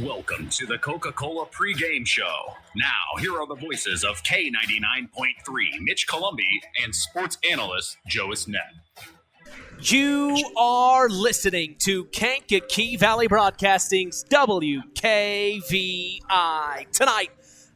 Welcome to the Coca-Cola pregame show. Now, here are the voices of K99.3, Mitch Columbi, and sports analyst Jois Knepp. You are listening to Kankakee Valley Broadcasting's WKVI. Tonight,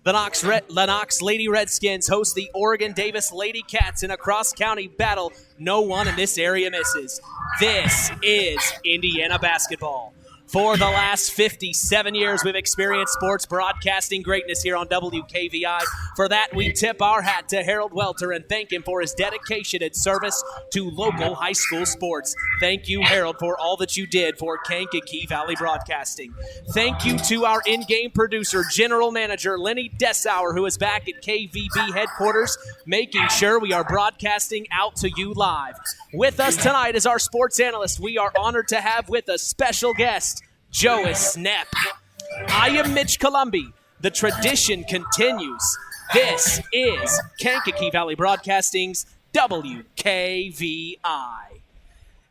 the Knox Lady Redskins host the Oregon Davis Lady Cats in a cross-county battle no one in this area misses. This is Indiana basketball. For the last 57 years, we've experienced sports broadcasting greatness here on WKVI. For that, we tip our hat to Harold Welter and thank him for his dedication and service to local high school sports. Thank you, Harold, for all that you did for Kankakee Valley Broadcasting. Thank you to our in-game producer, General Manager Lenny Dessauer, who is back at KVB headquarters, making sure we are broadcasting out to you live. With us tonight is our sports analyst. We are honored to have with us special guest, Jois Knepp. I am Mitch Columbi. The tradition continues. This is Kankakee Valley Broadcasting's WKVI.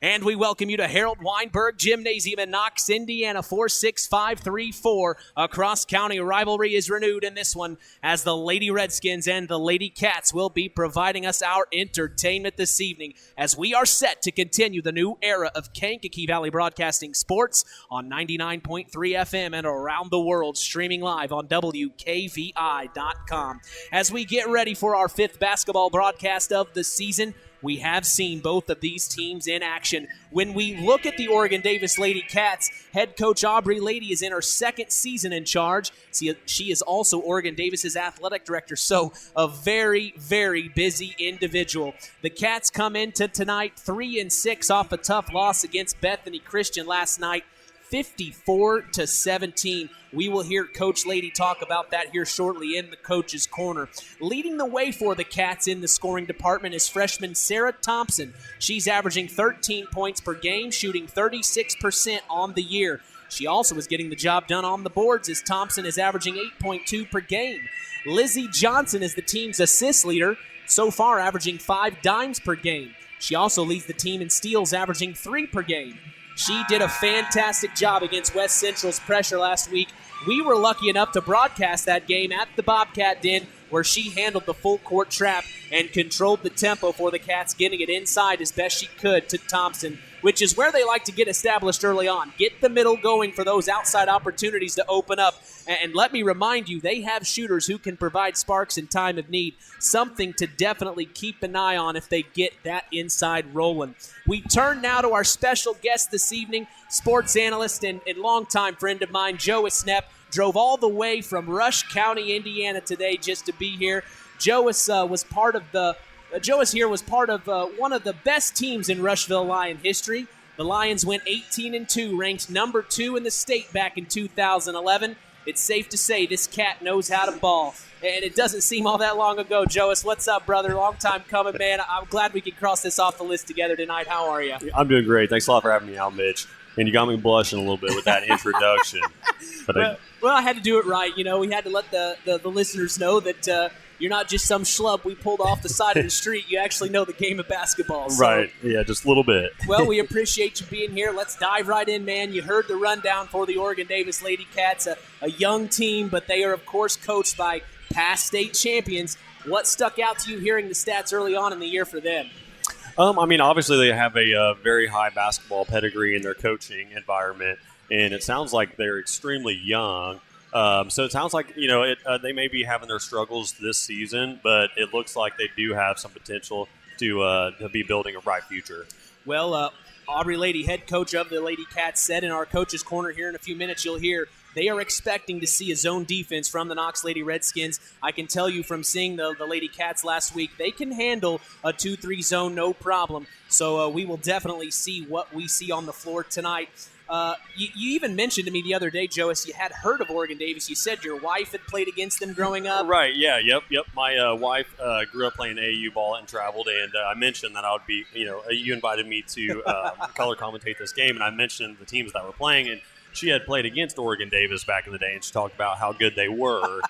And we welcome you to Harold Weinberg Gymnasium in Knox, Indiana, 46534. A cross-county rivalry is renewed in this one as the Lady Redskins and the Lady Cats will be providing us our entertainment this evening as we are set to continue the new era of Kankakee Valley Broadcasting sports on 99.3 FM and around the world, streaming live on WKVI.com. As we get ready for our fifth basketball broadcast of the season, we have seen both of these teams in action. When we look at the Oregon Davis Lady Cats, head coach Aubrey Lady is in her second season in charge. She is also Oregon Davis's athletic director, so a very, very busy individual. The Cats come into tonight 3-6 off a tough loss against Bethany Christian last night, 54-17. We will hear Coach Lady talk about that here shortly in the Coach's Corner. Leading the way for the Cats in the scoring department is freshman Sarah Thompson. She's averaging 13 points per game, shooting 36% on the year. She also is getting the job done on the boards as Thompson is averaging 8.2 per game. Lizzie Johnson is the team's assist leader, so far averaging 5 dimes per game. She also leads the team in steals, averaging 3 per game. She did a fantastic job against West Central's pressure last week. We were lucky enough to broadcast that game at the Bobcat Den where she handled the full court trap and controlled the tempo for the Cats, getting it inside as best she could to Thompson, which is where they like to get established early on. Get the middle going for those outside opportunities to open up. And let me remind you, they have shooters who can provide sparks in time of need, something to definitely keep an eye on if they get that inside rolling. We turn now to our special guest this evening, sports analyst and longtime friend of mine, Jois Knepp. Drove all the way from Rush County, Indiana today just to be here. Jois was part of one of the best teams in Rushville Lion history. The Lions went 18-2, ranked number 2 in the state back in 2011. It's safe to say this cat knows how to ball, and it doesn't seem all that long ago. Jois, what's up, brother? Long time coming, man. I'm glad we could cross this off the list together tonight. How are you? I'm doing great. Thanks a lot for having me out, Mitch. And you got me blushing a little bit with that introduction. But well, I had to do it right. You know, we had to let the listeners know that you're not just some schlub we pulled off the side of the street. You actually know the game of basketball. So, right. Yeah, just a little bit. Well, we appreciate you being here. Let's dive right in, man. You heard the rundown for the Oregon Davis Lady Cats, a young team, but they are, of course, coached by past state champions. What stuck out to you hearing the stats early on in the year for them? Obviously they have a very high basketball pedigree in their coaching environment, and it sounds like they're extremely young. So it sounds like, they may be having their struggles this season, but it looks like they do have some potential to be building a bright future. Well, Aubrey Lady, head coach of the Lady Cats, said in our Coach's Corner here in a few minutes, you'll hear they are expecting to see a zone defense from the Knox Lady Redskins. I can tell you from seeing the Lady Cats last week, they can handle a 2-3 zone no problem. So we will definitely see what we see on the floor tonight. You even mentioned to me the other day, Jois, you had heard of Oregon Davis. You said your wife had played against them growing up. Right, yeah, yep. My wife grew up playing AAU ball and traveled, and I mentioned that I would be, you invited me to color commentate this game, and I mentioned the teams that were playing, and she had played against Oregon Davis back in the day, and she talked about how good they were.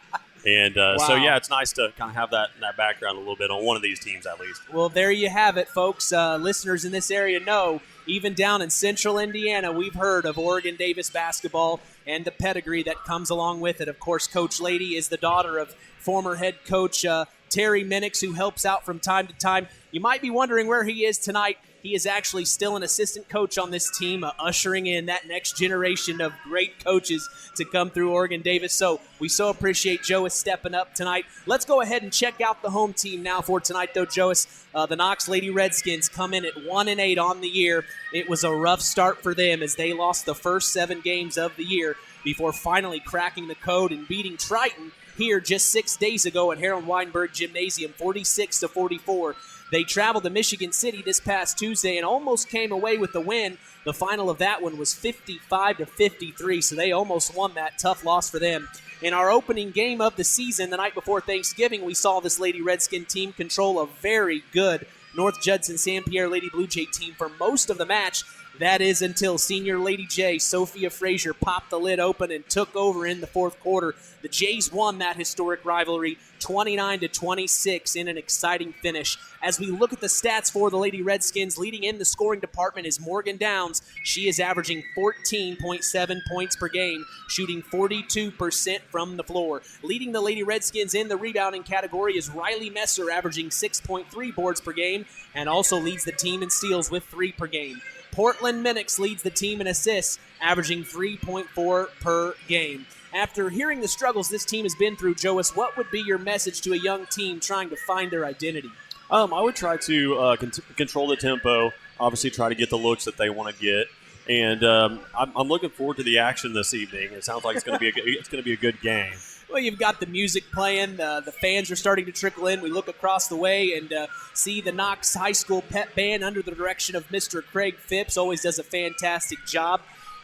And Wow. So, yeah, it's nice to kind of have that background a little bit on one of these teams at least. Well, there you have it, folks. Listeners in this area know even down in central Indiana, we've heard of Oregon Davis basketball and the pedigree that comes along with it. Of course, Coach Lady is the daughter of former head coach Terry Minix, who helps out from time to time. You might be wondering where he is tonight. He is actually still an assistant coach on this team, ushering in that next generation of great coaches to come through Oregon Davis. So we so appreciate Joas stepping up tonight. Let's go ahead and check out the home team now for tonight, though, Joas. The Knox Lady Redskins come in at 1-8 on the year. It was a rough start for them as they lost the first 7 games of the year before finally cracking the code and beating Triton here just 6 days ago at Harold Weinberg Gymnasium, 46-44. They traveled to Michigan City this past Tuesday and almost came away with the win. The final of that one was 55-53, so they almost won that. Tough loss for them. In our opening game of the season, the night before Thanksgiving, we saw this Lady Redskin team control a very good North Judson San Pierre Lady Blue Jay team for most of the match. That is until senior Lady J, Sophia Frazier, popped the lid open and took over in the fourth quarter. The Jays won that historic rivalry 29-26 in an exciting finish. As we look at the stats for the Lady Redskins, leading in the scoring department is Morgan Downs. She is averaging 14.7 points per game, shooting 42% from the floor. Leading the Lady Redskins in the rebounding category is Riley Messer, averaging 6.3 boards per game, and also leads the team in steals with 3 per game. Portland Minix leads the team in assists, averaging 3.4 per game. After hearing the struggles this team has been through, Joas, what would be your message to a young team trying to find their identity? I would try to control the tempo, obviously try to get the looks that they want to get. And I'm looking forward to the action this evening. It sounds like it's going to be a good game. Well, you've got the music playing. The fans are starting to trickle in. We look across the way and see the Knox High School pep band under the direction of Mr. Craig Phipps. Always does a fantastic job.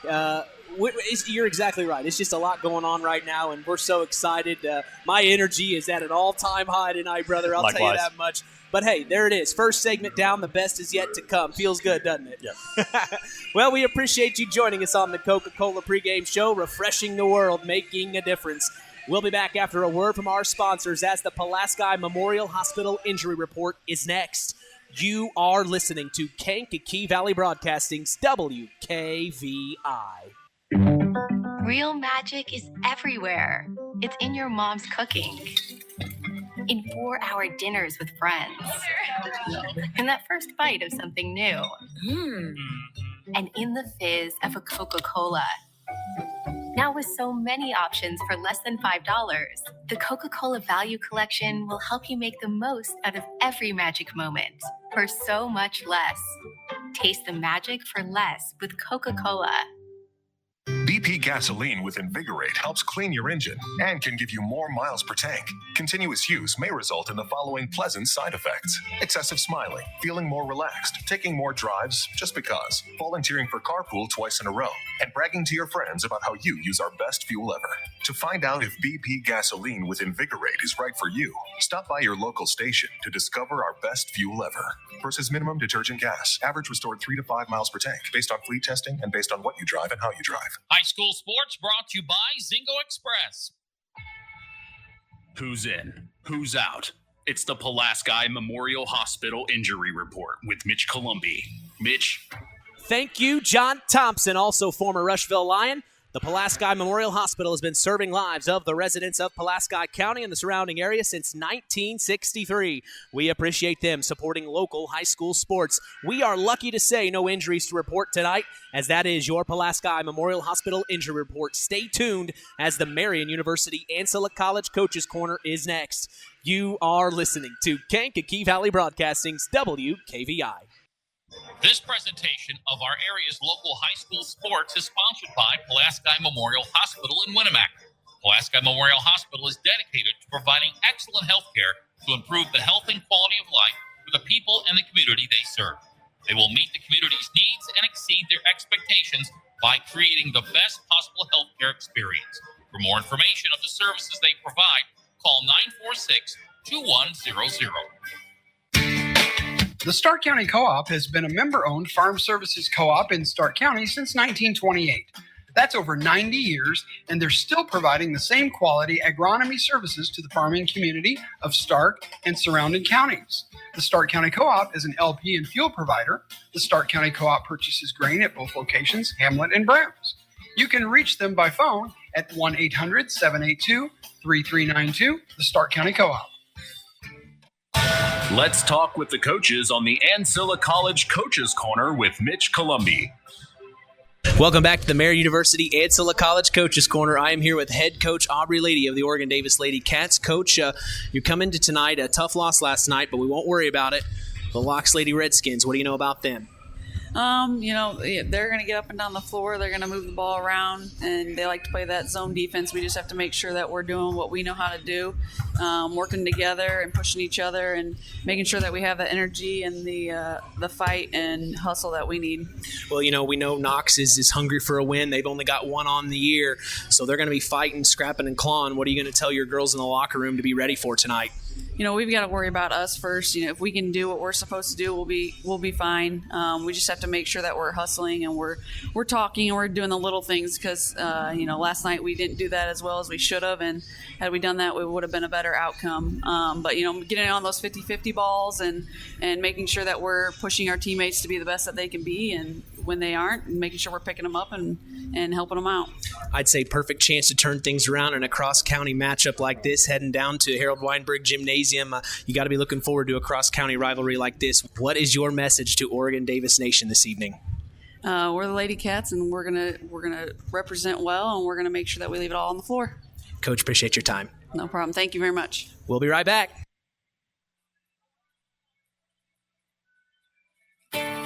You're exactly right. It's just a lot going on right now, and we're so excited. My energy is at an all-time high tonight, brother. I'll Likewise. tell you that much. But, hey, there it is. First segment down. The best is yet to come. Feels good, doesn't it? Yeah. Well, we appreciate you joining us on the Coca-Cola pregame show, refreshing the world, making a difference. We'll be back after a word from our sponsors as the Pulaski Memorial Hospital Injury Report is next. You are listening to Kankakee Valley Broadcasting's WKVI. Real magic is everywhere. It's in your mom's cooking, in 4-hour dinners with friends, in that first bite of something new, and in the fizz of a Coca-Cola. Now with so many options for less than $5, the Coca-Cola Value Collection will help you make the most out of every magic moment for so much less. Taste the magic for less with Coca-Cola. BP gasoline with Invigorate helps clean your engine and can give you more miles per tank. Continuous use may result in the following pleasant side effects: excessive smiling, feeling more relaxed, taking more drives just because, volunteering for carpool twice in a row, and bragging to your friends about how you use our best fuel ever. To find out if BP gasoline with Invigorate is right for you, stop by your local station to discover our best fuel ever. Versus minimum detergent gas. Average restored 3 to 5 miles per tank, based on fleet testing and based on what you drive and how you drive. High school sports brought to you by Zingo Express. Who's in? Who's out? It's the Pulaski Memorial Hospital Injury Report with Mitch Columbi. Mitch? Thank you, John Thompson, also former Rushville Lion. The Pulaski Memorial Hospital has been serving lives of the residents of Pulaski County and the surrounding area since 1963. We appreciate them supporting local high school sports. We are lucky to say no injuries to report tonight, as that is your Pulaski Memorial Hospital Injury Report. Stay tuned as the Marian University Ancilla College Coaches Corner is next. You are listening to Kankakee Valley Broadcasting's WKVI. This presentation of our area's local high school sports is sponsored by Pulaski Memorial Hospital in Winamac. Pulaski Memorial Hospital is dedicated to providing excellent health care to improve the health and quality of life for the people and the community they serve. They will meet the community's needs and exceed their expectations by creating the best possible health care experience. For more information of the services they provide, call 946-2100. The Stark County Co-op has been a member-owned farm services co-op in Stark County since 1928. That's over 90 years, and they're still providing the same quality agronomy services to the farming community of Stark and surrounding counties. The Stark County Co-op is an LP and fuel provider. The Stark County Co-op purchases grain at both locations, Hamlet and Browns. You can reach them by phone at 1-800-782-3392, the Stark County Co-op. Let's talk with the coaches on the Ancilla College Coaches Corner with Mitch Columbi. Welcome back to the Marian University Ancilla College Coaches Corner. I am here with head coach Aubrey Lady of the Oregon Davis Lady Cats. Coach, you come into tonight, a tough loss last night, but we won't worry about it. The Knox Lady Redskins, what do you know about them? They're going to get up and down the floor. They're going to move the ball around, and they like to play that zone defense. We just have to make sure that we're doing what we know how to do, working together and pushing each other and making sure that we have the energy and the fight and hustle that we need. Well, we know Knox is hungry for a win. They've only got one on the year, so they're going to be fighting, scrapping, and clawing. What are you going to tell your girls in the locker room to be ready for tonight? We've got to worry about us first. If we can do what we're supposed to do, we'll be fine. We just have to make sure that we're hustling and we're talking and we're doing the little things because last night we didn't do that as well as we should have, and had we done that, it would have been a better outcome. But getting on those 50-50 balls and making sure that we're pushing our teammates to be the best that they can be, and when they aren't, making sure we're picking them up and helping them out. I'd say perfect chance to turn things around in a cross-county matchup like this, heading down to Harold Weinberg Gymnasium. You got to be looking forward to a cross-county rivalry like this. What is your message to Oregon Davis Nation this evening? We're the Lady Cats, and we're gonna represent well, and we're gonna make sure that we leave it all on the floor. Coach, appreciate your time. No problem. Thank you very much. We'll be right back.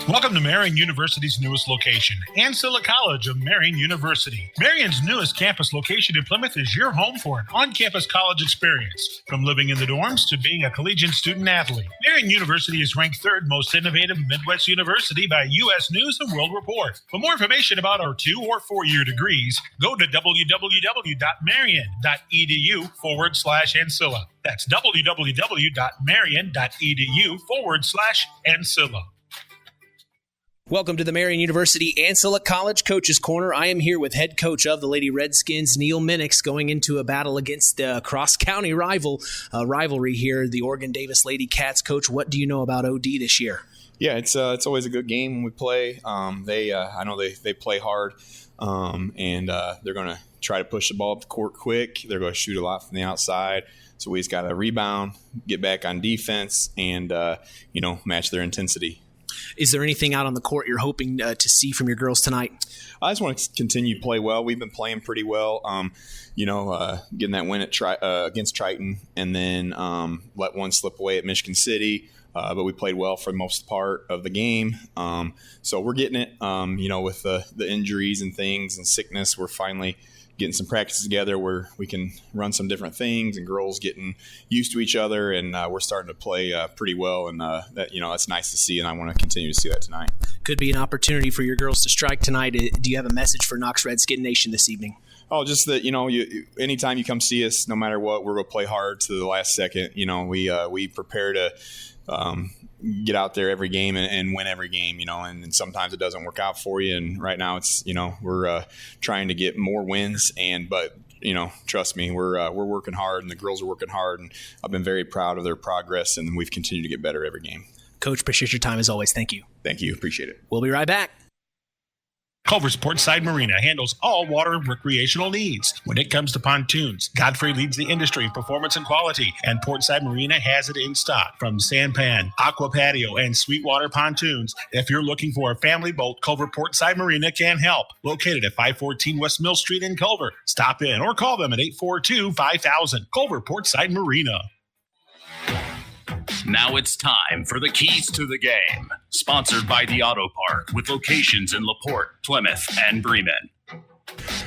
Welcome to Marian University's newest location, Ancilla College of Marian University. Marian's newest campus location in Plymouth is your home for an on-campus college experience. From living in the dorms to being a collegiate student-athlete, Marian University is ranked third most innovative Midwest university by U.S. News and World Report. For more information about our 2- or 4-year degrees, go to www.marian.edu/Ancilla. That's www.marian.edu/Ancilla. Welcome to the Marian University Ancilla College Coaches Corner. I am here with head coach of the Lady Redskins, Neil Minix, going into a battle against the cross-county rivalry here, the Oregon Davis Lady Cats. Coach, what do you know about OD this year? Yeah, it's always a good game when we play. I know they play hard, and they're going to try to push the ball up the court quick. They're going to shoot a lot from the outside. So we just got to rebound, get back on defense, and match their intensity. Is there anything out on the court you're hoping to see from your girls tonight? I just want to continue to play well. We've been playing pretty well, getting that win against Triton, and then let one slip away at Michigan City. But we played well for most part of the game. So we're getting it, with the injuries and things and sickness. We're finally getting some practice together where we can run some different things, and girls getting used to each other, and we're starting to play pretty well, and that's nice to see, and I want to continue to see that tonight. Could be an opportunity for your girls to strike tonight. Do you have a message for Knox Redskin Nation this evening? Oh, just that, anytime you come see us, no matter what, we're going to play hard to the last second. We prepare to get out there every game and win every game, and sometimes it doesn't work out for you. And right now it's, we're trying to get more wins, but trust me, we're working hard, and the girls are working hard, and I've been very proud of their progress, and we've continued to get better every game. Coach, appreciate your time as always. Thank you. Thank you. Appreciate it. We'll be right back. Culver's Portside Marina handles all water and recreational needs. When it comes to pontoons, Godfrey leads the industry in performance and quality, and Portside Marina has it in stock. From sampan, aqua patio, and sweetwater pontoons, if you're looking for a family boat, Culver Portside Marina can help. Located at 514 West Mill Street in Culver. Stop in or call them at 842-5000. Culver Portside Marina. Now it's time for the Keys to the Game, sponsored by the Auto Park, with locations in LaPorte, Plymouth, and Bremen.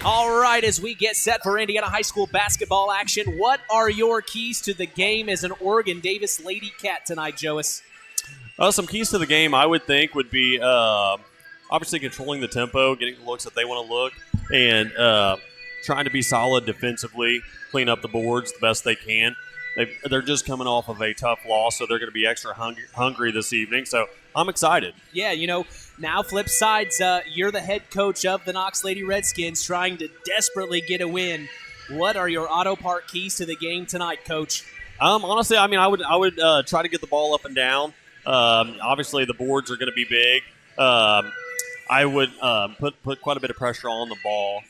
All right, as we get set for Indiana High School basketball action, what are your keys to the game as an Oregon Davis Lady Cat tonight, Joas? Some keys to the game, I would think, would be obviously controlling the tempo, getting the looks that they want to look, and trying to be solid defensively, clean up the boards the best they can. They're just coming off of a tough loss, so they're going to be extra hungry this evening. So I'm excited. Yeah, now flip sides, you're the head coach of the Knox Lady Redskins trying to desperately get a win. What are your Auto Park keys to the game tonight, Coach? Honestly, I would try to get the ball up and down. Obviously, the boards are going to be big. I would put quite a bit of pressure on the ball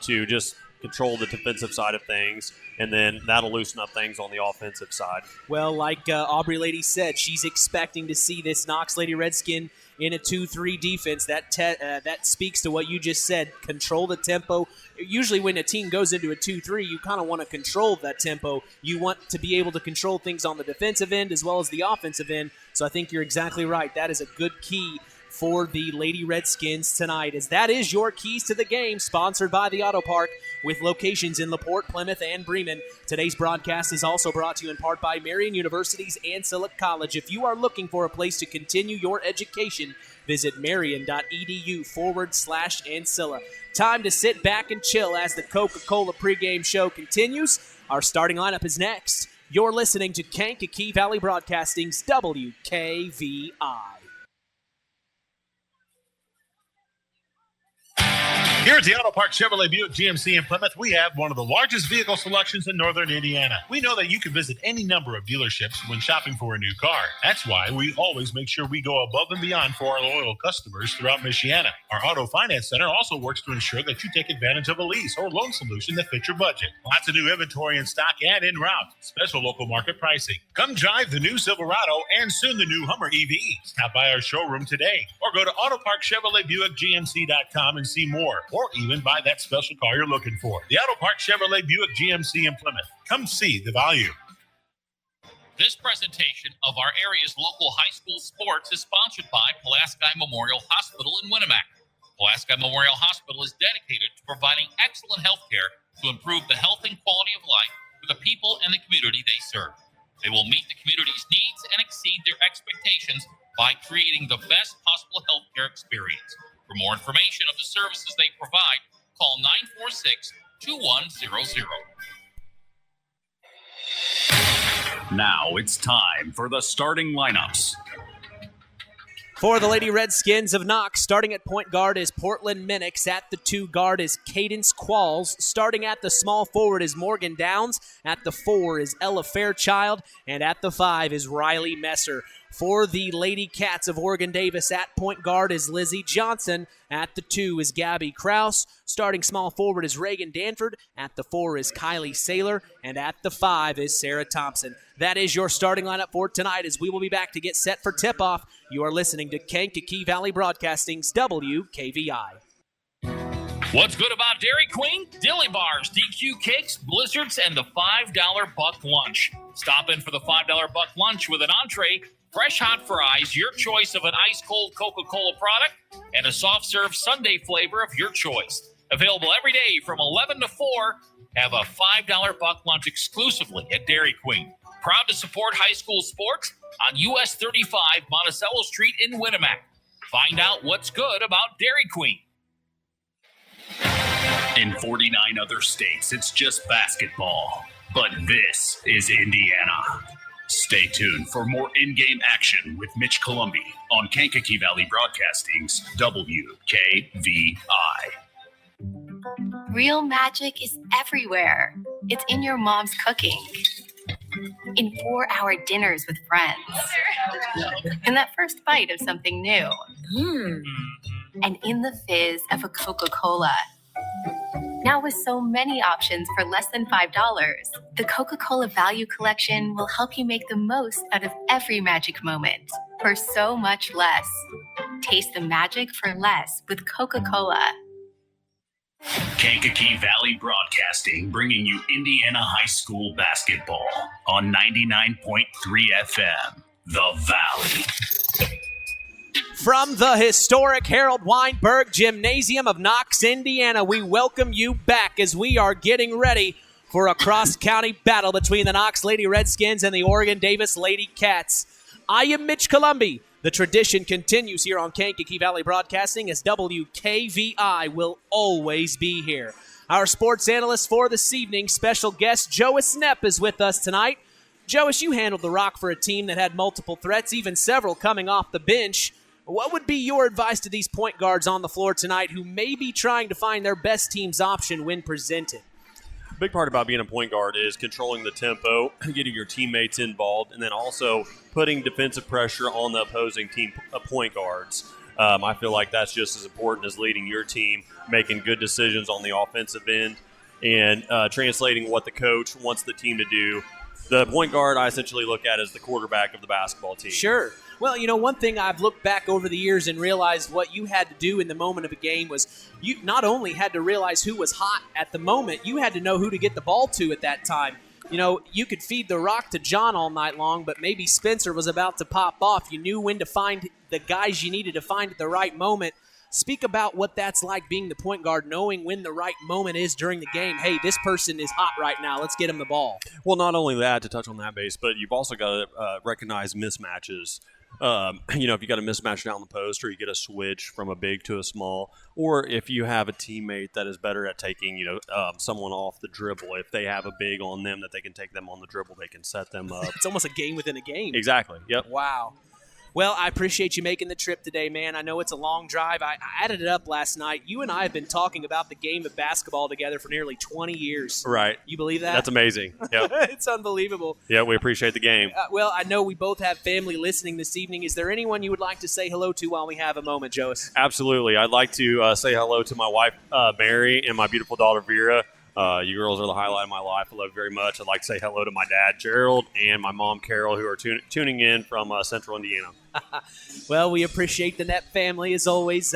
to just control the defensive side of things, and then that'll loosen up things on the offensive side. Well, like Aubrey Lady said, she's expecting to see this Knox Lady Redskin in a 2-3 defense. That speaks to what you just said. Control the tempo. Usually when a team goes into a 2-3, you kind of want to control that tempo. You want to be able to control things on the defensive end as well as the offensive end. So I think you're exactly right. That is a good key for the Lady Redskins tonight, as that is your keys to the game, sponsored by the Auto Park with locations in LaPorte, Plymouth, and Bremen. Today's broadcast is also brought to you in part by Marian University's Ancilla College. If you are looking for a place to continue your education, visit marian.edu/Ancilla. Time to sit back and chill as the Coca-Cola pregame show continues. Our starting lineup is next. You're listening to Kankakee Valley Broadcasting's WKVI. Here at the Auto Park Chevrolet Buick GMC in Plymouth, we have one of the largest vehicle selections in northern Indiana. We know that you can visit any number of dealerships when shopping for a new car. That's why we always make sure we go above and beyond for our loyal customers throughout Michiana. Our Auto Finance Center also works to ensure that you take advantage of a lease or loan solution that fits your budget. Lots of new inventory in stock and en route. Special local market pricing. Come drive the new Silverado and soon the new Hummer EV. Stop by our showroom today or go to AutoParkChevroletBuickGMC.com and see more. Or even buy that special car you're looking for. The Auto Park Chevrolet Buick GMC in Plymouth. Come see the value. This presentation of our area's local high school sports is sponsored by Pulaski Memorial Hospital in Winamac. Pulaski Memorial Hospital is dedicated to providing excellent health care to improve the health and quality of life for the people and the community they serve. They will meet the community's needs and exceed their expectations by creating the best possible health care experience. For more information of the services they provide, call 946-2100. Now it's time for the starting lineups. For the Lady Redskins of Knox, starting at point guard is Portland Minix. At the 2 guard is Cadence Qualls. Starting at the small forward is Morgan Downs. At the 4 is Ella Fairchild. And at the 5 is Riley Messer. For the Lady Cats of Oregon Davis, at point guard is Lizzie Johnson. At the 2 is Gabby Krause. Starting small forward is Reagan Danford. At the 4 is Kylie Saylor. And at the 5 is Sarah Thompson. That is your starting lineup for tonight, as we will be back to get set for tip-off. You are listening to Kankakee Valley Broadcasting's WKVI. What's good about Dairy Queen? Dilly bars, DQ cakes, blizzards, and the $5 buck lunch. Stop in for the $5 buck lunch with an entree, fresh hot fries, your choice of an ice-cold Coca-Cola product, and a soft-serve sundae flavor of your choice. Available every day from 11 to 4. Have a $5 buck lunch exclusively at Dairy Queen. Proud to support high school sports on US 35 Monticello Street in Winamac. Find out what's good about Dairy Queen. In 49 other states, it's just basketball. But this is Indiana. Stay tuned for more in-game action with Mitch Columbi on Kankakee Valley Broadcasting's WKVI. Real magic is everywhere. It's in your mom's cooking. In 4-hour dinners with friends. In that first bite of something new. And in the fizz of a Coca-Cola. Now with so many options for less than $5, the Coca-Cola Value Collection will help you make the most out of every magic moment for so much less. Taste the magic for less with Coca-Cola. Kankakee Valley Broadcasting, bringing you Indiana high school basketball on 99.3 FM, The Valley. From the historic Harold Weinberg Gymnasium of Knox, Indiana, we welcome you back as we are getting ready for a cross-county battle between the Knox Lady Redskins and the Oregon Davis Lady Cats. I am Mitch Columbi. The tradition continues here on Kankakee Valley Broadcasting, as WKVI will always be here. Our sports analyst for this evening, special guest Joe Esnepp, is with us tonight. Jois, you handled the rock for a team that had multiple threats, even several coming off the bench. What would be your advice to these point guards on the floor tonight who may be trying to find their best team's option when presented? Big part about being a point guard is controlling the tempo, getting your teammates involved, and then also putting defensive pressure on the opposing team point guards. I feel like that's just as important as leading your team, making good decisions on the offensive end, and translating what the coach wants the team to do. The point guard I essentially look at as the quarterback of the basketball team. Sure. Well, one thing I've looked back over the years and realized what you had to do in the moment of a game was you not only had to realize who was hot at the moment, you had to know who to get the ball to at that time. You could feed the rock to John all night long, but maybe Spencer was about to pop off. You knew when to find the guys you needed to find at the right moment. Speak about what that's like being the point guard, knowing when the right moment is during the game. Hey, this person is hot right now. Let's get him the ball. Well, not only that, to touch on that base, but you've also got to recognize mismatches. If you got a mismatch down the post, or you get a switch from a big to a small, or if you have a teammate that is better at taking, someone off the dribble, if they have a big on them that they can take them on the dribble, they can set them up. It's almost a game within a game. Exactly. Yep. Wow. Well, I appreciate you making the trip today, man. I know it's a long drive. I added it up last night. You and I have been talking about the game of basketball together for nearly 20 years. Right. You believe that? That's amazing. Yep. It's unbelievable. Yeah, we appreciate the game. Well, I know we both have family listening this evening. Is there anyone you would like to say hello to while we have a moment, Jois? Absolutely. I'd like to say hello to my wife, Mary, and my beautiful daughter, Vera. You girls are the highlight of my life. I love you very much. I'd like to say hello to my dad, Gerald, and my mom, Carol, who are tuning in from Central Indiana. Well, we appreciate the Nep family as always.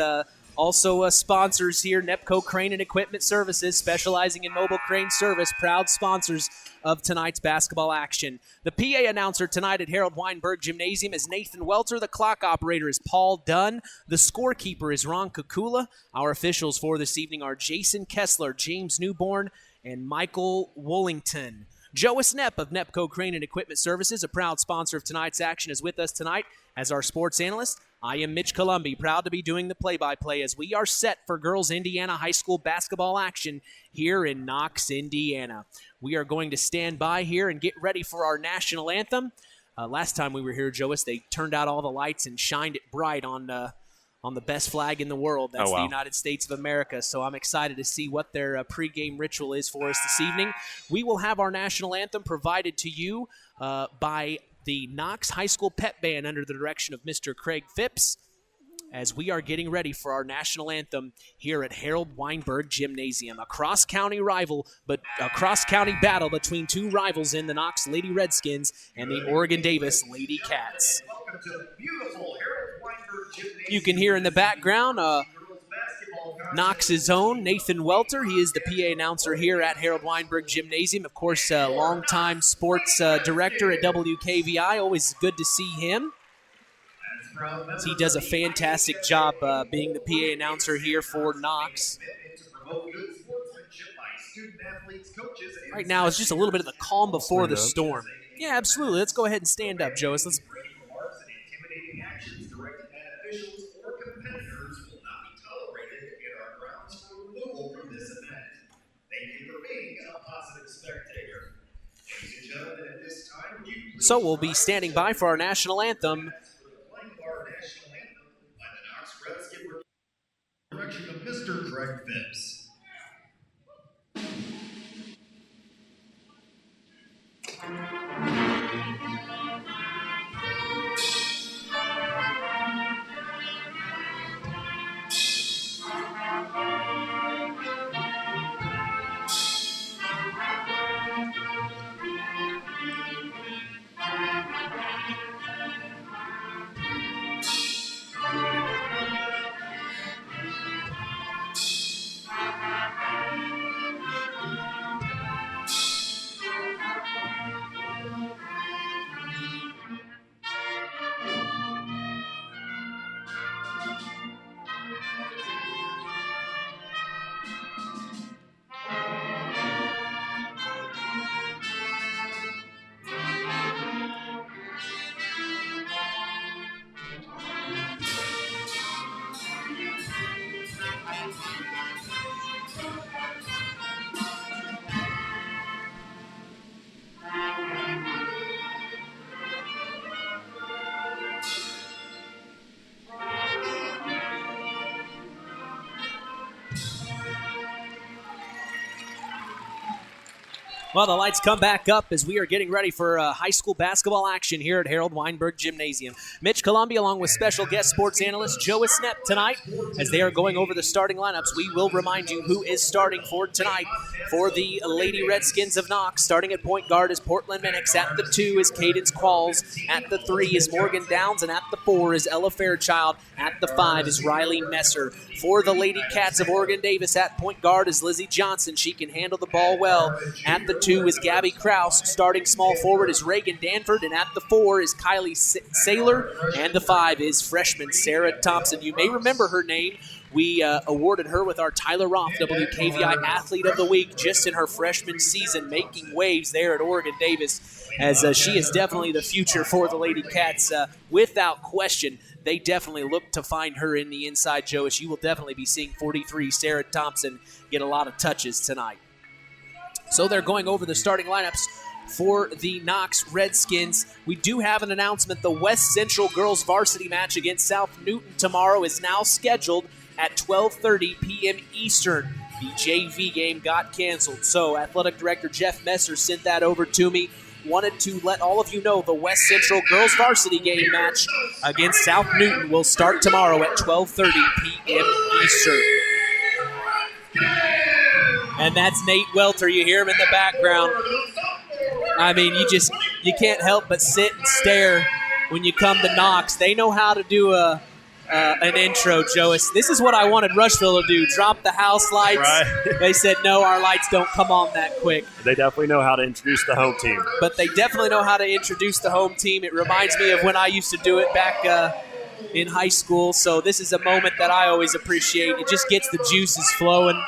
Also sponsors here, Nepco Crane and Equipment Services, specializing in mobile crane service, proud sponsors of tonight's basketball action. The PA announcer tonight at Harold Weinberg Gymnasium is Nathan Welter. The clock operator is Paul Dunn. The scorekeeper is Ron Kukula. Our officials for this evening are Jason Kessler, James Newborn, and Michael Wollington. Jois Nepp of Nepco Crane and Equipment Services, a proud sponsor of tonight's action, is with us tonight as our sports analyst. I am Mitch Columby, proud to be doing the play-by-play as we are set for girls Indiana high school basketball action here in Knox, Indiana. We are going to stand by here and get ready for our national anthem. Last time we were here, Jois, they turned out all the lights and shined it bright on the best flag in the world. That's the United States of America. So I'm excited to see what their pregame ritual is for us this evening. We will have our national anthem provided to you by the Knox High School Pep Band under the direction of Mr. Craig Phipps as we are getting ready for our national anthem here at Harold Weinberg Gymnasium. A cross-county battle between two rivals in the Knox Lady Redskins and the Oregon Davis Lady Cats. You can hear in the background Knox's own Nathan Welter. He is the PA announcer here at Harold Weinberg Gymnasium. Of course, longtime sports director at WKVI. Always good to see him. He does a fantastic job being the PA announcer here for Knox. Right now, it's just a little bit of the calm before the storm. Yeah, absolutely. Let's go ahead and stand up, Jois. Let's. So we'll be standing by for our national anthem. Direction of Mr. Craig Phipps. Well, the lights come back up as we are getting ready for high school basketball action here at Harold Weinberg Gymnasium. Mitch Columbia along with special guest sports analyst Joe Esnep tonight. As they are going over the starting lineups, we will remind you who is starting for tonight for the Lady Redskins of Knox. Starting at point guard is Portland Minix. At the 2 is Cadence Qualls. At the 3 is Morgan Downs. And at the 4 is Ella Fairchild. At the 5 is Riley Messer. For the Lady Cats of Oregon Davis, at point guard is Lizzie Johnson. She can handle the ball well. At the 2 is Gabby Kraus. Starting small forward is Reagan Danford. And at the 4 is Kylie Saylor. And the 5 is freshman Sarah Thompson. You may remember her name. We awarded her with our Tyler Roth WKVI Athlete of the Week just in her freshman season, making waves there at Oregon Davis, as she is definitely the future for the Lady Cats. Without question, they definitely look to find her in the inside, Joe, as you will definitely be seeing 43 Sarah Thompson get a lot of touches tonight. So they're going over the starting lineups for the Knox Redskins. We do have an announcement. The West Central girls varsity match against South Newton tomorrow is now scheduled at 12:30 p.m. Eastern. The JV game got canceled. So Athletic Director Jeff Messer sent that over to me. Wanted to let all of you know the West Central girls varsity game match against South Newton will start tomorrow at 12:30 p.m. Eastern. And that's Nate Welter. You hear him in the background. I mean, you can't help but sit and stare when you come to Knox. They know how to do an intro, Joe. This is what I wanted Rushville to do, drop the house lights. Right. They said, no, our lights don't come on that quick. They definitely know how to introduce the home team. But they definitely know how to introduce the home team. It reminds me of when I used to do it back in high school. So this is a moment that I always appreciate. It just gets the juices flowing.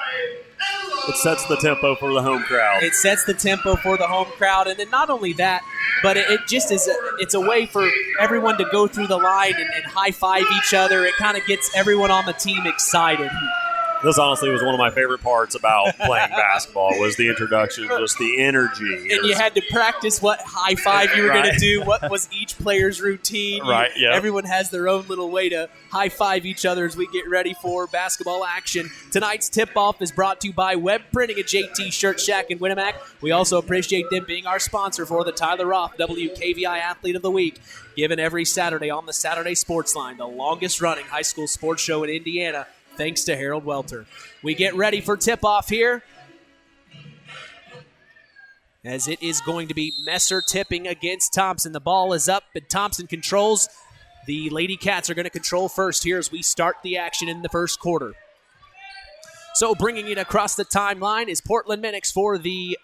It sets the tempo for the home crowd. It sets the tempo for the home crowd. And then not only that, but it just is it's a way for everyone to go through the line and high-five each other. It kind of gets everyone on the team excited. This honestly was one of my favorite parts about playing basketball was the introduction, just the energy. And you had to practice what high five you were going to do, what was each player's routine. Right, yeah. Everyone has their own little way to high five each other as we get ready for basketball action. Tonight's tip-off is brought to you by Web Printing at JT Shirt Shack in Winamac. We also appreciate them being our sponsor for the Tyler Roth WKVI Athlete of the Week, given every Saturday on the Saturday Sports Line, the longest-running high school sports show in Indiana, thanks to Harold Welter. We get ready for tip-off here, as it is going to be Messer tipping against Thompson. The ball is up, and Thompson controls. The Lady Cats are going to control first here as we start the action in the first quarter. So bringing it across the timeline is Portland Minix for the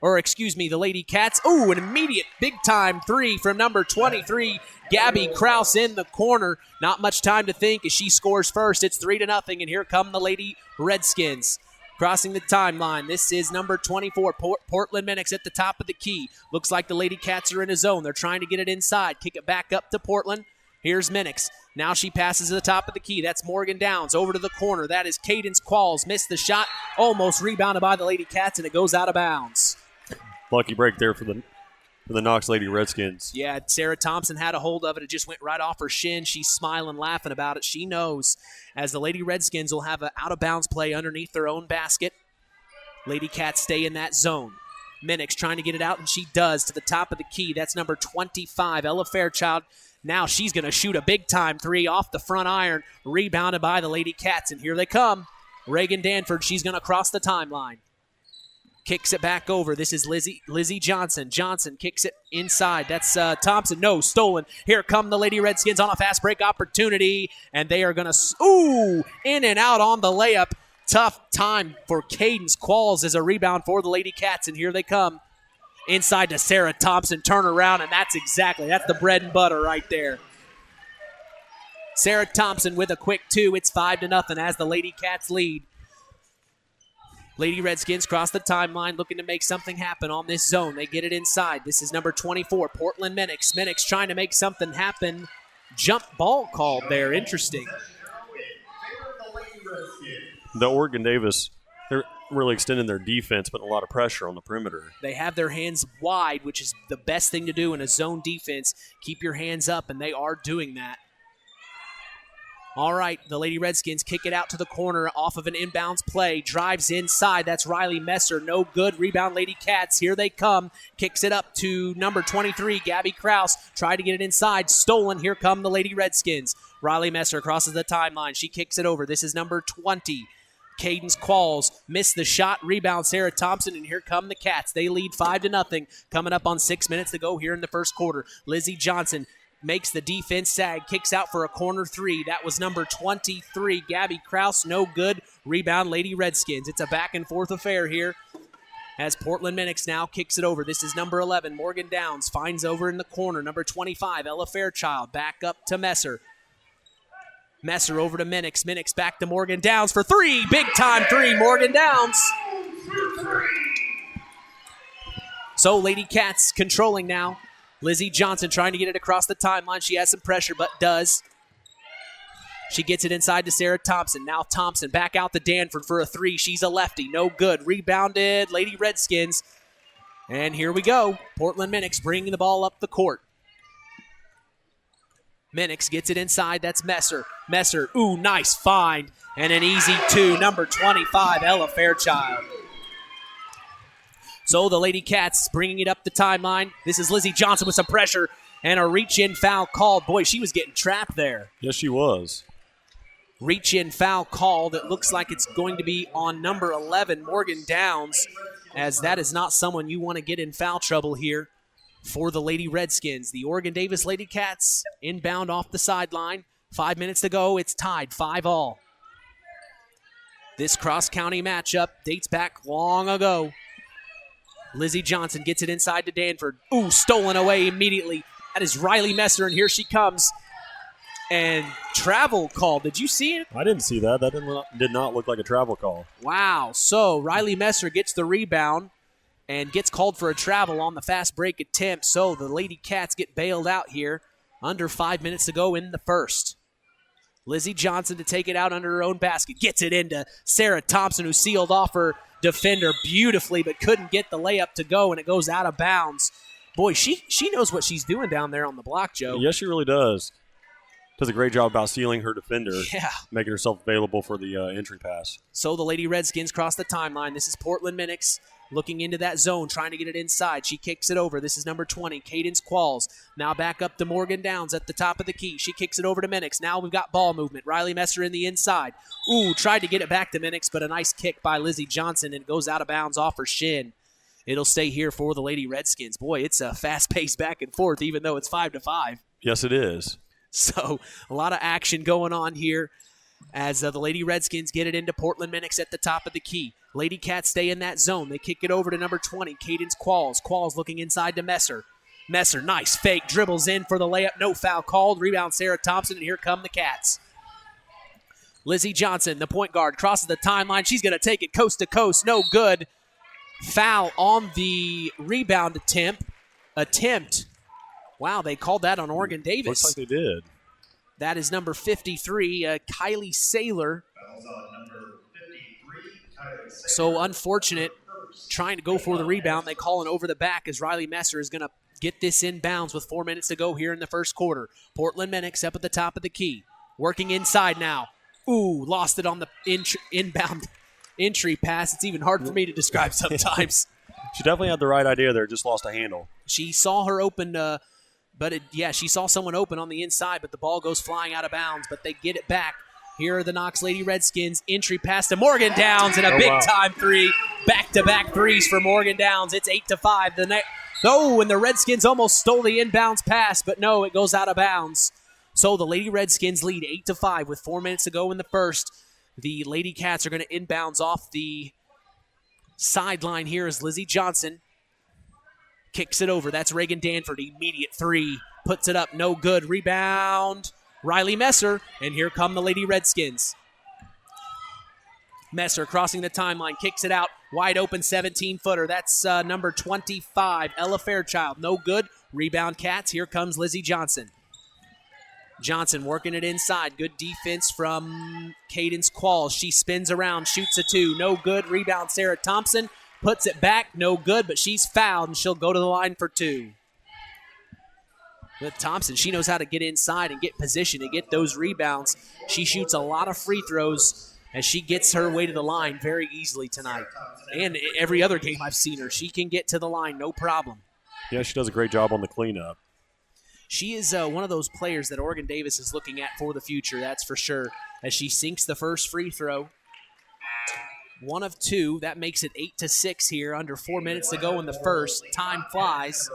Lady Cats. Oh, an immediate big-time three from number 23, Gabby Kraus in the corner. Not much time to think as she scores first. It's 3-0, and here come the Lady Redskins. Crossing the timeline, this is number 24, Portland Minix at the top of the key. Looks like the Lady Cats are in a zone. They're trying to get it inside. Kick it back up to Portland. Here's Minix. Now she passes to the top of the key. That's Morgan Downs over to the corner. That is Cadence Qualls. Missed the shot. Almost rebounded by the Lady Cats, and it goes out of bounds. Lucky break there for the Knox Lady Redskins. Yeah, Sarah Thompson had a hold of it. It just went right off her shin. She's smiling, laughing about it. She knows as the Lady Redskins will have an out-of-bounds play underneath their own basket. Lady Cats stay in that zone. Minix trying to get it out, and she does to the top of the key. That's number 25, Ella Fairchild. Now she's going to shoot a big-time three off the front iron, rebounded by the Lady Cats, and here they come. Reagan Danford, she's going to cross the timeline. Kicks it back over. This is Lizzie Johnson. Johnson kicks it inside. That's Thompson. No, stolen. Here come the Lady Redskins on a fast break opportunity, and they are going to, in and out on the layup. Tough time for Cadence Qualls as a rebound for the Lady Cats, and here they come. Inside to Sarah Thompson, turn around, and that's the bread and butter right there. Sarah Thompson with a quick two. It's 5-0 as the Lady Cats lead. Lady Redskins cross the timeline looking to make something happen on this zone. They get it inside. This is number 24, Portland Minix. Minix trying to make something happen. Jump ball called there. Interesting. The Oregon Davis, they're really extending their defense, putting a lot of pressure on the perimeter. They have their hands wide, which is the best thing to do in a zone defense. Keep your hands up, and they are doing that. All right, the Lady Redskins kick it out to the corner off of an inbounds play. Drives inside. That's Riley Messer. No good. Rebound, Lady Cats. Here they come. Kicks it up to number 23, Gabby Kraus. Tried to get it inside. Stolen. Here come the Lady Redskins. Riley Messer crosses the timeline. She kicks it over. This is number 20. Cadence Qualls missed the shot. Rebound, Sarah Thompson, and here come the Cats. They lead 5-0. Coming up on 6 minutes to go here in the first quarter. Lizzie Johnson makes the defense sag, kicks out for a corner three. That was number 23, Gabby Kraus. No good. Rebound, Lady Redskins. It's a back-and-forth affair here as Portland Minix now kicks it over. This is number 11, Morgan Downs. Finds over in the corner. Number 25, Ella Fairchild. Back up to Messer. Messer over to Minix. Minix back to Morgan Downs for three. Big-time three, Morgan Downs. So Lady Cats controlling now. Lizzie Johnson trying to get it across the timeline. She has some pressure, but does. She gets it inside to Sarah Thompson. Now Thompson back out to Danford for a three. She's a lefty. No good. Rebounded, Lady Redskins. And here we go. Portland Minix bringing the ball up the court. Minix gets it inside. That's Messer. Messer, ooh, nice find. And an easy two. Number 25, Ella Fairchild. So the Lady Cats bringing it up the timeline. This is Lizzie Johnson with some pressure and a reach-in foul called. Boy, she was getting trapped there. Yes, she was. Reach-in foul called. It looks like it's going to be on number 11, Morgan Downs, as that is not someone you want to get in foul trouble here for the Lady Redskins. The Oregon Davis Lady Cats inbound off the sideline. 5 minutes to go. It's tied 5-all. This cross-county matchup dates back long ago. Lizzie Johnson gets it inside to Danford. Ooh, stolen away immediately. That is Riley Messer, and here she comes. And travel call. Did you see it? I didn't see that. That did not look like a travel call. Wow. So Riley Messer gets the rebound and gets called for a travel on the fast break attempt. So the Lady Cats get bailed out here. Under 5 minutes to go in the first. Lizzie Johnson to take it out under her own basket. Gets it into Sarah Thompson, who sealed off her defender beautifully, but couldn't get the layup to go, and it goes out of bounds. Boy, she knows what she's doing down there on the block, Joe. Yes, she really does. Does a great job about sealing her defender, yeah, making herself available for the entry pass. So the Lady Redskins cross the timeline. This is Portland Minix looking into that zone, trying to get it inside. She kicks it over. This is number 20, Cadence Qualls. Now back up to Morgan Downs at the top of the key. She kicks it over to Minix. Now we've got ball movement. Riley Messer in the inside. Ooh, tried to get it back to Minix, but a nice kick by Lizzie Johnson, and it goes out of bounds off her shin. It'll stay here for the Lady Redskins. Boy, it's a fast-paced back and forth, even though it's 5-5. Yes, it is. So a lot of action going on here as the Lady Redskins get it into Portland Minix at the top of the key. Lady Cats stay in that zone. They kick it over to number 20, Cadence Qualls. Qualls looking inside to Messer. Messer, nice fake, dribbles in for the layup. No foul called. Rebound Sarah Thompson, and here come the Cats. Lizzie Johnson, the point guard, crosses the timeline. She's going to take it coast to coast. No good. Foul on the rebound attempt. Wow, they called that on Oregon Davis. Looks like they did. That is number 53, Kylie Saylor. So unfortunate, trying to go for the rebound. They call it over the back as Riley Messer is going to get this inbounds with 4 minutes to go here in the first quarter. Portland Minix up at the top of the key. Working inside now. Ooh, lost it on the inbound entry pass. It's even hard for me to describe sometimes. She definitely had the right idea there, just lost a handle. She saw her open, she saw someone open on the inside, but the ball goes flying out of bounds, but they get it back. Here are the Knox Lady Redskins. Entry pass to Morgan Downs and a big-time three. Back-to-back threes for Morgan Downs. It's 8-5. And the Redskins almost stole the inbounds pass, but no, it goes out of bounds. So the Lady Redskins lead 8-5 with 4 minutes to go in the first. The Lady Cats are going to inbounds off the sideline here as Lizzie Johnson kicks it over. That's Reagan Danford. Immediate three. Puts it up. No good. Rebound. Riley Messer. And here come the Lady Redskins. Messer crossing the timeline. Kicks it out. Wide open 17-footer. That's number 25, Ella Fairchild. No good. Rebound Cats. Here comes Lizzie Johnson. Johnson working it inside. Good defense from Cadence Qualls. She spins around, shoots a two. No good. Rebound Sarah Thompson. Puts it back. No good, but she's fouled, and she'll go to the line for two. With Thompson, she knows how to get inside and get position and get those rebounds. She shoots a lot of free throws as she gets her way to the line very easily tonight. And every other game I've seen her, she can get to the line, no problem. Yeah, she does a great job on the cleanup. She is one of those players that Oregon Davis is looking at for the future, that's for sure, as she sinks the first free throw. 1 of 2. That makes it 8-6 here. Under 4 minutes to go in the first. Time flies.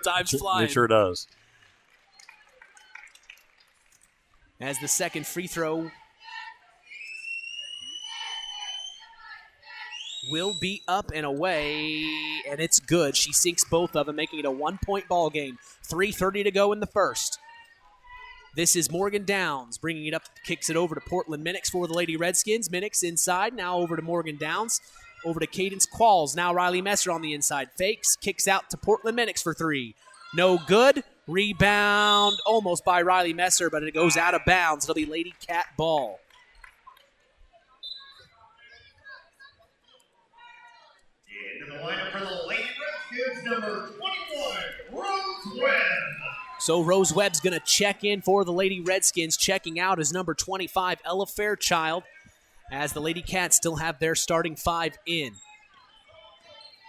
Time's flying. It sure does. As the second free throw will be up and away, and it's good. She sinks both of them, making it a 1-point ball game. 3:30 to go in the first. This is Morgan Downs bringing it up, kicks it over to Portland Minix for the Lady Redskins. Minix inside, now over to Morgan Downs. Over to Cadence Qualls. Now Riley Messer on the inside. Fakes, kicks out to Portland Minix for 3. No good. Rebound almost by Riley Messer, but it goes out of bounds. It'll be Lady Cat ball. Into the lineup for the Lady Redskins, number 21, Rose Webb. So Rose Webb's going to check in for the Lady Redskins. Checking out is number 25, Ella Fairchild, as the Lady Cats still have their starting 5 in.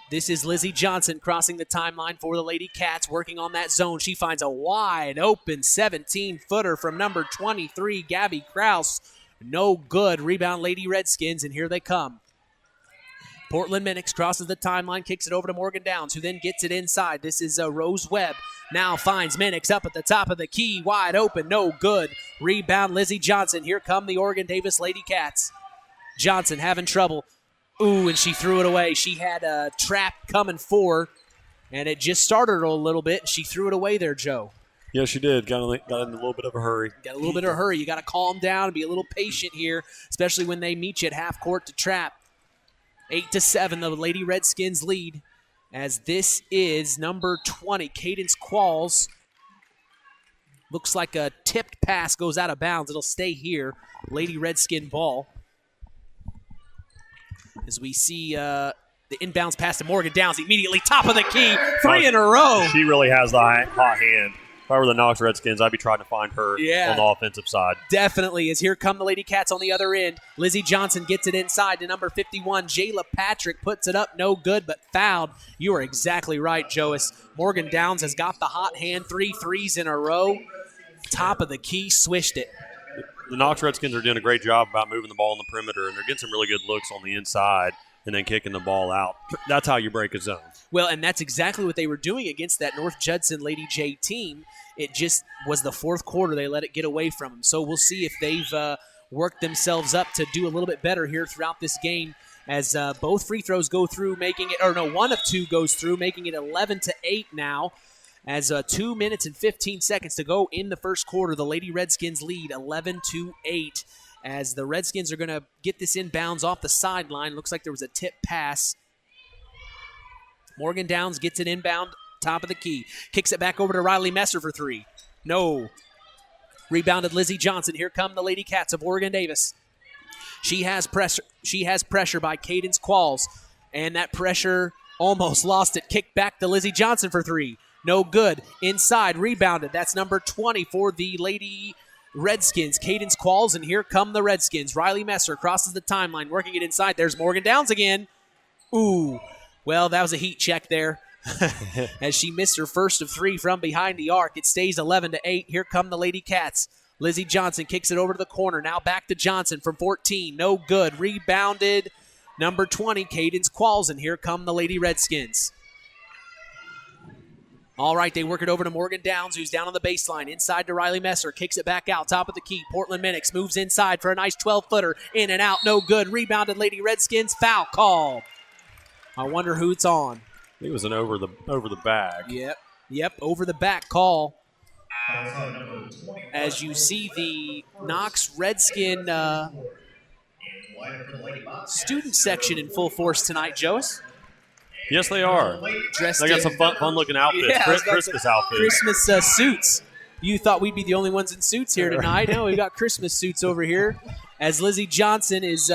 This is Lizzie Johnson crossing the timeline for the Lady Cats, working on that zone. She finds a wide open 17-footer from number 23, Gabby Krause. No good. Rebound Lady Redskins, and here they come. Portland Minix crosses the timeline, kicks it over to Morgan Downs, who then gets it inside. This is Rose Webb. Now finds Minix up at the top of the key, wide open, no good. Rebound Lizzie Johnson. Here come the Oregon Davis Lady Cats. Johnson having trouble. Ooh, and she threw it away. She had a trap coming for her, and it just started her a little bit. She threw it away there, Joe. Yeah, she did. Got in a little bit of a hurry. Got a little bit of a hurry. You got to calm down and be a little patient here, especially when they meet you at half court to trap. 8-7, the Lady Redskins lead, as this is number 20, Cadence Qualls. Looks like a tipped pass goes out of bounds. It'll stay here. Lady Redskin ball. As we see the inbounds pass to Morgan Downs, immediately top of the key, 3 in a row. She really has the hot hand. If I were the Knox Redskins, I'd be trying to find her on the offensive side. Definitely, as here come the Lady Cats on the other end. Lizzie Johnson gets it inside to number 51. Jayla Patrick puts it up, no good, but fouled. You are exactly right, Joas. Morgan Downs has got the hot hand, 3 threes in a row. Top of the key, swished it. The Knox Redskins are doing a great job about moving the ball on the perimeter, and they're getting some really good looks on the inside and then kicking the ball out. That's how you break a zone. Well, and that's exactly what they were doing against that North Judson Lady J team. It just was the fourth quarter they let it get away from them. So we'll see if they've worked themselves up to do a little bit better here throughout this game as both free throws go through, making it, or no, 1 of 2 goes through, making it 11-8 now. As 2 minutes and 15 seconds to go in the first quarter, the Lady Redskins lead 11-8 as the Redskins are going to get this inbounds off the sideline. Looks like there was a tip pass. Morgan Downs gets it inbound, top of the key. Kicks it back over to Riley Messer for 3. No. Rebounded Lizzie Johnson. Here come the Lady Cats of Oregon Davis. She has pressure by Cadence Qualls, and that pressure almost lost it. Kicked back to Lizzie Johnson for 3. No good. Inside, rebounded. That's number 20 for the Lady Redskins. Cadence Qualls, and here come the Redskins. Riley Messer crosses the timeline, working it inside. There's Morgan Downs again. Ooh. Well, that was a heat check there. As she missed her first of 3 from behind the arc. It stays 11-8. Here come the Lady Cats. Lizzie Johnson kicks it over to the corner. Now back to Johnson from 14. No good. Rebounded. Number 20, Cadence Qualls, and here come the Lady Redskins. All right, they work it over to Morgan Downs, who's down on the baseline. Inside to Riley Messer. Kicks it back out, top of the key. Portland Minix moves inside for a nice 12-footer. In and out, no good. Rebounded Lady Redskins. Foul call. I wonder who it's on. I think it was an over the bag. Yep, over the back call. As you see the Knox Redskin student section in full force tonight, Joas. Yes, they are. They got some fun-looking outfits. Yeah, Christmas outfits. Christmas suits. You thought we'd be the only ones in suits here tonight. No, we got Christmas suits over here. As Lizzie Johnson is,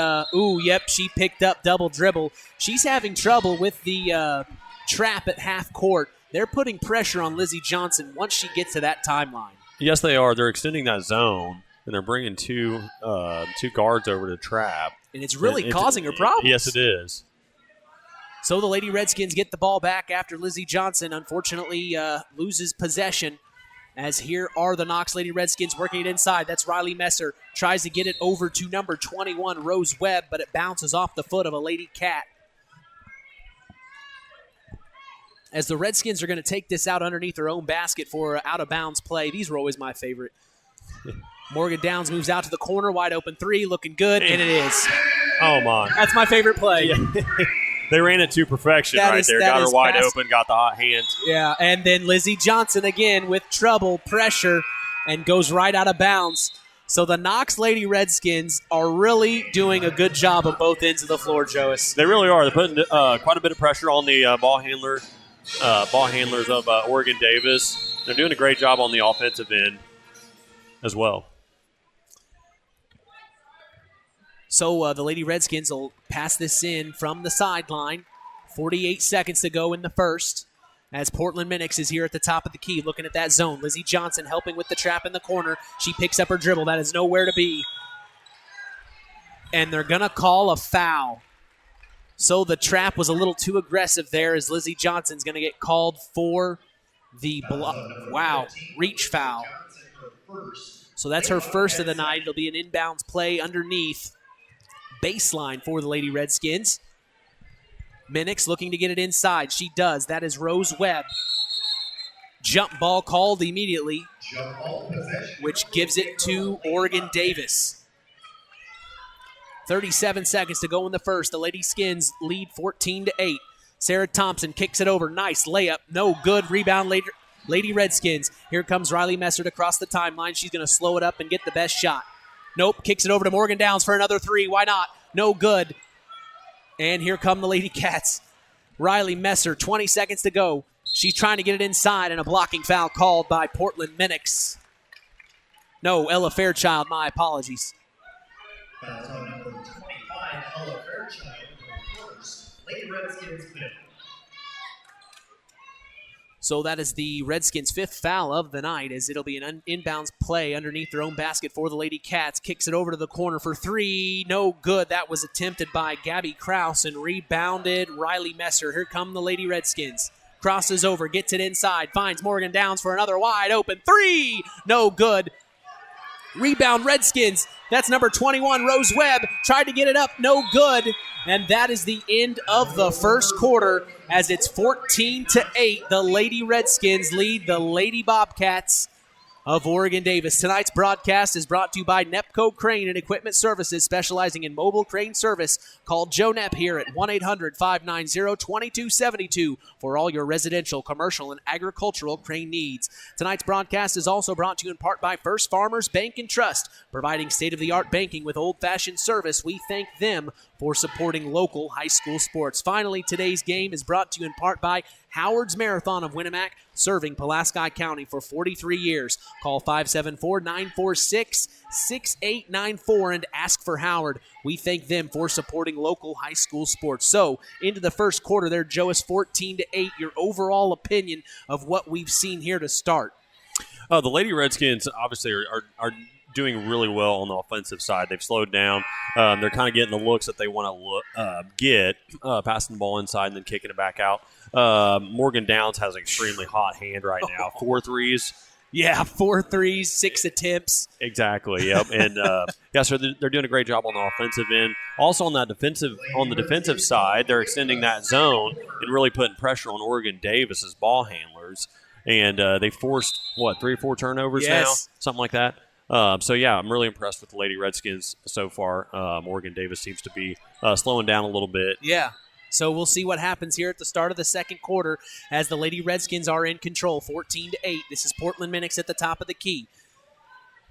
she picked up double dribble. She's having trouble with the trap at half court. they're putting pressure on Lizzie Johnson once she gets to that timeline. Yes, they are. They're extending that zone, and they're bringing two guards over to trap. And it's really causing her problems. Yes, it is. So the Lady Redskins get the ball back after Lizzie Johnson unfortunately loses possession. As here are the Knox Lady Redskins working it inside. That's Riley Messer. Tries to get it over to number 21, Rose Webb, but it bounces off the foot of a Lady Cat. As the Redskins are going to take this out underneath their own basket for out-of-bounds play. These were always my favorite. Morgan Downs moves out to the corner. Wide open three. Looking good, and it is. Oh, my. That's my favorite play. They ran it to perfection there. Got her wide open, got the hot hand. Yeah, and then Lizzie Johnson again with trouble, pressure, and goes right out of bounds. So the Knox Lady Redskins are really doing a good job on both ends of the floor, Joas. They really are. They're putting quite a bit of pressure on the ball handlers of Oregon Davis. They're doing a great job on the offensive end as well. So the Lady Redskins will pass this in from the sideline. 48 seconds to go in the first as Portland Minix is here at the top of the key looking at that zone. Lizzie Johnson helping with the trap in the corner. She picks up her dribble. That is nowhere to be. And they're going to call a foul. So the trap was a little too aggressive there as Lizzie Johnson's going to get called for the reach foul. So that's her first of the night. It'll be an inbounds play underneath baseline for the Lady Redskins. Minix looking to get it inside. She does. That is Rose Webb. Jump ball called immediately, which gives it to Oregon Davis. 37 seconds to go in the first. The Lady Skins lead 14-8. Sarah Thompson kicks it over. Nice layup. No good. Rebound Lady Redskins. Here comes Riley Messer to cross the timeline. She's going to slow it up and get the best shot. Nope. Kicks it over to Morgan Downs for another three. Why not? No good. And here come the Lady Cats. Riley Messer, 20 seconds to go. She's trying to get it inside, and a blocking foul called by Portland Minix. No, Ella Fairchild. My apologies. Foul on number 25, Ella Fairchild, first. Lady Redskins fifth. So that is the Redskins' fifth foul of the night, as it'll be an inbounds play underneath their own basket for the Lady Cats. Kicks it over to the corner for three. No good. That was attempted by Gabby Krause and rebounded Riley Messer. Here come the Lady Redskins. Crosses over, gets it inside, finds Morgan Downs for another wide open three. No good. Rebound Redskins. That's number 21, Rose Webb. Tried to get it up. No good. And that is the end of the first quarter as it's 14-8. The Lady Redskins lead the Lady Bobcats of Oregon Davis. Tonight's broadcast is brought to you by Nepco Crane and Equipment Services, specializing in mobile crane service. Call Joe Nepp here at 1-800-590-2272 for all your residential, commercial, and agricultural crane needs. Tonight's broadcast is also brought to you in part by First Farmers Bank and Trust, providing state-of-the-art banking with old-fashioned service. We thank them for supporting local high school sports. Finally, today's game is brought to you in part by Howard's Marathon of Winnemac, serving Pulaski County for 43 years. Call 574-946-6894 and ask for Howard. We thank them for supporting local high school sports. So, into the first quarter there, Joe, is 14-8. Your overall opinion of what we've seen here to start? The Lady Redskins obviously are doing really well on the offensive side. They've slowed down. They're kind of getting the looks that they want to get, passing the ball inside and then kicking it back out. Morgan Downs has an extremely hot hand right now. 4 threes. Yeah, 4 threes, 6 attempts. Exactly. Yep. And so they're doing a great job on the offensive end. Also on the defensive side, they're extending that zone and really putting pressure on Oregon Davis's ball handlers. And they forced 3 or 4 turnovers now, something like that. So, I'm really impressed with the Lady Redskins so far. Oregon Davis seems to be slowing down a little bit. Yeah. So we'll see what happens here at the start of the second quarter as the Lady Redskins are in control, 14-8. This is Portland Minix at the top of the key.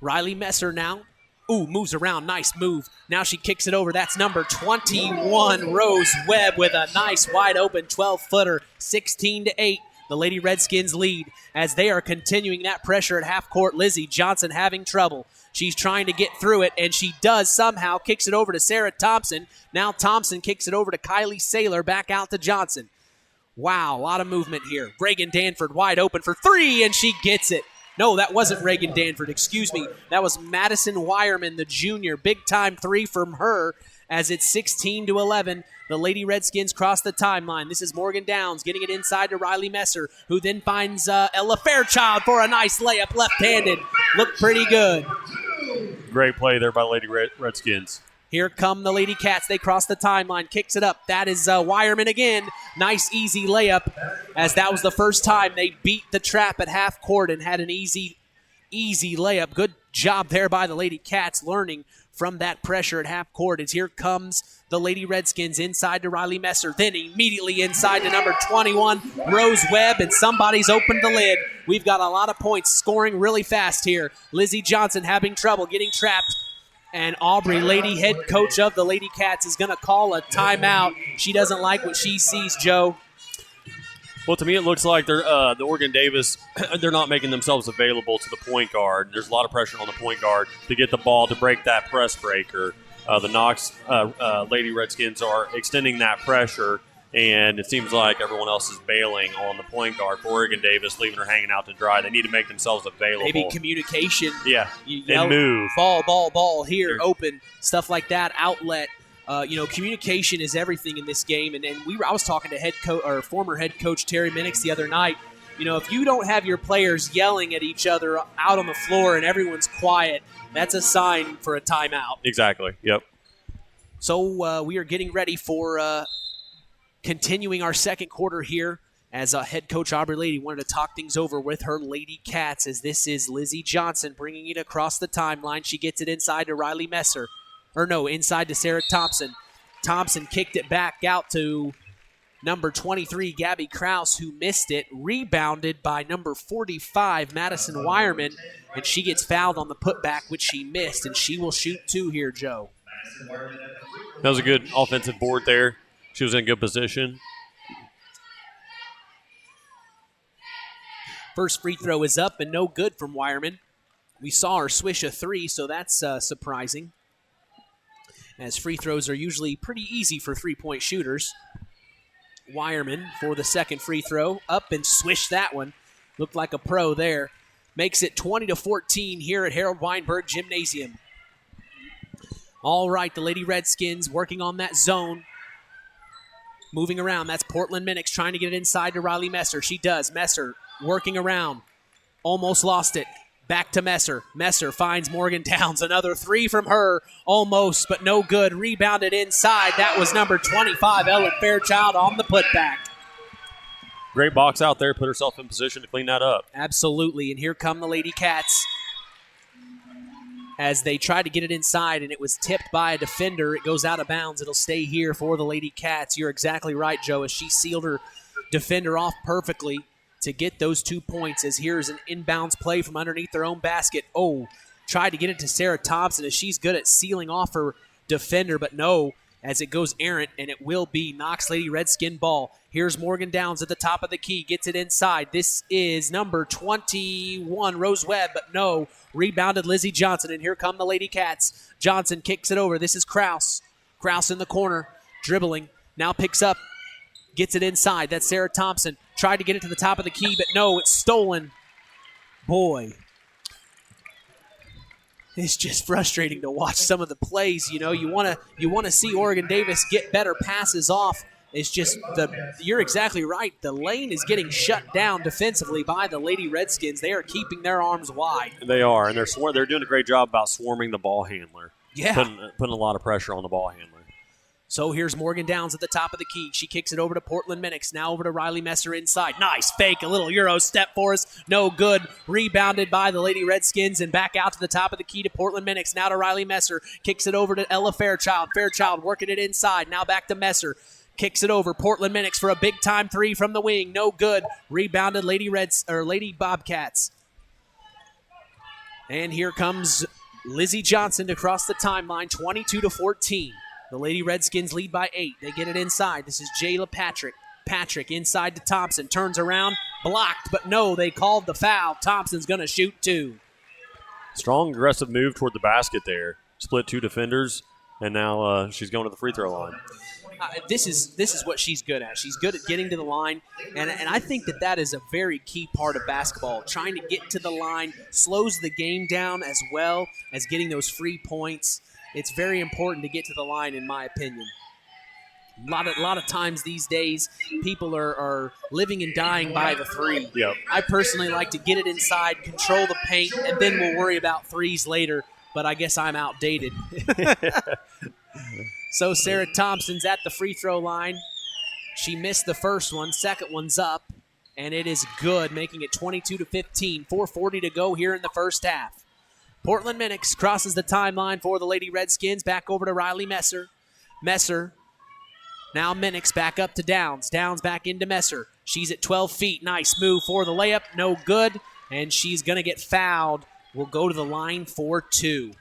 Riley Messer now. Moves around. Nice move. Now she kicks it over. That's number 21, Rose Webb, with a nice wide open 12-footer, 16-8. The Lady Redskins lead as they are continuing that pressure at half court. Lizzie Johnson having trouble. She's trying to get through it, and she does somehow. Kicks it over to Sarah Thompson. Now Thompson kicks it over to Kylie Saylor. Back out to Johnson. Wow, a lot of movement here. Reagan Danford wide open for three, and she gets it. No, that wasn't Reagan Danford. Excuse me. That was Madison Wireman, the junior. Big-time three from her as it's 16-11. The Lady Redskins cross the timeline. This is Morgan Downs getting it inside to Riley Messer, who then finds Ella Fairchild for a nice layup left-handed. Looked pretty good. Great play there by Lady Redskins. Here come the Lady Cats. They cross the timeline, kicks it up. That is Wireman again. Nice, easy layup, as that was the first time they beat the trap at half court and had an easy layup. Good job there by the Lady Cats, learning from that pressure at half court. As here comes the Lady Redskins inside to Riley Messer, then immediately inside to number 21, Rose Webb, and somebody's opened the lid. We've got a lot of points scoring really fast here. Lizzie Johnson having trouble getting trapped. And Aubrey, lady head coach of the Lady Cats, is going to call a timeout. She doesn't like what she sees, Joe. Well, to me, it looks like the Oregon Davis, they're not making themselves available to the point guard. There's a lot of pressure on the point guard to get the ball to break that press breaker. The Knox Lady Redskins are extending that pressure, and it seems like everyone else is bailing on the point guard for Oregon Davis, leaving her hanging out to dry. They need to make themselves available. Maybe communication. Yeah, and move. Ball, here, open, stuff like that, outlet. Communication is everything in this game. And I was talking to former head coach Terry Minix the other night. If you don't have your players yelling at each other out on the floor and everyone's quiet, that's a sign for a timeout. Exactly, yep. So we are getting ready for continuing our second quarter here, as head coach Aubrey Lady wanted to talk things over with her Lady Cats, as this is Lizzie Johnson bringing it across the timeline. She gets it inside to Riley Messer. Inside to Sarah Thompson. Thompson kicked it back out to number 23, Gabby Krause, who missed it. Rebounded by number 45, Madison Wireman, and she gets fouled on the putback, which she missed, and she will shoot two here, Joe. That was a good offensive board there. She was in good position. First free throw is up and no good from Wireman. We saw her swish a three, so that's surprising, as free throws are usually pretty easy for three-point shooters. Wireman for the second free throw. Up and swished that one. Looked like a pro there. Makes it 20-14 here at Harold Weinberg Gymnasium. All right, the Lady Redskins working on that zone. Moving around, that's Portland Minix trying to get it inside to Riley Messer. She does. Messer working around. Almost lost it. Back to Messer. Messer finds Morgan Downs. Another three from her. Almost, but no good. Rebounded inside. That was number 25, Ellen Fairchild, on the putback. Great box out there. Put herself in position to clean that up. Absolutely. And here come the Lady Cats, as they tried to get it inside, and it was tipped by a defender. It goes out of bounds. It'll stay here for the Lady Cats. You're exactly right, Joe, as she sealed her defender off perfectly to get those 2 points, as here's an inbounds play from underneath their own basket. Tried to get it to Sarah Thompson, as she's good at sealing off her defender, but no, as it goes errant, and it will be Knox Lady Redskin ball. Here's Morgan Downs at the top of the key, gets it inside. This is number 21, Rose Webb, but no, rebounded Lizzie Johnson, and here come the Lady Cats. Johnson kicks it over. This is Krause. Krause in the corner, dribbling, now picks up, gets it inside. That's Sarah Thompson. Tried to get it to the top of the key, but no, it's stolen. Boy, it's just frustrating to watch some of the plays. You want to see Oregon Davis get better passes off. It's just you're exactly right. The lane is getting shut down defensively by the Lady Redskins. They are keeping their arms wide. They are, and they're doing a great job about swarming the ball handler. Yeah, putting a lot of pressure on the ball handler. So here's Morgan Downs at the top of the key. She kicks it over to Portland Minix. Now over to Riley Messer inside. Nice fake, a little Euro step for us. No good. Rebounded by the Lady Redskins, and back out to the top of the key to Portland Minix. Now to Riley Messer. Kicks it over to Ella Fairchild. Fairchild working it inside. Now back to Messer. Kicks it over. Portland Minix for a big-time three from the wing. No good. Rebounded Lady Bobcats. And here comes Lizzie Johnson to cross the timeline, 22-14. The Lady Redskins lead by 8. They get it inside. This is Jayla Patrick. Patrick inside to Thompson. Turns around. Blocked, but no, they called the foul. Thompson's going to shoot two. Strong, aggressive move toward the basket there. Split two defenders, and now she's going to the free throw line. this is what she's good at. She's good at getting to the line, and I think that is a very key part of basketball. Trying to get to the line slows the game down as well as getting those free points. It's very important to get to the line, in my opinion. A lot of times these days, people are living and dying by the three. Yep. I personally like to get it inside, control the paint, and then we'll worry about threes later, but I guess I'm outdated. So Sarah Thompson's at the free throw line. She missed the first one. Second one's up, and it is good, making it 22-15. 4:40 to go here in the first half. Portland Minix crosses the timeline for the Lady Redskins. Back over to Riley Messer. Messer. Now Minix back up to Downs. Downs back into Messer. She's at 12 feet. Nice move for the layup. No good. And she's going to get fouled. We'll go to the line for 2.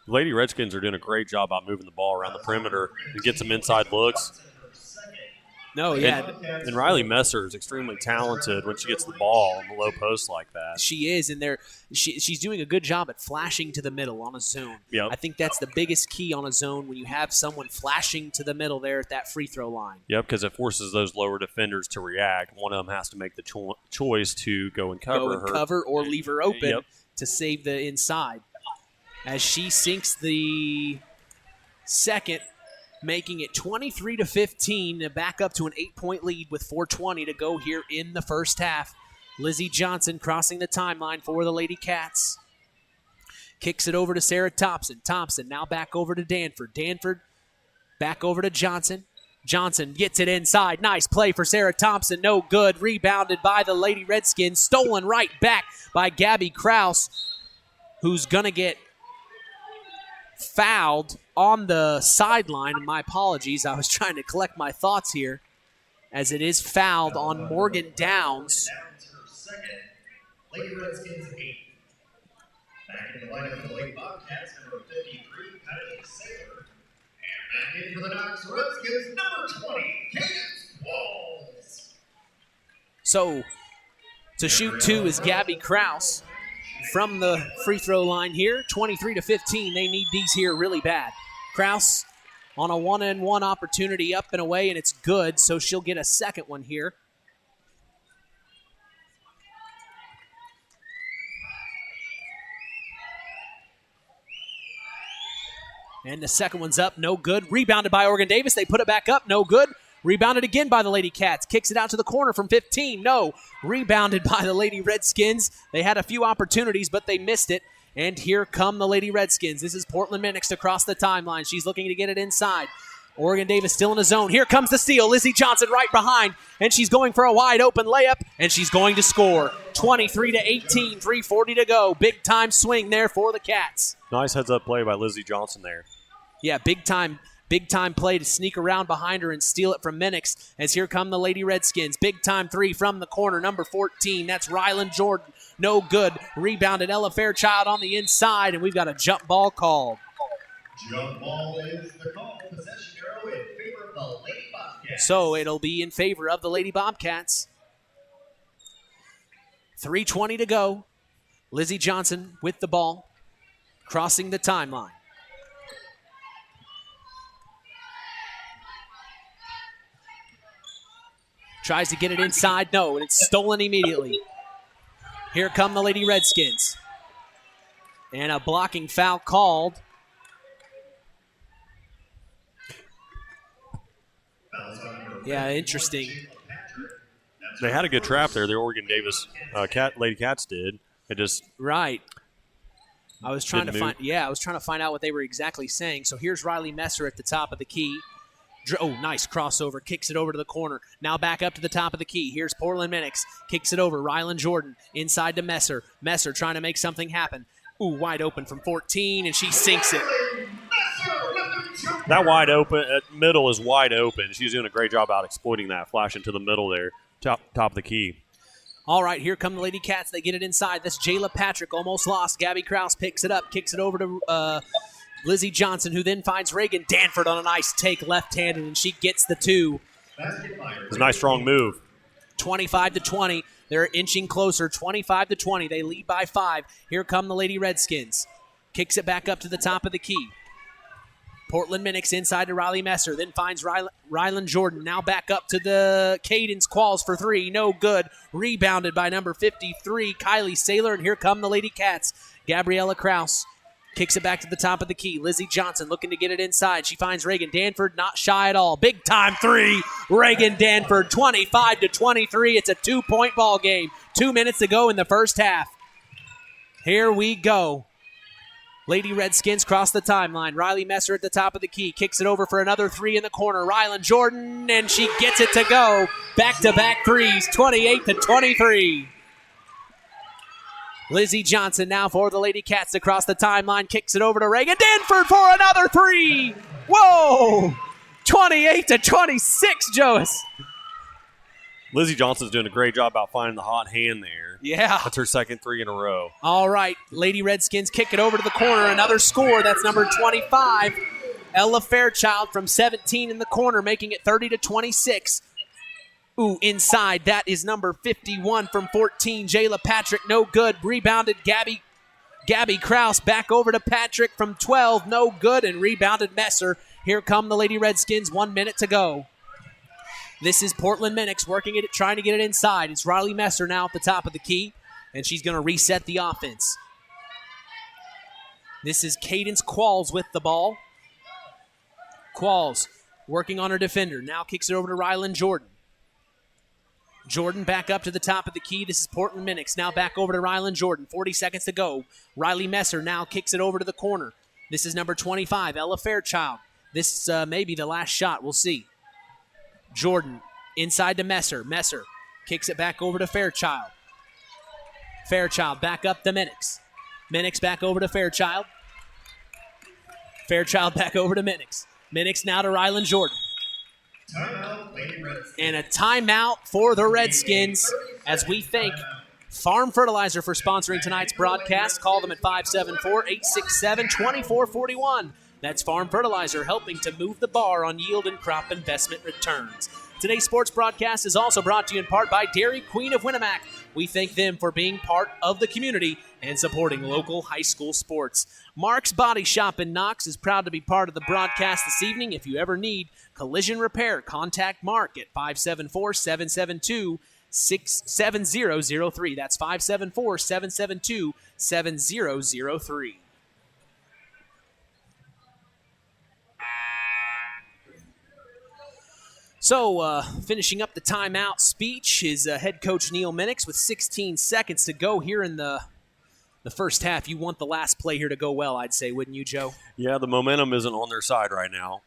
The Lady Redskins are doing a great job out moving the ball around the perimeter and get some inside looks. No, yeah. And Riley Messer is extremely talented when she gets the ball in the low post like that. She is, and she's doing a good job at flashing to the middle on a zone. Yep. I think that's the biggest key on a zone when you have someone flashing to the middle there at that free throw line. Yep, because it forces those lower defenders to react. One of them has to make the choice to go and cover her. Cover or leave her open Yep. to save the inside. As she sinks the second, making it 23-15 back up to an 8-point lead with 4:20 to go here in the first half. Lizzie Johnson crossing the timeline for the Lady Cats. Kicks it over to Sarah Thompson. Thompson now back over to Danford. Danford back over to Johnson. Johnson gets it inside. Nice play for Sarah Thompson. No good. Rebounded by the Lady Redskins. Stolen right back by Gabby Krause, who's going to get fouled on the sideline. My apologies. I was trying to collect my thoughts here, as it is fouled on Morgan Downs. Lady Redskins 8. Back in the lineup for the Lady Bobcats, number 53, Patty Saylor. And back in for the Knox Redskins, number 20, Cadence Walls. So, to shoot 2 is Gabby Krause from the free throw line here. 23-15. They need these here really bad. Krause on a 1-and-1 opportunity, up and away, and it's good, so she'll get a second one here. And the second one's up, no good. Rebounded by Oregon Davis. They put it back up, no good. Rebounded again by the Lady Cats. Kicks it out to the corner from 15. No. Rebounded by the Lady Redskins. They had a few opportunities, but they missed it. And here come the Lady Redskins. This is Portland Minix across the timeline. She's looking to get it inside. Oregon Davis still in the zone. Here comes the steal. Lizzie Johnson right behind. And she's going for a wide open layup. And she's going to score. 23-18. 3:40 to go. Big time swing there for the Cats. Nice heads-up play by Lizzie Johnson there. Yeah, big time play to sneak around behind her and steal it from Minix, as here come the Lady Redskins. Big time 3 from the corner, number 14. That's Rylan Jordan. No good. Rebounded Ella Fairchild on the inside, and we've got a jump ball called. Jump ball is the call. Possession arrow in favor of the Lady Bobcats. So it'll be in favor of the Lady Bobcats. 3:20 to go. Lizzie Johnson with the ball, crossing the timeline. Tries to get it inside. No, and it's stolen immediately. Here come the Lady Redskins. And a blocking foul called. Yeah, interesting. They had a good trap there. The Oregon Davis Lady Cats did. It just right. I was trying to find out what they were exactly saying. So here's Riley Messer at the top of the key. Oh, nice crossover. Kicks it over to the corner. Now back up to the top of the key. Here's Portland Minix. Kicks it over. Rylan Jordan inside to Messer. Messer trying to make something happen. Ooh, wide open from 14, and she sinks it. That wide open, middle is wide open. She's doing a great job out exploiting that, flashing to the middle there, top of the key. All right, here come the Lady Cats. They get it inside. That's Jayla Patrick, almost lost. Gabby Krause picks it up, kicks it over to Lizzie Johnson, who then finds Reagan Danford on a nice take left-handed, and she gets the 2. It's a nice strong move. 25-20. They're inching closer. 25-20. They lead by 5. Here come the Lady Redskins. Kicks it back up to the top of the key. Portland Minix inside to Riley Messer, then finds Rylan Jordan. Now back up to the Cadence Qualls for three. No good. Rebounded by number 53, Kylie Saylor, and here come the Lady Cats. Gabriella Kraus kicks it back to the top of the key. Lizzie Johnson looking to get it inside. She finds Reagan Danford, not shy at all. Big time three. Reagan Danford, 25-23. It's a 2-point ball game. 2 minutes to go in the first half. Here we go. Lady Redskins cross the timeline. Riley Messer at the top of the key. Kicks it over for another three in the corner. Rylan Jordan, and she gets it to go. Back-to-back threes, 28-23. Lizzie Johnson now for the Lady Cats across the timeline. Kicks it over to Reagan Danford for another three. Whoa! 28-26, Joas. Lizzie Johnson's doing a great job about finding the hot hand there. Yeah. That's her second three in a row. All right, Lady Redskins kick it over to the corner. Another score. That's number 25. Ella Fairchild from 17 in the corner, making it 30-26. Ooh, inside. That is number 51 from 14. Jayla Patrick, no good. Rebounded Gabby Kraus. Back over to Patrick from 12, no good. And rebounded Messer. Here come the Lady Redskins. 1 minute to go. This is Portland Minix working it, trying to get it inside. It's Riley Messer now at the top of the key, and she's going to reset the offense. This is Cadence Qualls with the ball. Qualls working on her defender. Now kicks it over to Rylan Jordan. Jordan back up to the top of the key. This is Portland Minix. Now back over to Rylan Jordan. 40 seconds to go. Riley Messer now kicks it over to the corner. This is number 25, Ella Fairchild. This may be the last shot. We'll see. Jordan inside to Messer. Messer kicks it back over to Fairchild. Fairchild back up to Minix. Minix back over to Fairchild. Fairchild back over to Minix. Minix now to Rylan Jordan. Timeout, Lady Redskins. And a timeout for the Redskins as we thank Farm Fertilizer for sponsoring tonight's broadcast. Call them at 574-867-2441. That's Farm Fertilizer, helping to move the bar on yield and crop investment returns. Today's sports broadcast is also brought to you in part by Dairy Queen of Winnemac. We thank them for being part of the community and supporting local high school sports. Mark's Body Shop in Knox is proud to be part of the broadcast this evening. If you ever need collision repair, contact Mark at 574-772-7003. That's 574-772-7003. So, finishing up the timeout speech is head coach Neil Minix with 16 seconds to go here in the first half. You want the last play here to go well, I'd say, wouldn't you, Joe? Yeah, the momentum isn't on their side right now.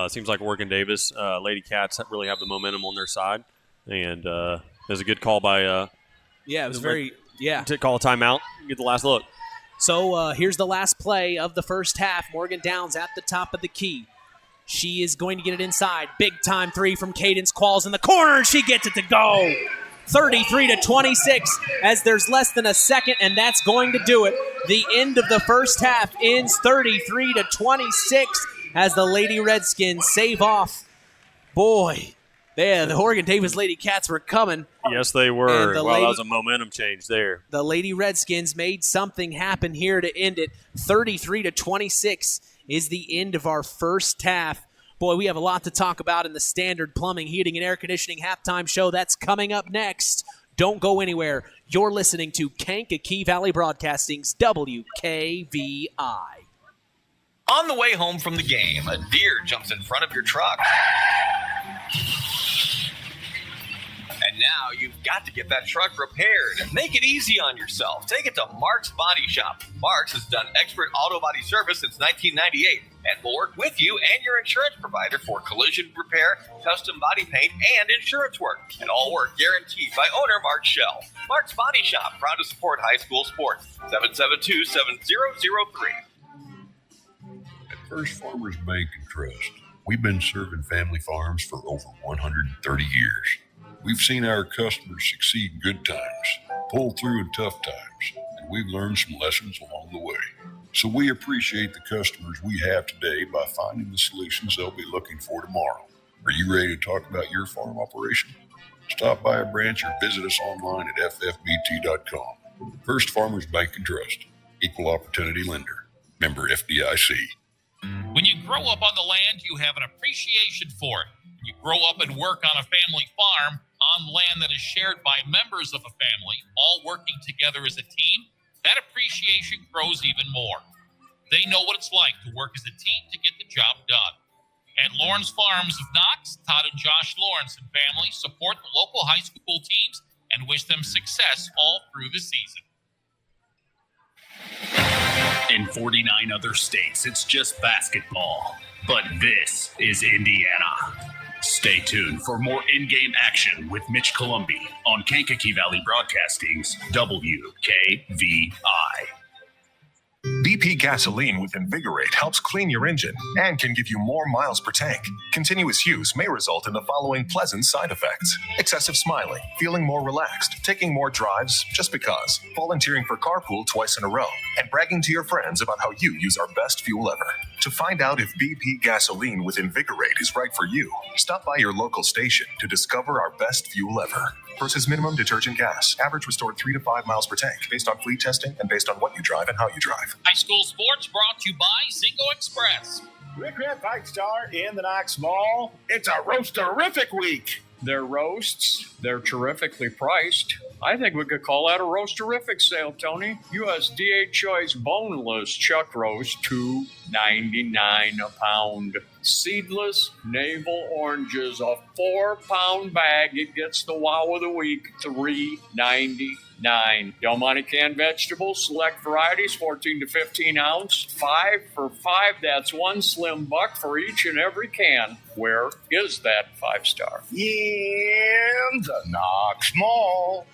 Seems like Oregon Davis, Lady Cats really have the momentum on their side. And there's a good call by yeah, it was very – yeah. To call a timeout, get the last look. So, here's the last play of the first half. Morgan Downs at the top of the key. She is going to get it inside. Big-time three from Cadence Qualls in the corner, and she gets it to go. 33-26 as there's less than a second, and that's going to do it. The end of the first half ends 33-26 as the Lady Redskins save off. Boy, the Oregon Davis Lady Cats were coming. Yes, they were. Wow, that was a momentum change there. The Lady Redskins made something happen here to end it. 33-26 is the end of our first half. Boy, we have a lot to talk about in the Standard Plumbing, Heating, and Air Conditioning halftime show. That's coming up next. Don't go anywhere. You're listening to Kankakee Valley Broadcasting's WKVI. On the way home from the game, a deer jumps in front of your truck. And now you've got to get that truck repaired. Make it easy on yourself. Take it to Mark's Body Shop. Mark's has done expert auto body service since 1998 and will work with you and your insurance provider for collision repair, custom body paint, and insurance work. And all work guaranteed by owner Mark Shell. Mark's Body Shop, proud to support high school sports. 772-7003. At First Farmers Bank and Trust, we've been serving family farms for over 130 years. We've seen our customers succeed in good times, pull through in tough times, and we've learned some lessons along the way. So we appreciate the customers we have today by finding the solutions they'll be looking for tomorrow. Are you ready to talk about your farm operation? Stop by a branch or visit us online at ffbt.com. First Farmers Bank and Trust, Equal Opportunity Lender, member FDIC. When you grow up on the land, you have an appreciation for it. When you grow up and work on a family farm on land that is shared by members of a family, all working together as a team, that appreciation grows even more. They know what it's like to work as a team to get the job done. At Lawrence Farms of Knox, Todd and Josh Lawrence and family support the local high school teams and wish them success all through the season. In 49 other states, it's just basketball. But this is Indiana. Stay tuned for more in-game action with Mitch Columbi on Kankakee Valley Broadcasting's WKVI. BP gasoline with Invigorate helps clean your engine and can give you more miles per tank. Continuous use may result in the following pleasant side effects: excessive smiling, feeling more relaxed, taking more drives just because, volunteering for carpool twice in a row, and bragging to your friends about how you use our best fuel ever. To find out if BP gasoline with Invigorate is right for you, stop by your local station to discover our best fuel ever. Versus minimum detergent gas. Average restored 3 to 5 miles per tank based on fleet testing and based on what you drive and how you drive. High school sports brought to you by Zingo Express. Rick Red 5-star in the Knox Mall. It's a roast-terrific week. Their roasts, they're terrifically priced. I think we could call that a roast-terrific sale, Tony. USDA Choice Boneless Chuck Roast, $2.99 a pound. Seedless navel oranges, a 4-pound bag. It gets the wow of the week, $3.99. Del Monte canned vegetables, select varieties, 14 to 15 ounce. 5 for $5. That's one slim buck for each and every can. Where is that 5-star? In the Knox Mall.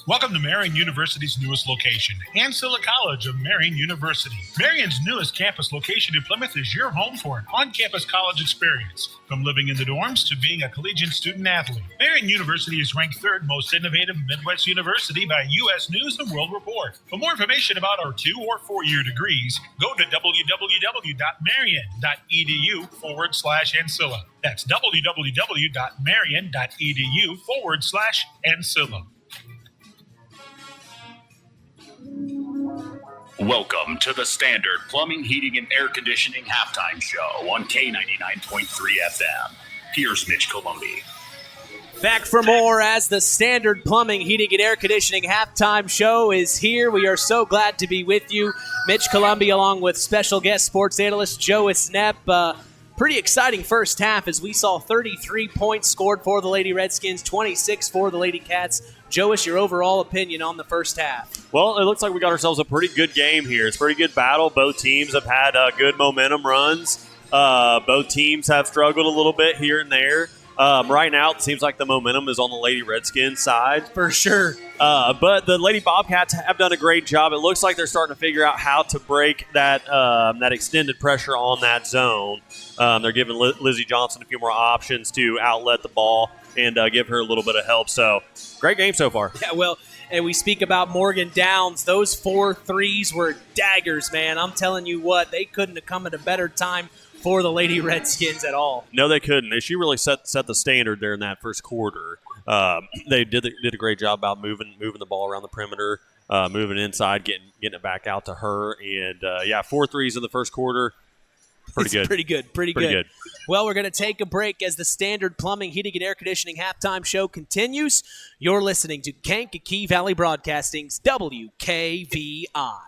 Welcome to Marian University's newest location, Ancilla College of Marian University. Marian's newest campus location in Plymouth is your home for an on-campus college experience. From living in the dorms to being a collegiate student-athlete, Marian University is ranked 3rd most innovative Midwest university by U.S. News and World Report. For more information about our 2- or 4-year degrees, go to www.marian.edu/Ancilla. That's www.marian.edu/Ancilla. Welcome to the Standard Plumbing, Heating, and Air Conditioning Halftime Show on K99.3 FM. Here's Mitch Columbi. Back for more as the Standard Plumbing, Heating, and Air Conditioning Halftime Show is here. We are so glad to be with you. Mitch Columbi along with special guest sports analyst Joe Isnepp. Pretty exciting first half as we saw 33 points scored for the Lady Redskins, 26 for the Lady Cats. Jois, your overall opinion on the first half? Well, it looks like we got ourselves a pretty good game here. It's a pretty good battle. Both teams have had good momentum runs. Both teams have struggled a little bit here and there. Right now, it seems like the momentum is on the Lady Redskins side. For sure. But the Lady Bobcats have done a great job. It looks like they're starting to figure out how to break that extended pressure on that zone. They're giving Lizzie Johnson a few more options to outlet the ball and give her a little bit of help. So, great game so far. Yeah, well, and we speak about Morgan Downs. Those 4 threes were daggers, man. I'm telling you what, they couldn't have come at a better time for the Lady Redskins at all. No, they couldn't. She really set the standard there in that first quarter. They did a great job about moving the ball around the perimeter, moving inside, getting it back out to her. And, 4 threes in the first quarter. Pretty good. Well, we're going to take a break as the Standard Plumbing, Heating, and Air Conditioning Halftime Show continues. You're listening to Kankakee Valley Broadcasting's WKVI.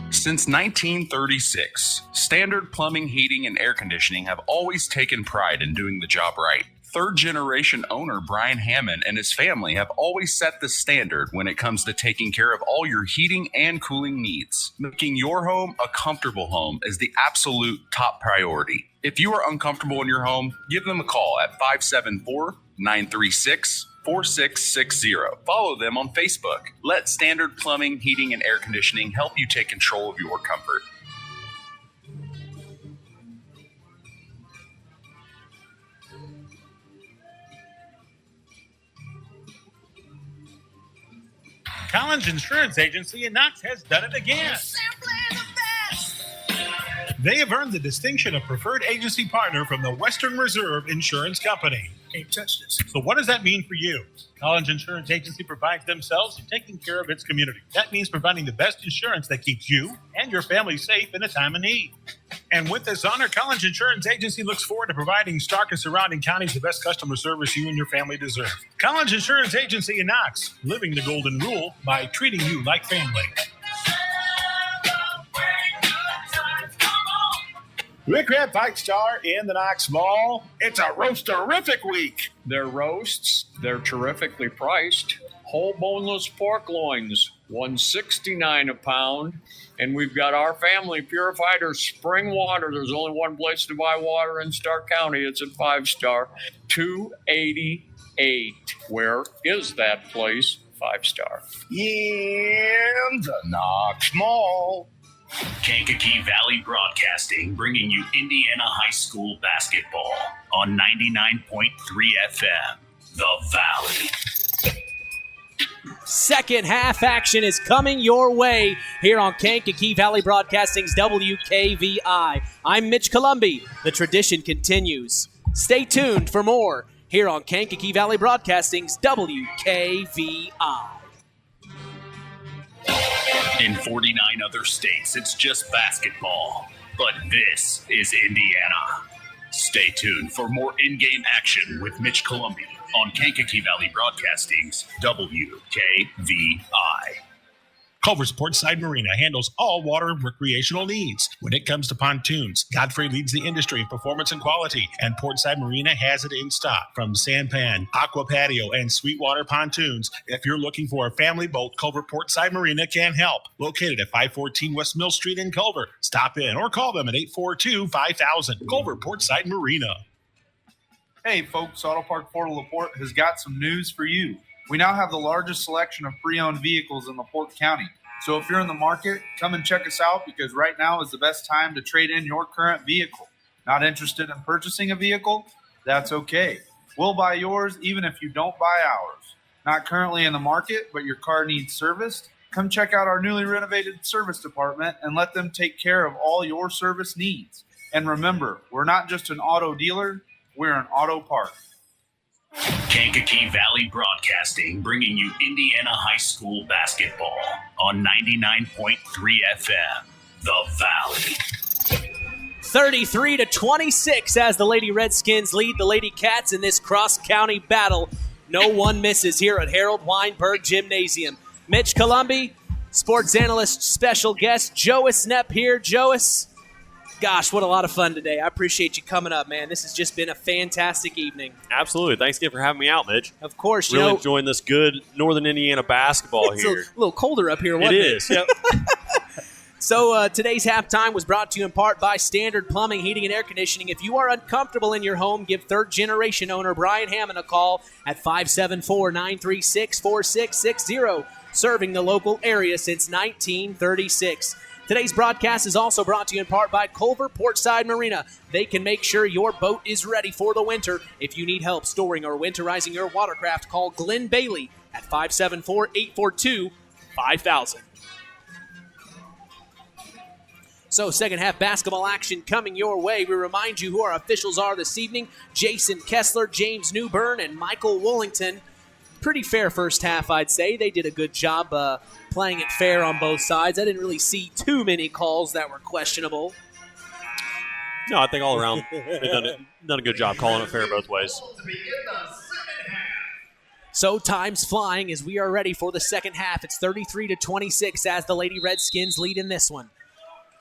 Since 1936, Standard Plumbing, Heating, and Air Conditioning have always taken pride in doing the job right. Third-generation owner Brian Hammond and his family have always set the standard when it comes to taking care of all your heating and cooling needs. Making your home a comfortable home is the absolute top priority. If you are uncomfortable in your home, give them a call at 574-936-4660. Follow them on Facebook. Let Standard Plumbing, Heating, and Air Conditioning help you take control of your comfort. Collins Insurance Agency in Knox has done it again. They have earned the distinction of preferred agency partner from the Western Reserve Insurance Company. Can't touch this. So what does that mean for you? College Insurance Agency prides themselves in taking care of its community. That means providing the best insurance that keeps you and your family safe in a time of need. And with this honor, College Insurance Agency looks forward to providing Stark and surrounding counties the best customer service you and your family deserve. College Insurance Agency in Knox, living the golden rule by treating you like family. Rick Red Pike Star in the Knox Mall. It's a roast-terrific week. Their roasts, they're terrifically priced. Whole boneless pork loins, $169 a pound. And we've got our family purified or spring water. There's only one place to buy water in Stark County. It's at 5-star, $288. Where is that place? 5-star. In the Knox Mall. Kankakee Valley Broadcasting, bringing you Indiana high school basketball on 99.3 FM, The Valley. Second half action is coming your way here on Kankakee Valley Broadcasting's WKVI. I'm Mitch Columby. The tradition continues. Stay tuned for more here on Kankakee Valley Broadcasting's WKVI. In 49 other states, it's just basketball. But this is Indiana. Stay tuned for more in-game action with Mitch Columby on Kankakee Valley Broadcasting's WKVI. Culver's Portside Marina handles all water recreational needs. When it comes to pontoons, Godfrey leads the industry in performance and quality, and Portside Marina has it in stock. From sampan, aqua patio, and sweetwater pontoons, if you're looking for a family boat, Culver Portside Marina can help. Located at 514 West Mill Street in Culver. Stop in or call them at 842-5000. Culver Portside Marina. Hey folks, Auto Park Fort LaPorte has got some news for you. We now have the largest selection of pre-owned vehicles in LaPorte County. So if you're in the market, come and check us out because right now is the best time to trade in your current vehicle. Not interested in purchasing a vehicle? That's okay. We'll buy yours even if you don't buy ours. Not currently in the market, but your car needs serviced? Come check out our newly renovated service department and let them take care of all your service needs. And remember, we're not just an auto dealer, we're an auto park. Kankakee Valley Broadcasting, bringing you Indiana high school basketball on 99.3 FM, The Valley. 33-26 as the Lady Redskins lead the Lady Cats in this cross-county battle. No one misses here at Harold Weinberg Gymnasium. Mitch Columby, sports analyst, special guest, Joas Knepp here. Joas, gosh, what a lot of fun today. I appreciate you coming up, man. This has just been a fantastic evening. Absolutely. Thanks again for having me out, Mitch. Of course. Really enjoying this good Northern Indiana basketball here. It's a little colder up here, wasn't it? It is. Yep. So today's halftime was brought to you in part by Standard Plumbing, Heating, and Air Conditioning. If you are uncomfortable in your home, give third-generation owner Brian Hammond a call at 574-936-4660, serving the local area since 1936. Today's broadcast is also brought to you in part by Culver Portside Marina. They can make sure your boat is ready for the winter. If you need help storing or winterizing your watercraft, call Glenn Bailey at 574-842-5000. So second half basketball action coming your way. We remind you who our officials are this evening. Jason Kessler, James Newbern, and Michael Wollington. Pretty fair first half, I'd say. They did a good job playing it fair on both sides. I didn't really see too many calls that were questionable. No, I think all around they've done a good job calling it fair both ways. So time's flying as we are ready for the second half. It's 33-26 as the Lady Redskins lead in this one.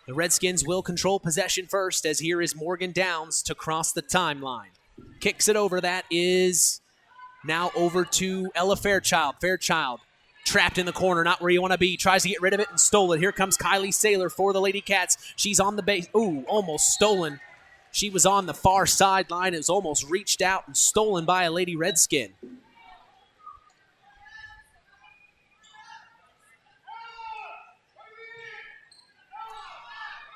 The Redskins will control possession first as here is Morgan Downs to cross the timeline. Kicks it over. That is now over to Ella Fairchild. Fairchild trapped in the corner, not where you want to be. Tries to get rid of it and stole it. Here comes Kylie Saylor for the Lady Cats. She's on the base. Ooh, almost stolen. She was on the far sideline. It was almost reached out and stolen by a Lady Redskin.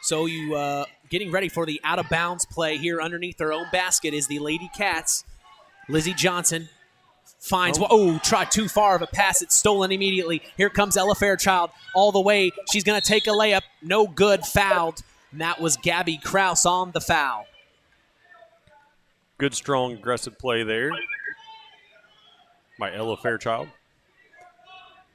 So you getting ready for the out-of-bounds play here underneath their own basket is the Lady Cats. Lizzie Johnson finds, tried too far of a pass. It's stolen immediately. Here comes Ella Fairchild all the way. She's going to take a layup. No good, fouled. And that was Gabby Kraus on the foul. Good, strong, aggressive play there by Ella Fairchild.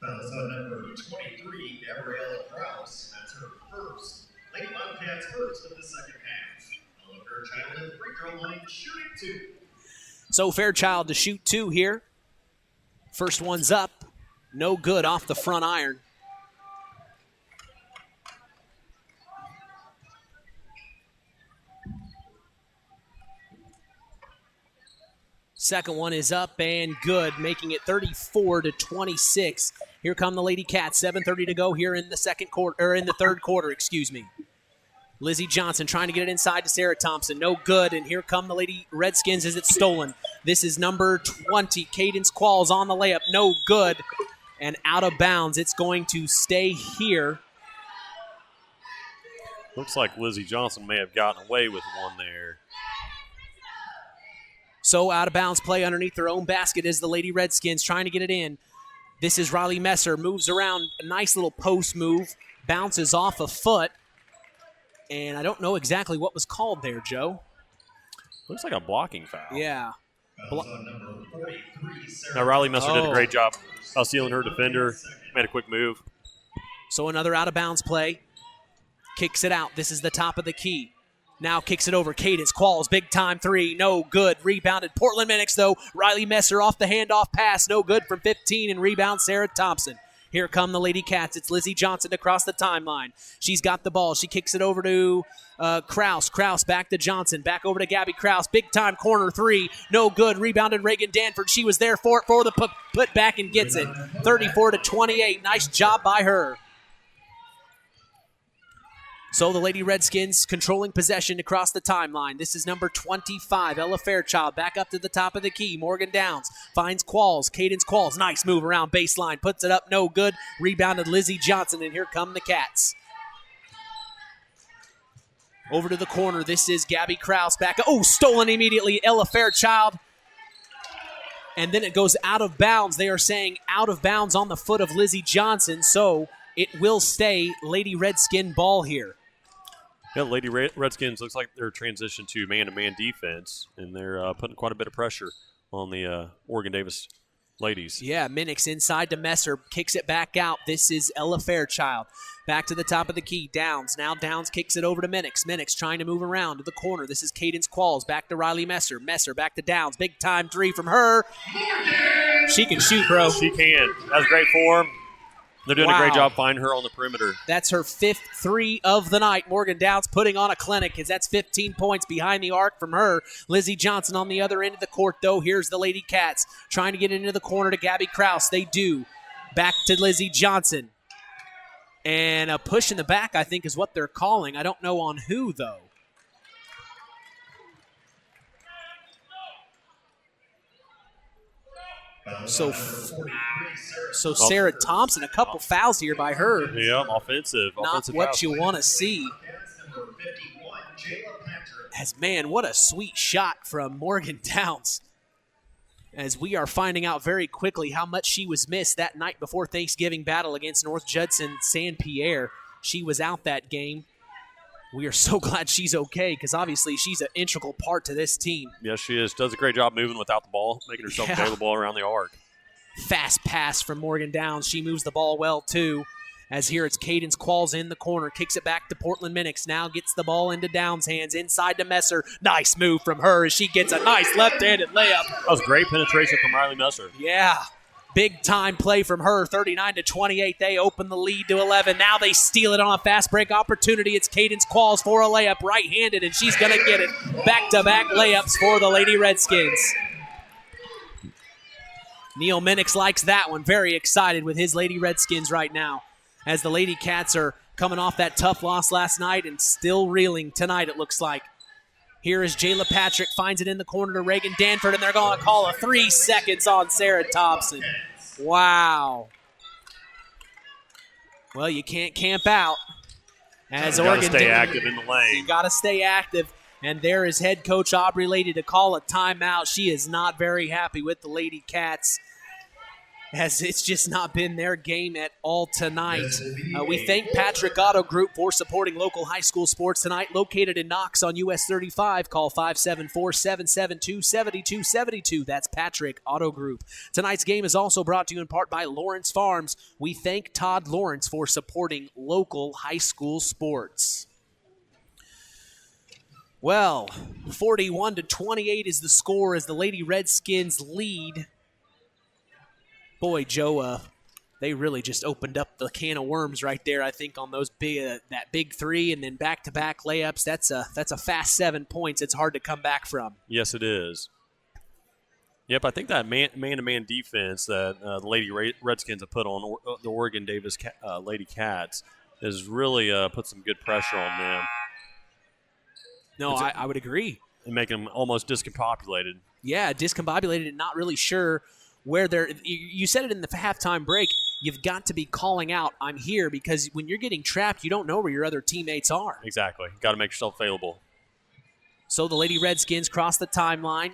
Fouls on number 23, Gabriella Kraus. That's her first. Lake Wildcats first of the second half. Ella Fairchild at the free throw line, shooting 2. So Fairchild to shoot 2 here. First one's up. No good off the front iron. Second one is up and good, making it 34-26. Here come the Lady Cats. 7:30 to go here in the third quarter, excuse me. Lizzie Johnson trying to get it inside to Sarah Thompson. No good, and here come the Lady Redskins as it's stolen. This is number 20, Cadence Qualls on the layup. No good, and out of bounds. It's going to stay here. Looks like Lizzie Johnson may have gotten away with one there. So out of bounds play underneath their own basket is the Lady Redskins trying to get it in. This is Riley Messer, moves around, a nice little post move, bounces off a foot. And I don't know exactly what was called there, Joe. Looks like a blocking foul. Yeah. Now Riley Messer did a great job sealing her defender, made a quick move. So another out of bounds play. Kicks it out. This is the top of the key. Now kicks it over. Cadence Qualls, big time 3, no good. Rebounded Portland Minix though. Riley Messer off the handoff pass, no good from 15, and rebound Sarah Thompson. Here come the Lady Cats. It's Lizzie Johnson across the timeline. She's got the ball. She kicks it over to Kraus. Kraus back to Johnson. Back over to Gabby Kraus. Big time corner 3. No good. Rebounded Reagan Danford. She was there for it for the put back and gets it. 34-28. Nice job by her. So the Lady Redskins controlling possession across the timeline. This is number 25, Ella Fairchild, back up to the top of the key. Morgan Downs finds Qualls, Cadence Qualls. Nice move around baseline, puts it up, no good. Rebounded Lizzie Johnson, and here come the Cats. Over to the corner, this is Gabby Kraus back. Oh, stolen immediately, Ella Fairchild. And then it goes out of bounds. They are saying out of bounds on the foot of Lizzie Johnson, so it will stay Lady Redskin ball here. Yeah, Lady Redskins looks like they're transitioned to man-to-man defense, and they're putting quite a bit of pressure on the Oregon Davis ladies. Yeah, Minix inside to Messer, kicks it back out. This is Ella Fairchild. Back to the top of the key, Downs. Now Downs kicks it over to Minix. Minix trying to move around to the corner. This is Cadence Qualls. Back to Riley Messer. Messer back to Downs. Big time 3 from her. She can shoot, bro. She can. That was great form. They're doing a great job finding her on the perimeter. That's her 5th 3 of the night. Morgan Downs putting on a clinic as that's 15 points behind the arc from her. Lizzie Johnson on the other end of the court, though. Here's the Lady Cats trying to get into the corner to Gabby Kraus. They do. Back to Lizzie Johnson. And a push in the back, I think, is what they're calling. I don't know on who, though. So Sarah Thompson, a couple fouls here by her. Yeah, offensive. Not what fouls. you want to see. As, man, what a sweet shot from Morgan Downs. As we are finding out very quickly how much she was missed that night before Thanksgiving battle against North Judson St. Pierre. She was out that game. We are so glad she's okay because obviously she's an integral part to this team. Yes, she is. Does a great job moving without the ball, making herself available around the arc. Fast pass from Morgan Downs. She moves the ball well, too. As here it's Cadence Qualls in the corner. Kicks it back to Portland Minix. Now gets the ball into Downs' hands. Inside to Messer. Nice move from her as she gets a nice left-handed layup. That was great penetration from Riley Messer. Yeah. Big time play from her, 39-28. They open the lead to 11. Now they steal it on a fast break opportunity. It's Cadence Qualls for a layup, right-handed, and she's going to get it. Back-to-back layups for the Lady Redskins. Neil Minix likes that one. Very excited with his Lady Redskins right now as the Lady Cats are coming off that tough loss last night and still reeling tonight, it looks like. Here is Jayla Patrick, finds it in the corner to Reagan Danford, and they're going to call a 3 seconds on Sarah Thompson. Wow. Well, you can't camp out. As you Oregon got to stay active in the lane. You got to stay active. And there is head coach Aubrey Lady to call a timeout. She is not very happy with the Lady Cats. as it's just not been their game at all tonight. We thank Patrick Auto Group for supporting local high school sports tonight. Located in Knox on US 35, call 574-772-7272. That's Patrick Auto Group. Tonight's game is also brought to you in part by Lawrence Farms. We thank Todd Lawrence for supporting local high school sports. Well, 41-28 is the score as the Lady Redskins lead. Boy, Joe, they really just opened up the can of worms right there, I think, on those that big three and then back-to-back layups. That's a fast 7 points. It's hard to come back from. Yes, it is. Yep, I think that man-to-man defense that the Lady Redskins have put on the Oregon Davis Lady Cats has really put some good pressure on them. No, I would agree. And making them almost discombobulated. Yeah, discombobulated and not really sure where they're – you said it in the halftime break. You've got to be calling out, I'm here, because when you're getting trapped, you don't know where your other teammates are. Exactly. Got to make yourself available. So the Lady Redskins cross the timeline.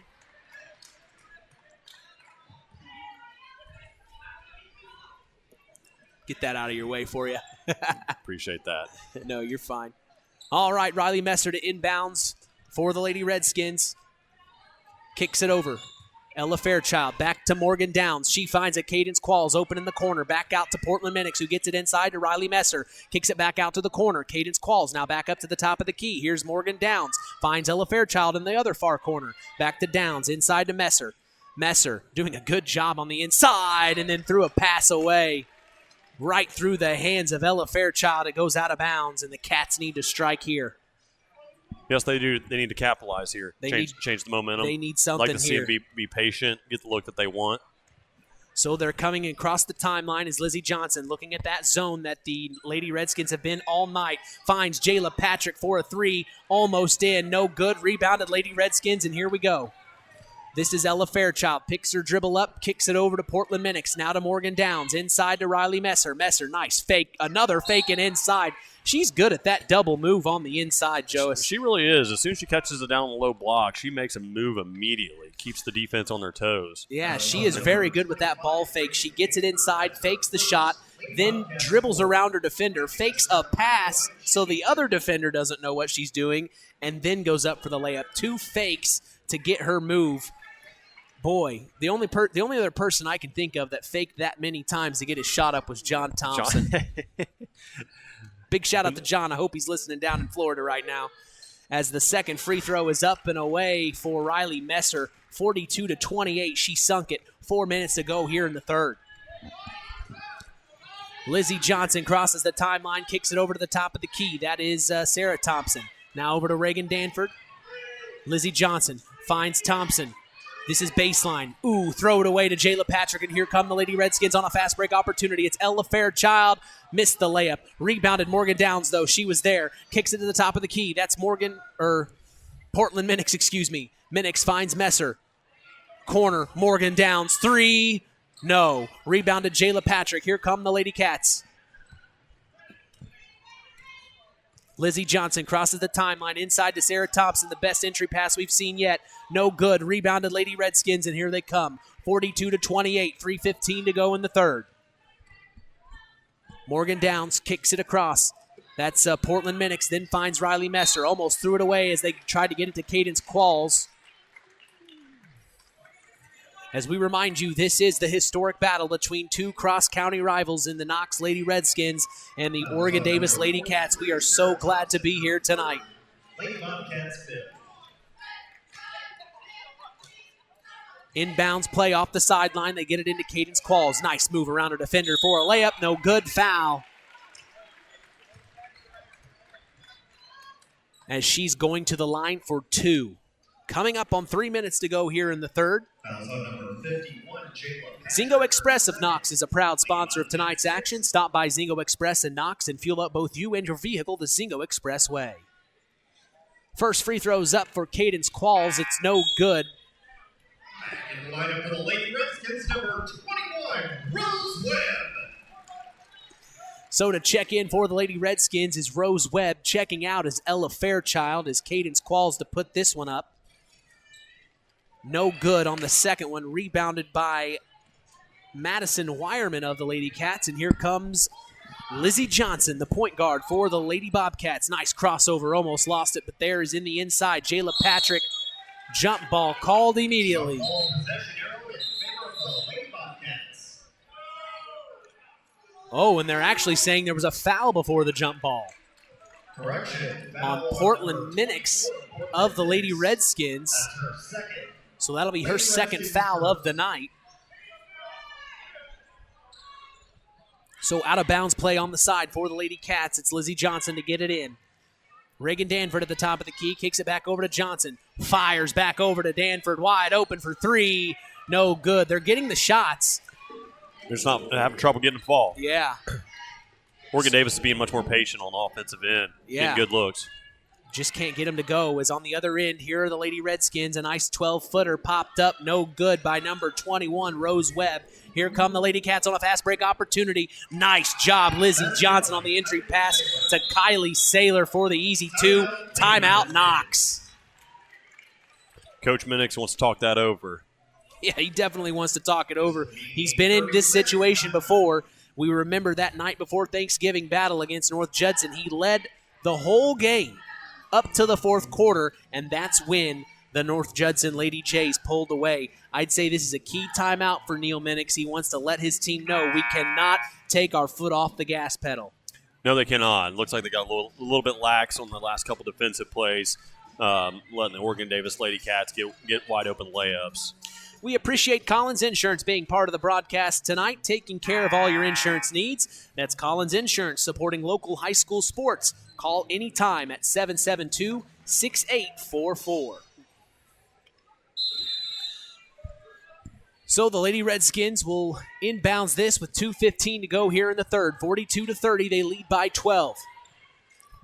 Get that out of your way for you. Appreciate that. No, you're fine. All right, Riley Messer to inbounds for the Lady Redskins. Kicks it over. Ella Fairchild back to Morgan Downs. She finds a Cadence Qualls open in the corner. Back out to Portland Minix, who gets it inside to Riley Messer. Kicks it back out to the corner. Cadence Qualls now back up to the top of the key. Here's Morgan Downs. Finds Ella Fairchild in the other far corner. Back to Downs, inside to Messer. Messer doing a good job on the inside and then threw a pass away right through the hands of Ella Fairchild. It goes out of bounds, and the Cats need to strike here. Yes, they do. They need to capitalize here. Change the momentum. They need something like to see here. them be patient, get the look that they want. So they're coming across the timeline as Lizzie Johnson looking at that zone that the Lady Redskins have been all night. Finds Jayla Patrick for a three. Almost in. No good. Rebounded Lady Redskins, and here we go. This is Ella Fairchild. Picks her dribble up, kicks it over to Portland Minix. Now to Morgan Downs. Inside to Riley Messer. Messer, nice fake. Another fake and inside. She's good at that double move on the inside, Joe. She really is. As soon as she catches it down on the low block, she makes a move immediately. Keeps the defense on their toes. Yeah, she is very good with that ball fake. She gets it inside, fakes the shot, then dribbles around her defender, fakes a pass so the other defender doesn't know what she's doing, and then goes up for the layup. 2 fakes to get her move. Boy, the only other person I can think of that faked that many times to get his shot up was John Thompson. Big shout out to John. I hope he's listening down in Florida right now. As the second free throw is up and away for Riley Messer, 42-28. She sunk it. 4 minutes to go here in the third. Lizzie Johnson crosses the timeline, kicks it over to the top of the key. That is Sarah Thompson. Now over to Reagan Danford. Lizzie Johnson finds Thompson. This is baseline. Ooh, throw it away to Jayla Patrick, and here come the Lady Redskins on a fast break opportunity. It's Ella Fairchild. Missed the layup. Rebounded Morgan Downs, though. She was there. Kicks it to the top of the key. That's Portland Minix, excuse me. Minix finds Messer. Corner, Morgan Downs. 3. No. Rebounded Jayla Patrick. Here come the Lady Cats. Lizzie Johnson crosses the timeline inside to Sarah Thompson. The best entry pass we've seen yet. No good. Rebounded Lady Redskins, and here they come. 42-28. 3:15 to go in the third. Morgan Downs kicks it across. That's Portland Minix, then finds Riley Messer. Almost threw it away as they tried to get it to Cadence Qualls. As we remind you, this is the historic battle between 2 cross-county rivals in the Knox Lady Redskins and the Oregon Davis Lady Cats. We are so glad to be here tonight. Lady Bobcats 5. Inbounds play off the sideline. They get it into Cadence Qualls. Nice move around her defender for a layup. No good. Foul. As she's going to the line for 2. Coming up on 3 minutes to go here in the third. Zingo Express of Knox is a proud sponsor of tonight's action. Stop by Zingo Express in Knox and fuel up both you and your vehicle the Zingo Express way. First free throw's up for Cadence Qualls. It's no good. In the lineup for the Lady Redskins, number 21, Rose Webb. So to check in for the Lady Redskins is Rose Webb. Checking out is Ella Fairchild as Cadence Qualls to put this one up. No good on the second one. Rebounded by Madison Wireman of the Lady Cats, and here comes Lizzie Johnson, the point guard for the Lady Bobcats. Nice crossover, almost lost it, but there is in the inside. Jayla Patrick, jump ball called immediately. Oh, and they're actually saying there was a foul before the jump ball on Portland Minix of the Lady Redskins. So that'll be her second foul of the night. So out of bounds play on the side for the Lady Cats. It's Lizzie Johnson to get it in. Reagan Danford at the top of the key, kicks it back over to Johnson. Fires back over to Danford, wide open for three. No good. They're getting the shots. They're just not having trouble getting the ball. Yeah. Morgan Davis is being much more patient on the offensive end. Yeah. Getting good looks. Just can't get them to go. As on the other end, here are the Lady Redskins. A nice 12-footer popped up, no good by number 21, Rose Webb. Here come the Lady Cats on a fast break opportunity. Nice job, Lizzie Johnson on the entry pass to Kylie Saylor for the easy two. Timeout, Knox. Coach Minix wants to talk that over. Yeah, he definitely wants to talk it over. He's been in this situation before. We remember that night before Thanksgiving battle against North Judson. He led the whole game up to the fourth quarter, and that's when the North Judson Lady Jays pulled away. I'd say this is a key timeout for Neil Minix. He wants to let his team know we cannot take our foot off the gas pedal. No, they cannot. Looks like they got a little bit lax on the last couple defensive plays, letting the Oregon Davis Lady Cats get wide open layups. We appreciate Collins Insurance being part of the broadcast tonight, taking care of all your insurance needs. That's Collins Insurance, supporting local high school sports. Call anytime at 772-6844. So the Lady Redskins will inbounds this with 2:15 to go here in the third. 42-30, they lead by 12.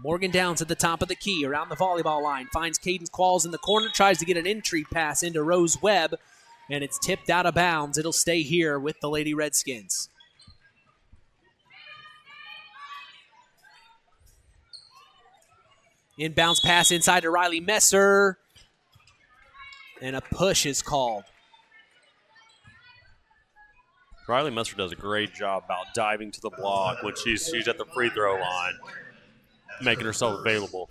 Morgan Downs at the top of the key, around the volleyball line, finds Cadence Qualls in the corner, tries to get an entry pass into Rose Webb, and it's tipped out of bounds. It'll stay here with the Lady Redskins. Inbounds pass inside to Riley Messer, and a push is called. Riley Messer does a great job about diving to the block when she's at the free throw line, making herself available.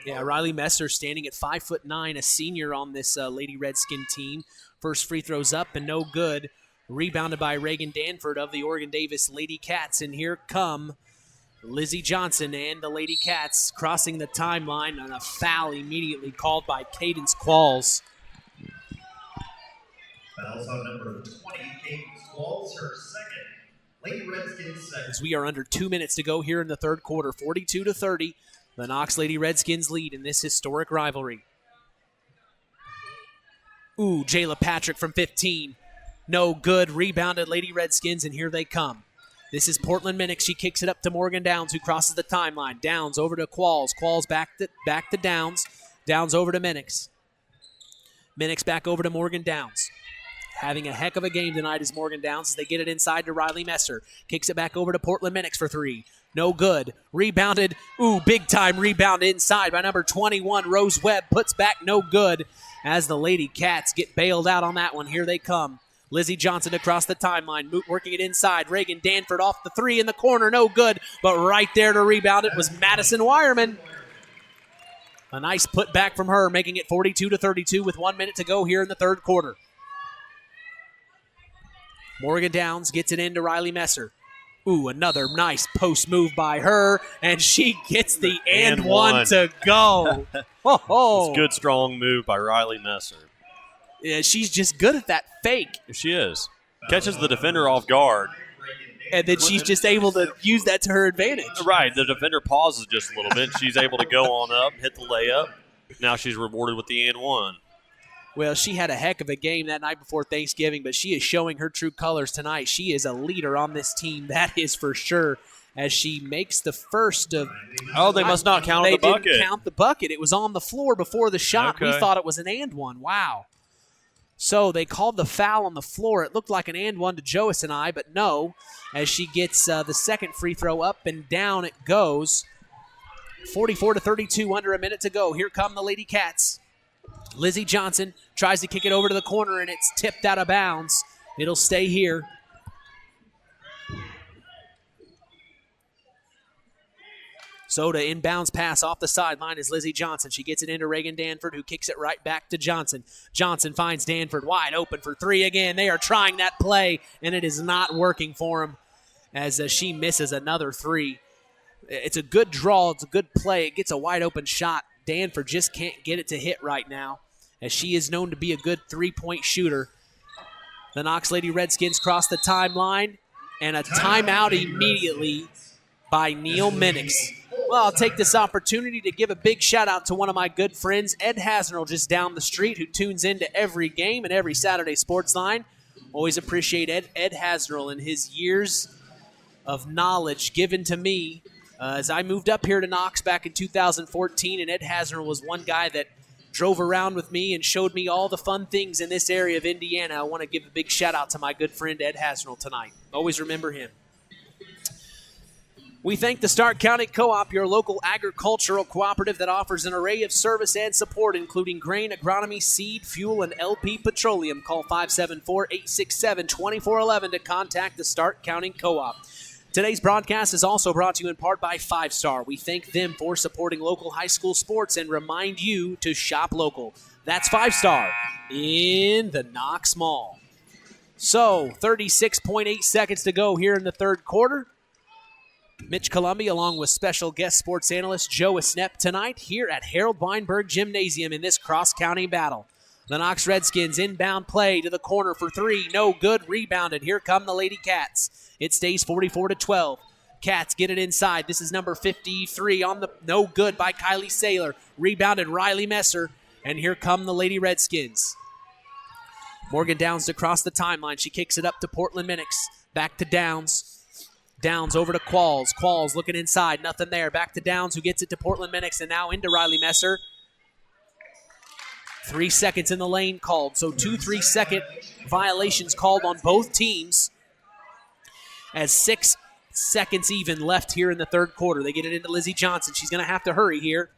Yeah, Riley Messer standing at 5'9", a senior on this Lady Redskin team. First free throw's up and no good. Rebounded by Reagan Danford of the Oregon Davis Lady Cats, and here come Lizzie Johnson and the Lady Cats crossing the timeline, and a foul immediately called by Cadence Qualls. Fouls on number 20, Cadence Qualls, her second. Lady Redskins second. As we are under 2 minutes to go here in the third quarter, 42-30, the Knox Lady Redskins lead in this historic rivalry. Ooh, Jayla Patrick from 15. No good. Rebounded Lady Redskins, and here they come. This is Portland Minix. She kicks it up to Morgan Downs, who crosses the timeline. Downs over to Qualls. Qualls back to Downs. Downs over to Minix. Minix back over to Morgan Downs. Having a heck of a game tonight is Morgan Downs as they get it inside to Riley Messer. Kicks it back over to Portland Minix for three. No good. Rebounded. Ooh, big time rebound inside by number 21, Rose Webb. Puts back no good as the Lady Cats get bailed out on that one. Here they come. Lizzie Johnson across the timeline, working it inside. Reagan Danford off the three in the corner, no good. But right there to rebound it was Madison Wireman. A nice put back from her, making it 42-32 with 1 minute to go here in the third quarter. Morgan Downs gets it into Riley Messer. Ooh, another nice post move by her, and she gets the and one to go. It's a good, strong move by Riley Messer. Yeah, she's just good at that fake. She is. Catches the defender off guard. And then she's just able to use that to her advantage. Right. The defender pauses just a little bit. She's able to go on up, hit the layup. Now she's rewarded with the and one. Well, she had a heck of a game that night before Thanksgiving, but she is showing her true colors tonight. She is a leader on this team, that is for sure, as she makes the first of... Oh, they must not count the bucket. They didn't count the bucket. It was on the floor before the shot. Okay. We thought it was an and one. Wow. So they called the foul on the floor. It looked like an and one to Joyce and I, but no, as she gets the second free throw up and down it goes. 44-32, under a minute to go. Here come the Lady Cats. Lizzie Johnson tries to kick it over to the corner, and it's tipped out of bounds. It'll stay here. So to inbounds pass off the sideline is Lizzie Johnson. She gets it into Reagan Danford, who kicks it right back to Johnson. Johnson finds Danford wide open for three again. They are trying that play, and it is not working for him as she misses another three. It's a good draw. It's a good play. It gets a wide open shot. Danford just can't get it to hit right now, as she is known to be a good three-point shooter. The Knox Lady Redskins cross the timeline, and a timeout immediately by Neil Minix. Well, I'll take this opportunity to give a big shout-out to one of my good friends, Ed Hasnell, just down the street, who tunes into every game and every Saturday Sports Line. Always appreciate Ed Hasnell and his years of knowledge given to me as I moved up here to Knox back in 2014, and Ed Hasner was one guy that drove around with me and showed me all the fun things in this area of Indiana. I want to give a big shout-out to my good friend Ed Hasner tonight. Always remember him. We thank the Stark County Co-op, your local agricultural cooperative that offers an array of service and support, including grain, agronomy, seed, fuel, and LP petroleum. Call 574-867-2411 to contact the Stark County Co-op. Today's broadcast is also brought to you in part by 5 Star. We thank them for supporting local high school sports and remind you to shop local. That's 5 Star in the Knox Mall. So, 36.8 seconds to go here in the third quarter. Mitch Columbia along with special guest sports analyst Joe Esnep tonight here at Harold Weinberg Gymnasium in this cross-county battle. The Knox Redskins inbound play to the corner for three. No good. Rebounded. Here come the Lady Cats. It stays 44-12. Cats get it inside. This is number 53 on the no good by Kylie Saylor. Rebounded Riley Messer. And here come the Lady Redskins. Morgan Downs across the timeline. She kicks it up to Portland Minix. Back to Downs. Downs over to Qualls. Qualls looking inside. Nothing there. Back to Downs, who gets it to Portland Minix, and now into Riley Messer. 3 seconds in the lane called. So 2 3-second violations called on both teams. As 6 seconds even left here in the third quarter. They get it into Lizzie Johnson. She's going to have to hurry here.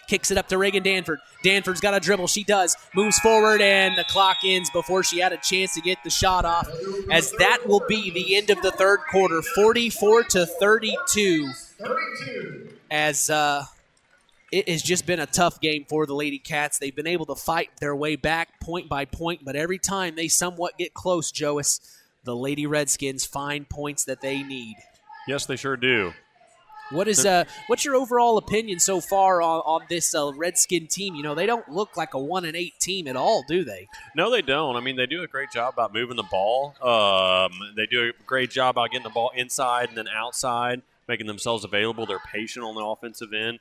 Kicks it up to Reagan Danford. Danford's got a dribble. She does. Moves forward, and the clock ends before she had a chance to get the shot off. As that will be the end of the third quarter, 44-32. As it has just been a tough game for the Lady Cats. They've been able to fight their way back point by point, but every time they somewhat get close, Joas, the Lady Redskins find points that they need. Yes, they sure do. What's your overall opinion so far on this Redskin team? You know, they don't look like a 1-8 team at all, do they? No, they don't. I mean, they do a great job about moving the ball. They do a great job about getting the ball inside and then outside, making themselves available. They're patient on the offensive end.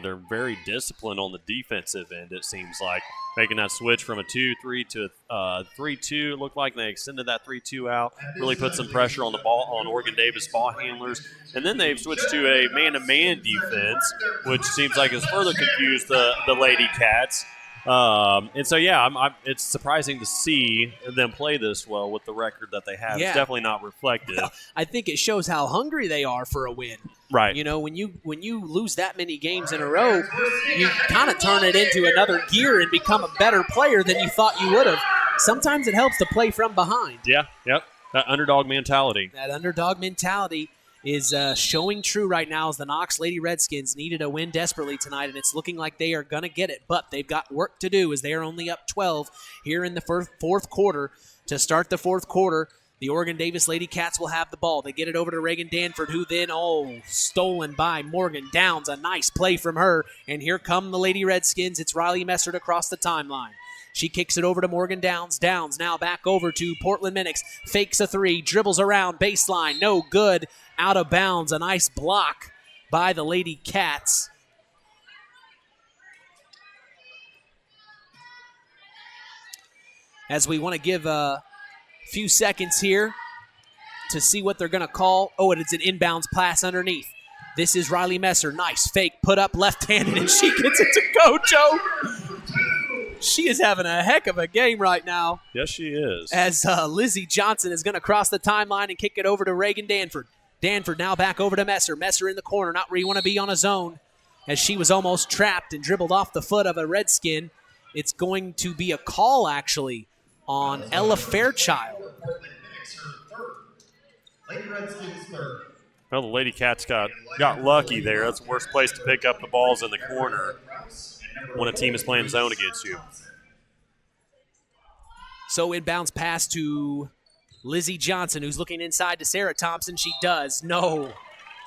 They're very disciplined on the defensive end, it seems like. Making that switch from a 2-3 to a 3-2. It looked like they extended that 3-2 out. Really put some pressure on the ball, on Oregon Davis ball handlers. And then they've switched to a man-to-man defense, which seems like has further confused the Lady Cats. And so, yeah, it's surprising to see them play this well with the record that they have. Yeah. It's definitely not reflective. I think it shows how hungry they are for a win. Right. You know, when you lose that many games in a row, you kind of turn it into another gear and become a better player than you thought you would have. Sometimes it helps to play from behind. Yeah, yep. That underdog mentality. That underdog mentality is showing true right now as the Knox Lady Redskins needed a win desperately tonight, and it's looking like they are going to get it. But they've got work to do as they are only up 12 here in the fourth quarter. To start the fourth quarter, the Oregon Davis Lady Cats will have the ball. They get it over to Reagan Danford, who then, stolen by Morgan Downs. A nice play from her. And here come the Lady Redskins. It's Riley Messert across the timeline. She kicks it over to Morgan Downs. Downs now back over to Portland Minix. Fakes a three, dribbles around, baseline, no good. Out of bounds. A nice block by the Lady Cats. As we want to give a few seconds here to see what they're going to call. Oh, and it's an inbounds pass underneath. This is Riley Messer. Nice fake, put up left-handed, and she gets it to go, Joe. She is having a heck of a game right now. Yes, she is. As Lizzie Johnson is going to cross the timeline and kick it over to Reagan Danford. Danford now back over to Messer. Messer in the corner, not where you want to be on a zone, as she was almost trapped and dribbled off the foot of a Redskin. It's going to be a call, actually, on Ella Fairchild. Well, the Lady Cats got lucky there. That's the worst place to pick up the balls in the corner when a team is playing zone against you. So inbounds pass to Lizzie Johnson, who's looking inside to Sarah Thompson. She does. No.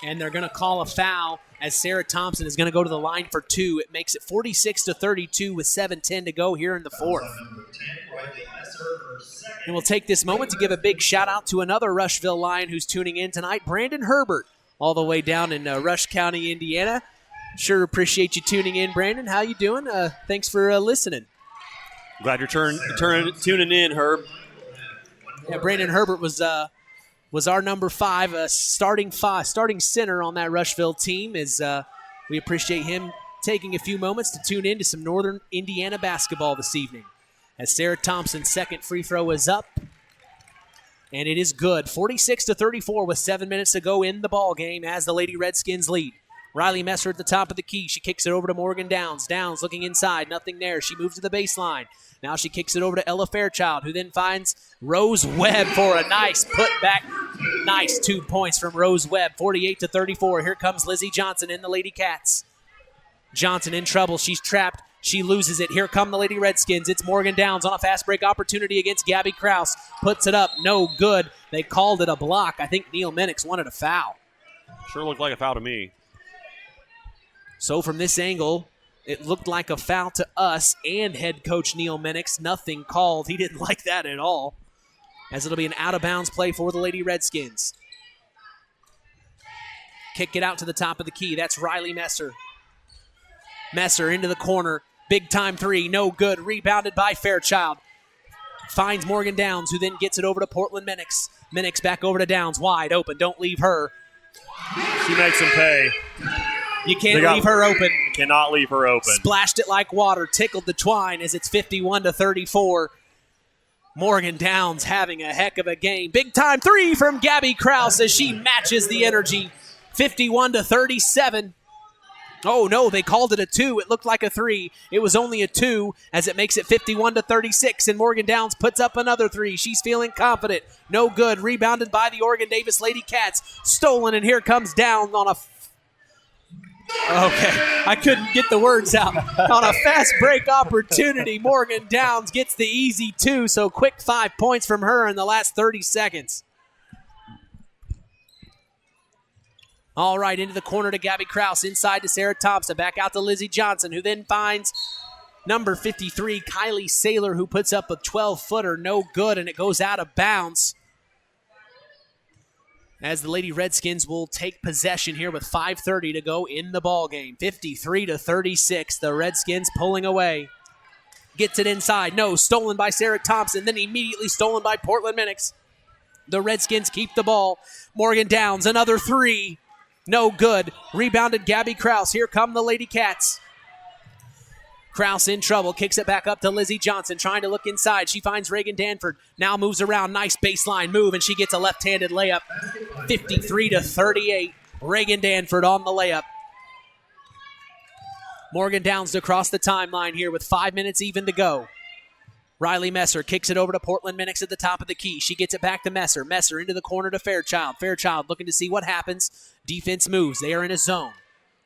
And they're going to call a foul as Sarah Thompson is going to go to the line for 2. It makes it 46-32 with 7:10 to go here in the fourth. And we'll take this moment to give a big shout-out to another Rushville Lion who's tuning in tonight, Brandon Herbert, all the way down in Rush County, Indiana. Sure appreciate you tuning in, Brandon. How you doing? Thanks for listening. Glad you're tuning in, Herb. Yeah, Brandon Herbert was our number 5, starting center on that Rushville team. We appreciate him taking a few moments to tune in to some Northern Indiana basketball this evening. As Sarah Thompson's second free throw is up, and it is good. 46-34 with 7 minutes to go in the ball game as the Lady Redskins lead. Riley Messer at the top of the key. She kicks it over to Morgan Downs. Downs looking inside, nothing there. She moves to the baseline. Now she kicks it over to Ella Fairchild, who then finds Rose Webb for a nice putback. Nice 2 points from Rose Webb, 48-34. Here comes Lizzie Johnson in the Lady Cats. Johnson in trouble. She's trapped. She loses it. Here come the Lady Redskins. It's Morgan Downs on a fast break opportunity against Gabby Krause. Puts it up. No good. They called it a block. I think Neil Minix wanted a foul. Sure looked like a foul to me. So from this angle, it looked like a foul to us and head coach Neil Minix. Nothing called. He didn't like that at all, as it'll be an out-of-bounds play for the Lady Redskins. Kick it out to the top of the key. That's Riley Messer. Messer into the corner. Big-time 3. No good. Rebounded by Fairchild. Finds Morgan Downs, who then gets it over to Portland Minix. Minix back over to Downs. Wide open. Don't leave her. She makes him pay. You can't leave her open. Cannot leave her open. Splashed it like water. Tickled the twine as it's 51-34. Morgan Downs having a heck of a game. Big time 3 from Gabby Krause as she matches the energy. 51-37. Oh, no, they called it a 2. It looked like a 3. It was only a 2 as it makes it 51-36, and Morgan Downs puts up another 3. She's feeling confident. No good. Rebounded by the Oregon Davis Lady Cats. Stolen, and here comes Downs on a... Okay, I couldn't get the words out. On a fast break opportunity, Morgan Downs gets the easy 2, so quick 5 points from her in the last 30 seconds. All right, into the corner to Gabby Krause, inside to Sarah Thompson, back out to Lizzie Johnson, who then finds number 53, Kylie Saylor, who puts up a 12-footer, no good, and it goes out of bounds. As the Lady Redskins will take possession here with 5:30 to go in the ball game. 53-36, the Redskins pulling away. Gets it inside, no, stolen by Sarah Thompson, then immediately stolen by Portland Minix. The Redskins keep the ball. Morgan Downs, another 3. No good. Rebounded Gabby Krause. Here come the Lady Cats. Krause in trouble. Kicks it back up to Lizzie Johnson. Trying to look inside. She finds Reagan Danford. Now moves around. Nice baseline move, and she gets a left-handed layup. 53-38. Reagan Danford on the layup. Morgan Downs across the timeline here with 5 minutes even to go. Riley Messer kicks it over to Portland Minix at the top of the key. She gets it back to Messer. Messer into the corner to Fairchild. Fairchild looking to see what happens. Defense moves. They are in a zone.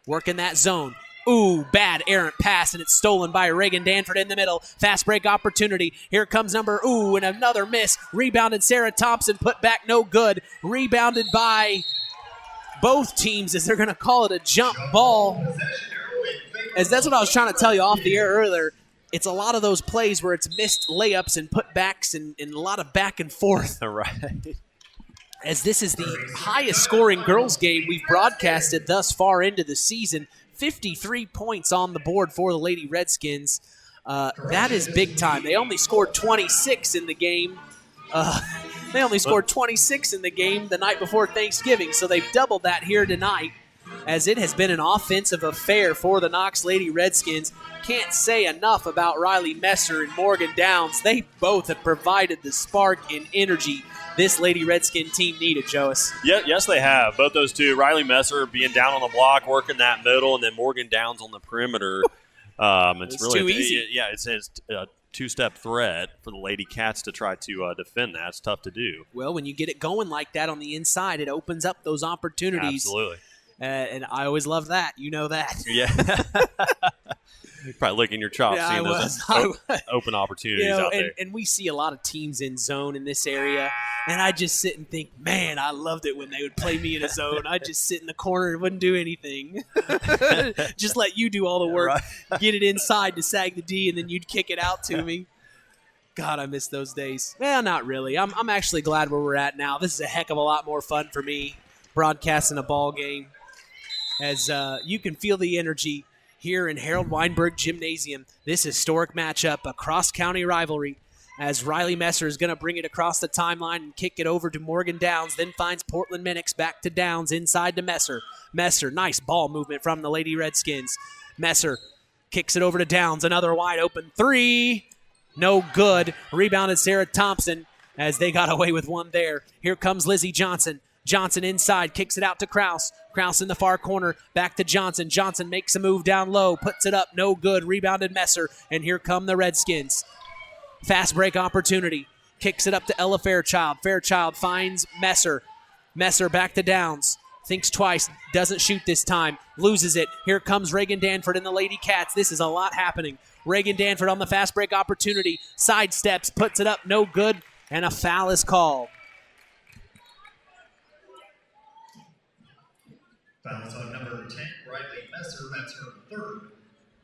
Working that zone. Ooh, bad errant pass, and it's stolen by Reagan Danford in the middle. Fast break opportunity. Here comes and another miss. Rebounded Sarah Thompson. Put back, no good. Rebounded by both teams as they're going to call it a jump ball. As that's what I was trying to tell you off the air earlier. It's a lot of those plays where it's missed layups and putbacks and a lot of back and forth. Right. As this is the highest scoring girls game we've broadcasted thus far into the season. 53 points on the board for the Lady Redskins. That is big time. They only scored 26 in the game. They only scored 26 in the game the night before Thanksgiving, so they've doubled that here tonight, as it has been an offensive affair for the Knox Lady Redskins. Can't say enough about Riley Messer and Morgan Downs. They both have provided the spark and energy this Lady Redskin team needed, Joas. Yeah, yes, they have. Both those two. Riley Messer being down on the block, working that middle, and then Morgan Downs on the perimeter. It's really too easy. It's a two-step threat for the Lady Cats to try to defend that. It's tough to do. Well, when you get it going like that on the inside, it opens up those opportunities. Absolutely. And I always love that. You know that. Yeah. Probably licking your chops, seeing those open opportunities out there. And we see a lot of teams in zone in this area, and I just sit and think, man, I loved it when they would play me in a zone. I'd just sit in the corner and wouldn't do anything. Just let you do all the work, right. Get it inside to sag the D, and then you'd kick it out to me. God, I miss those days. Well, not really. I'm actually glad where we're at now. This is a heck of a lot more fun for me, broadcasting a ball game, as you can feel the energy here in Harold Weinberg Gymnasium. This historic matchup, a cross-county rivalry, as Riley Messer is going to bring it across the timeline and kick it over to Morgan Downs, then finds Portland Minix back to Downs, inside to Messer. Messer, nice ball movement from the Lady Redskins. Messer kicks it over to Downs, another wide open three. No good. Rebounded Sarah Thompson as they got away with one there. Here comes Lizzie Johnson. Johnson inside, kicks it out to Kraus. Kraus in the far corner, back to Johnson. Johnson makes a move down low, puts it up, no good. Rebounded Messer, and here come the Redskins. Fast break opportunity. Kicks it up to Ella Fairchild. Fairchild finds Messer. Messer back to Downs. Thinks twice, doesn't shoot this time, loses it. Here comes Reagan Danford and the Lady Cats. This is a lot happening. Reagan Danford on the fast break opportunity. Sidesteps, puts it up, no good, and a foul is called. Fouls on number 10, Riley Messer. That's her third.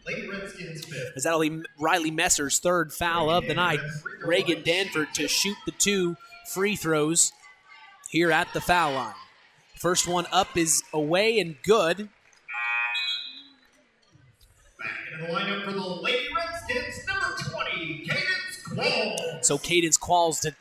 Lady Redskins fifth. Is that Riley Messer's third foul of the night? Reagan Danford to shoot the 2 free throws here at the foul line. First one up is away and good. Back into the lineup for the Lady Redskins, number 20, Cadence Qualls. So Cadence Qualls to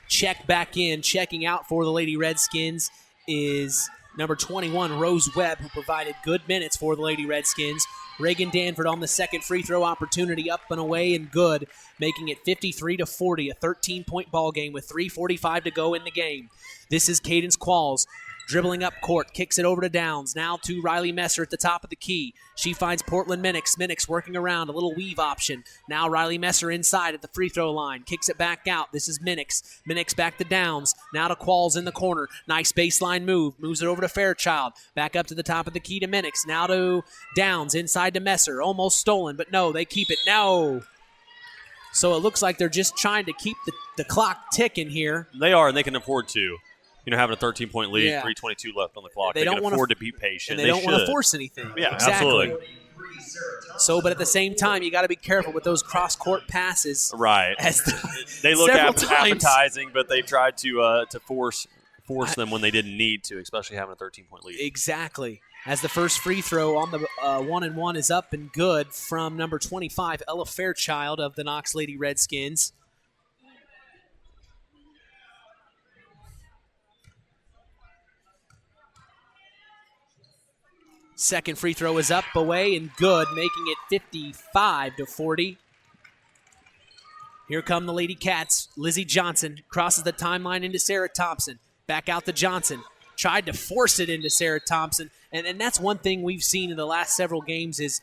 check back in. Checking out for the Lady Redskins is number 21, Rose Webb, who provided good minutes for the Lady Redskins. Reagan Danford on the second free throw opportunity, up and away and good, making it 53-40, a 13-point ball game with 3:45 to go in the game. This is Cadence Qualls. Dribbling up court, kicks it over to Downs. Now to Riley Messer at the top of the key. She finds Portland Minix. Minix working around, a little weave option. Now Riley Messer inside at the free throw line. Kicks it back out. This is Minix. Minix back to Downs. Now to Qualls in the corner. Nice baseline move. Moves it over to Fairchild. Back up to the top of the key to Minix. Now to Downs. Inside to Messer. Almost stolen, but no, they keep it. No. So it looks like they're just trying to keep the clock ticking here. They are, and they can afford to. Having a 13-point lead, Yeah. 3:22 left on the clock. They They don't can wanna afford to be patient. And they don't want to force anything. Yeah, exactly. absolutely. So, but at the same time, you got to be careful with those cross-court passes. Right. As They look several times. appetizing, but they tried to force them when they didn't need to, especially having a 13-point lead. Exactly. As the first free throw on the 1-and-1 is up and good from number 25, Ella Fairchild of the Knox Lady Redskins. Second free throw is up, away, and good, making it 55-40. Here come the Lady Cats. Lizzie Johnson crosses the timeline into Sarah Thompson. Back out to Johnson. Tried to force it into Sarah Thompson. And that's one thing we've seen in the last several games is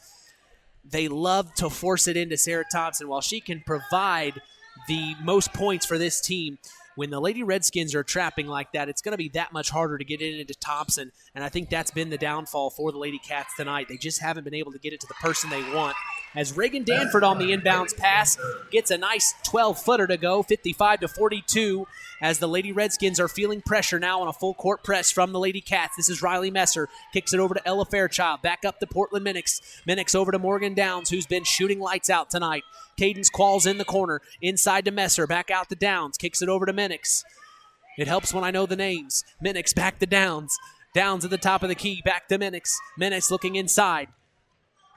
they love to force it into Sarah Thompson. While she can provide the most points for this team, when the Lady Redskins are trapping like that, it's going to be that much harder to get it into Thompson, and I think that's been the downfall for the Lady Cats tonight. They just haven't been able to get it to the person they want. As Reagan Danford on the inbounds pass gets a nice 12-footer to go, 55-42, as the Lady Redskins are feeling pressure now on a full-court press from the Lady Cats. This is Riley Messer. Kicks it over to Ella Fairchild. Back up to Portland Minix. Minix over to Morgan Downs, who's been shooting lights out tonight. Cadence Qualls in the corner. Inside to Messer. Back out to Downs. Kicks it over to Minix. It helps when I know the names. Minix back to Downs. Downs at the top of the key. Back to Minix. Minix looking inside.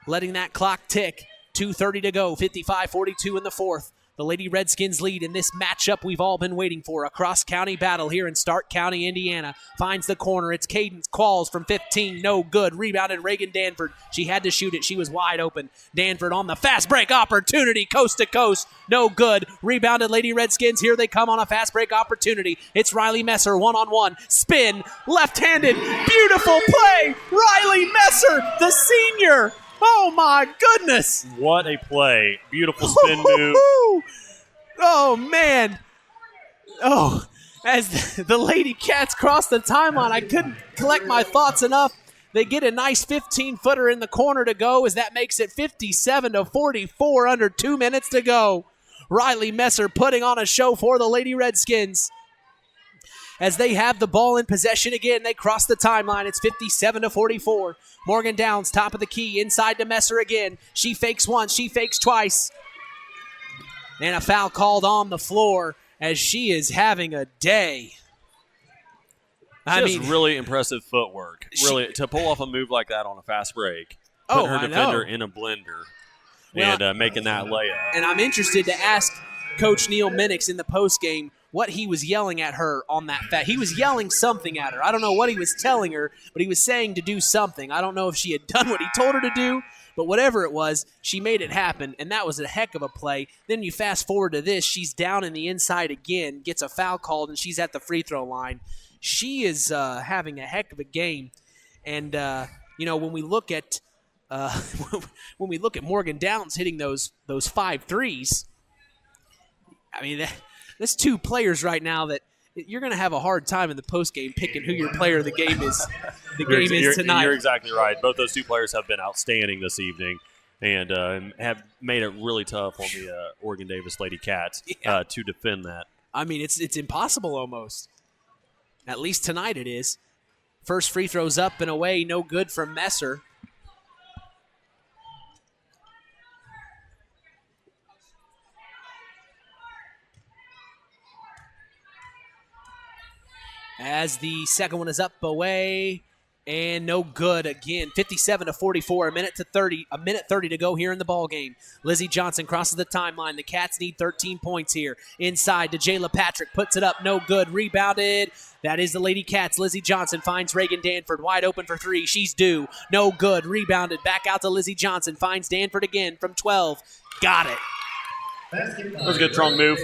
Letting that clock tick. 2:30 to go. 55-42 in the fourth. The Lady Redskins lead in this matchup we've all been waiting for. A cross-county battle here in Stark County, Indiana. Finds the corner. It's Cadence Qualls from 15. No good. Rebounded Reagan Danford. She had to shoot it. She was wide open. Danford on the fast break opportunity. Coast to coast. No good. Rebounded Lady Redskins. Here they come on a fast break opportunity. It's Riley Messer. One-on-one. Spin. Left-handed. Beautiful play. Riley Messer, the senior. Oh, my goodness. What a play. Beautiful spin move. Oh, man. Oh, as the Lady Cats cross the timeline, I couldn't collect my thoughts enough. They get a nice 15-footer in the corner to go as that makes it 57-44 under 2 minutes to go. Riley Messer putting on a show for the Lady Redskins. As they have the ball in possession again, they cross the timeline. It's 57-44. Morgan Downs, top of the key, inside to Messer again. She fakes once, she fakes twice. And a foul called on the floor as she is having a day. She has really impressive footwork. Really, to pull off a move like that on a fast break. Put her defender in a blender and making that layup. And I'm interested to ask Coach Neil Minix in the postgame what he was yelling at her on that fact. He was yelling something at her. I don't know what he was telling her, but he was saying to do something. I don't know if she had done what he told her to do, but whatever it was, she made it happen, and that was a heck of a play. Then you fast forward to this. She's down in the inside again, gets a foul called, and she's at the free throw line. She is having a heck of a game. And, when we look at Morgan Downs hitting those 5 threes, I mean, that's 2 players right now that you're going to have a hard time in the postgame picking who your player of the game is. Tonight. You're exactly right. Both those 2 players have been outstanding this evening and have made it really tough on the Oregon Davis Lady Cats to defend that. I mean, it's impossible almost. At least tonight it is. First free throw's up and away, no good from Messer. As the second one is up away and no good again. 57-44, a minute 30 to go here in the ball game. Lizzie Johnson crosses the timeline. The Cats need 13 points here. Inside to Jayla Patrick, puts it up, no good. Rebounded. That is the Lady Cats. Lizzie Johnson finds Reagan Danford wide open for 3. She's due. No good. Rebounded. Back out to Lizzie Johnson. Finds Danford again from 12. Got it. That was a good strong move.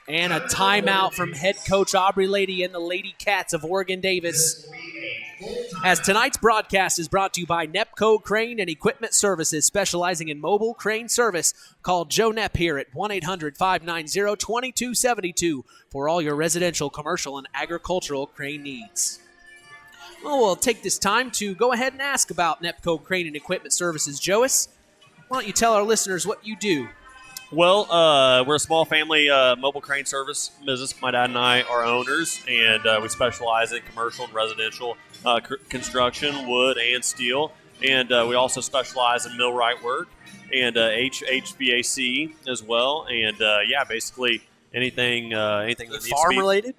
And a timeout from head coach Aubrey Lady and the Lady Cats of Oregon Davis. As tonight's broadcast is brought to you by Nepco Crane and Equipment Services, specializing in mobile crane service. Call Joe Nepp here at 1-800-590-2272 for all your residential, commercial, and agricultural crane needs. Well, we'll take this time to go ahead and ask about Nepco Crane and Equipment Services. Jois, why don't you tell our listeners what you do? Well, we're a small family mobile crane service business. My dad and I are owners, and we specialize in commercial and residential construction, wood and steel. And we also specialize in millwright work and HVAC as well. And, basically anything that needs to be farm-related?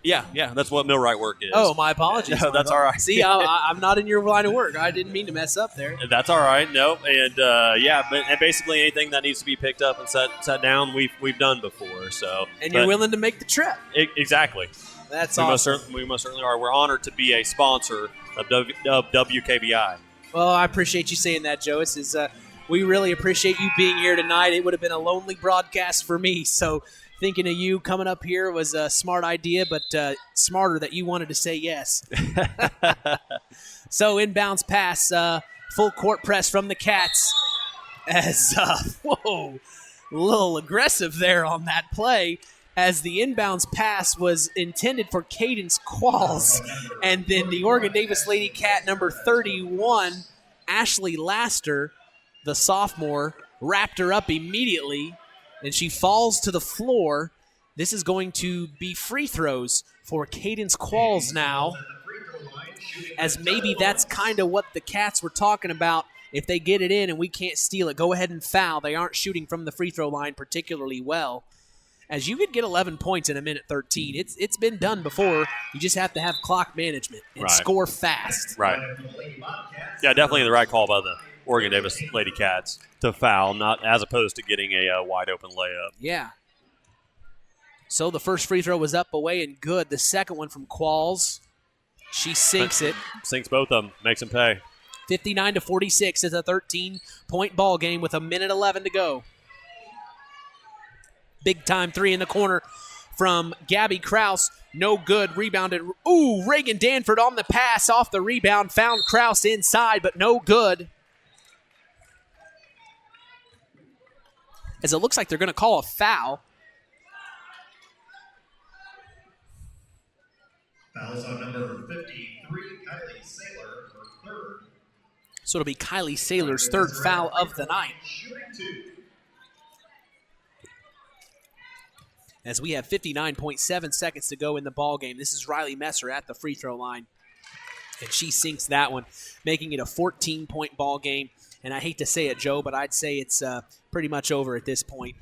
Yeah, that's what millwright work is. Oh, my apologies. No, that's all right. See, I'm not in your line of work. I didn't mean to mess up there. That's all right. No, and and basically anything that needs to be picked up and set down, we've done before. So, and you're willing to make the trip. Exactly. That's awesome. We most certainly are. We're honored to be a sponsor of WKBI. Well, I appreciate you saying that, Joe. We really appreciate you being here tonight. It would have been a lonely broadcast for me, so thinking of you coming up here was a smart idea, but smarter that you wanted to say yes. So inbounds pass, full court press from the Cats. As, a little aggressive there on that play, as the inbounds pass was intended for Cadence Qualls. And then the Oregon Davis Lady Cat number 31, Ashley Laster, the sophomore, wrapped her up immediately, and she falls to the floor. This is going to be free throws for Cadence Qualls now, as maybe that's kind of what the Cats were talking about. If they get it in and we can't steal it, go ahead and foul. They aren't shooting from the free throw line particularly well. As you could get 11 points in a minute 13. It's been done before. You just have to have clock management and score fast. Right. Yeah, definitely the right call by the Oregon Davis Lady Cats to foul, not as opposed to getting a wide open layup. Yeah. So the first free throw was up, away, and good. The second one from Qualls, she sinks it. Sinks both of them, makes them pay. 59-46 is a 13-point ball game with a minute 11 to go. Big time three in the corner from Gabby Krause. No good. Rebounded. Ooh, Reagan Danford on the pass off the rebound. Found Krause inside, but no good. as it looks like they're going to call a foul. Fouls on number 53, Kylie Saylor, her third. So it'll be Kylie Saylor's third foul of the night. As we have 59.7 seconds to go in the ball game. This is Riley Messer at the free throw line. And she sinks that one, making it a 14-point ball game. And I hate to say it, Joe, but I'd say it's pretty much over at this point.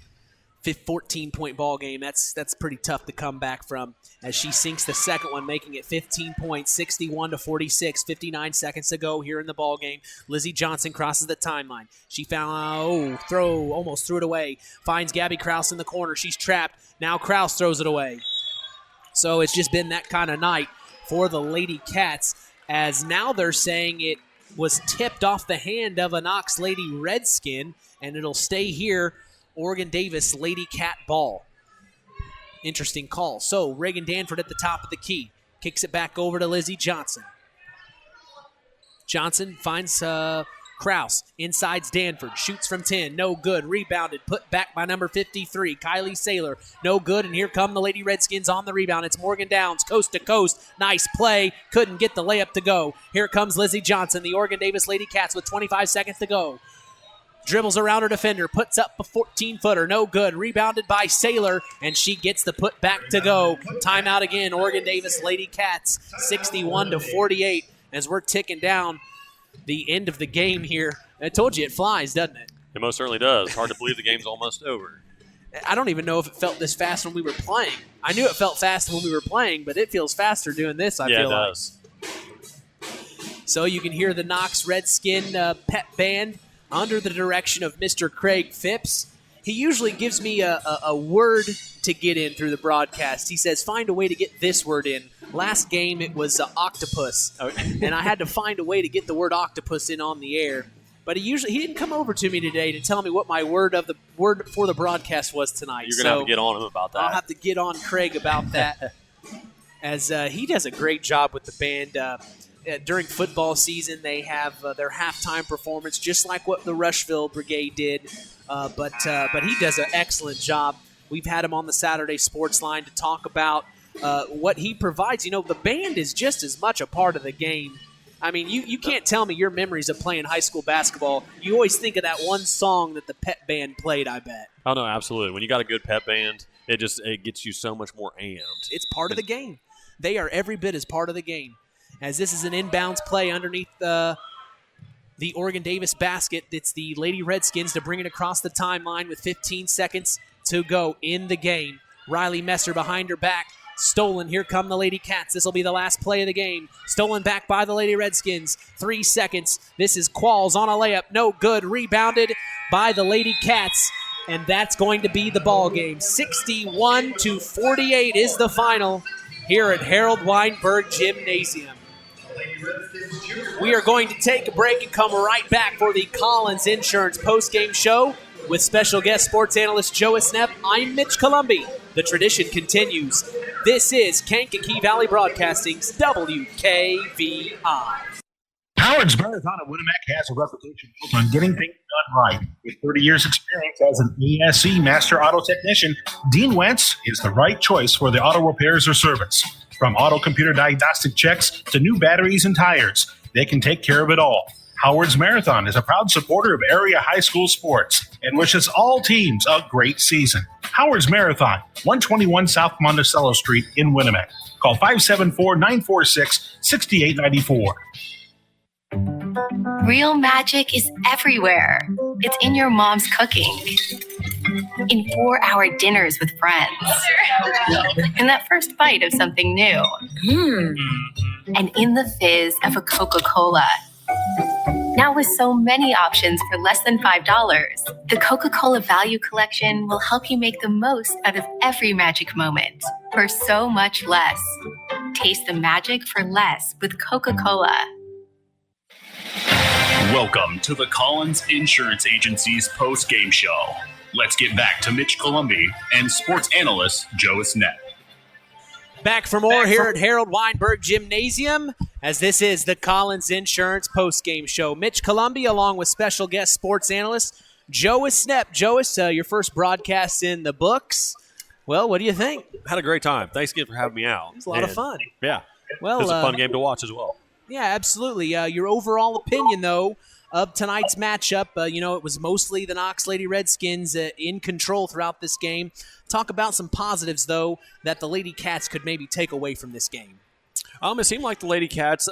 14-point ball game, that's pretty tough to come back from, as she sinks the second one, making it 15 points, 61-46, 59 seconds to go here in the ball game. Lizzie Johnson crosses the timeline. She found, almost threw it away. Finds Gabby Krause in the corner. She's trapped. Now Krause throws it away. So it's just been that kind of night for the Lady Cats, as now they're saying it was tipped off the hand of a Knox Lady Redskin, and it'll stay here. Oregon Davis Lady Cat ball. Interesting call. So Reagan Danford at the top of the key. Kicks it back over to Lizzie Johnson. Johnson finds Krause. Insides Danford. Shoots from 10. No good. Rebounded. Put back by number 53. Kylie Saylor. No good. And here come the Lady Redskins on the rebound. It's Morgan Downs. Coast to coast. Nice play. Couldn't get the layup to go. Here comes Lizzie Johnson. The Oregon Davis Lady Cats with 25 seconds to go. Dribbles around her defender, puts up a 14-footer, no good. Rebounded by Saylor, and she gets the put back to go. Timeout again, Oregon Davis Lady Cats, 61-48, as we're ticking down the end of the game here. I told you it flies, doesn't it? It most certainly does. Hard to believe the game's almost over. I don't even know if it felt this fast when we were playing. I knew it felt fast when we were playing, but it feels faster doing this, I feel like. Yeah, it does. So you can hear the Knox Redskin pep band under the direction of Mr. Craig Phipps. He usually gives me a word to get in through the broadcast. He says, find a way to get this word in. Last game, it was octopus, and I had to find a way to get the word octopus in on the air. But he didn't come over to me today to tell me what my word for the broadcast was tonight. You're going to have to get on him about that. I'll have to get on Craig about that, as he does a great job with the band. During football season, they have their halftime performance, just like what the Rushville Brigade did. But he does an excellent job. We've had him on the Saturday Sports Line to talk about what he provides. You know, the band is just as much a part of the game. I mean, you can't tell me your memories of playing high school basketball. You always think of that one song that the pep band played, I bet. Oh, no, absolutely. When you got a good pep band, it gets you so much more amped. It's part of the game. They are every bit as part of the game. As this is an inbounds play underneath the Oregon Davis basket. It's the Lady Redskins to bring it across the timeline with 15 seconds to go in the game. Riley Messer behind her back. Stolen. Here come the Lady Cats. This will be the last play of the game. Stolen back by the Lady Redskins. 3 seconds. This is Qualls on a layup. No good. Rebounded by the Lady Cats. And that's going to be the ball game. 61-48 is the final here at Harold Weinberg Gymnasium. We are going to take a break and come right back for the Collins Insurance postgame show with special guest sports analyst Joe Esnepp. I'm Mitch Columbi. The tradition continues. This is Kankakee Valley Broadcasting's WKVI. Howard's Marathon of Winamac has a reputation built on getting things done right. With 30 years' experience as an ESC Master Auto Technician, Dean Wentz is the right choice for the auto repairs or service. From auto computer diagnostic checks to new batteries and tires, they can take care of it all. Howard's Marathon is a proud supporter of area high school sports and wishes all teams a great season. Howard's Marathon, 121 South Monticello Street in Winamac. Call 574-946-6894. Real magic is everywhere. It's in your mom's cooking. In 4-hour dinners with friends. In that first bite of something new. And in the fizz of a Coca-Cola. Now with so many options for less than $5, the Coca-Cola Value Collection will help you make the most out of every magic moment for so much less. Taste the magic for less with Coca-Cola. Welcome to the Collins Insurance Agency's post-game show. Let's get back to Mitch Columbi and sports analyst Joe Esnepp. Back for more here at Harold Weinberg Gymnasium, as this is the Collins Insurance post-game show. Mitch Columbi along with special guest sports analyst Joas Snepp. Joas, your first broadcast in the books. Well, what do you think? Had a great time. Thanks again for having me out. It was a lot of fun. Yeah. Well, it was a fun game to watch as well. Yeah, absolutely. Your overall opinion, though, of tonight's matchup, it was mostly the Knox Lady Redskins in control throughout this game. Talk about some positives, though, that the Lady Cats could maybe take away from this game. It seemed like the Lady Cats,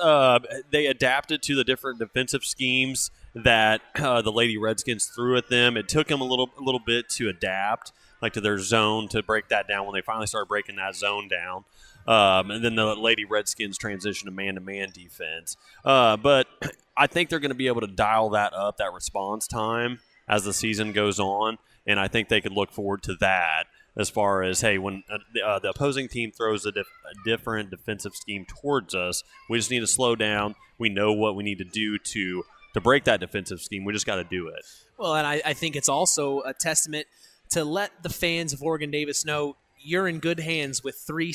they adapted to the different defensive schemes that the Lady Redskins threw at them. It took them a little bit to adapt, like to their zone, to break that down when they finally started breaking that zone down. And then the Lady Redskins transition to man-to-man defense. But I think they're going to be able to dial that up, that response time, as the season goes on, and I think they could look forward to that as far as, hey, when the opposing team throws a different defensive scheme towards us, we just need to slow down. We know what we need to do to break that defensive scheme. We just got to do it. Well, and I think it's also a testament to let the fans of Oregon Davis know you're in good hands with three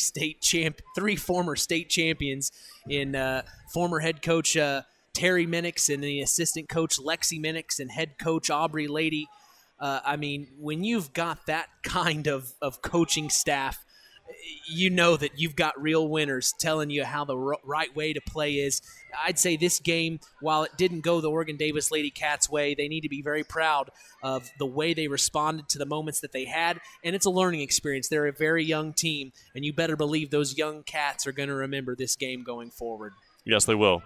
former state champions in former head coach Terry Minix and the assistant coach Lexi Minix and head coach Aubrey Lady. When you've got that kind of coaching staff, you know that you've got real winners telling you how the right way to play is. I'd say this game, while it didn't go the Oregon Davis Lady Cats way, they need to be very proud of the way they responded to the moments that they had, and it's a learning experience. They're a very young team, and you better believe those young Cats are going to remember this game going forward. Yes, they will.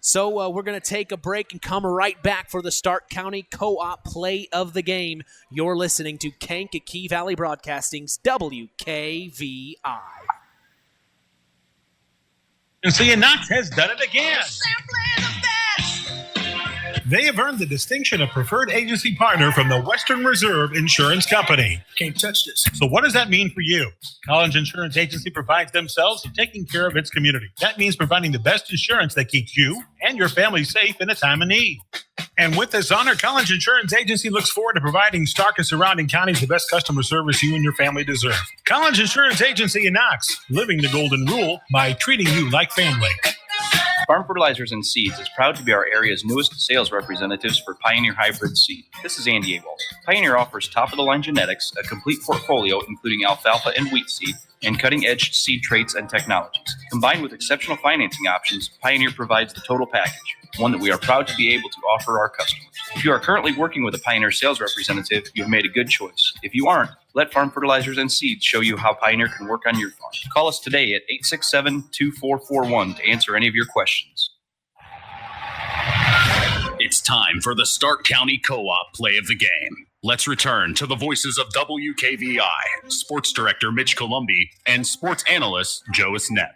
So we're going to take a break and come right back for the Stark County Co-op play of the game. You're listening to Kankakee Valley Broadcasting's WKVI. And so Knox has done it again. They have earned the distinction of preferred agency partner from the Western Reserve Insurance Company. Can't touch this. So what does that mean for you? College Insurance Agency provides themselves for taking care of its community. That means providing the best insurance that keeps you and your family safe in a time of need. And with this honor, College Insurance Agency looks forward to providing Stark and surrounding counties the best customer service you and your family deserve. College Insurance Agency in Knox, living the golden rule by treating you like family. Farm Fertilizers and Seeds is proud to be our area's newest sales representatives for Pioneer Hybrid Seed. This is Andy Awald. Pioneer offers top-of-the-line genetics, a complete portfolio including alfalfa and wheat seed, and cutting-edge seed traits and technologies. Combined with exceptional financing options, Pioneer provides the total package, one that we are proud to be able to offer our customers. If you are currently working with a Pioneer sales representative, you have made a good choice. If you aren't, let Farm Fertilizers and Seeds show you how Pioneer can work on your farm. Call us today at 867-2441 to answer any of your questions. It's time for the Stark County Co-op play of the game. Let's return to the voices of WKVI, Sports Director Mitch Columbi, and Sports Analyst Joas Snepp.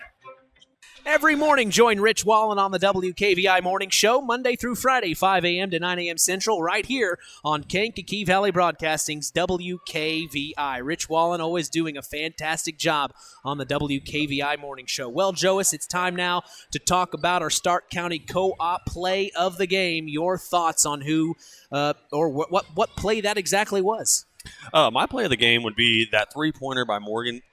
Every morning, join Rich Wallen on the WKVI Morning Show, Monday through Friday, 5 a.m. to 9 a.m. Central, right here on Kankakee Valley Broadcasting's WKVI. Rich Wallen always doing a fantastic job on the WKVI Morning Show. Well, Joas, it's time now to talk about our Stark County Co-op play of the game. Your thoughts on who or what play that exactly was? My play of the game would be that three-pointer by Morgan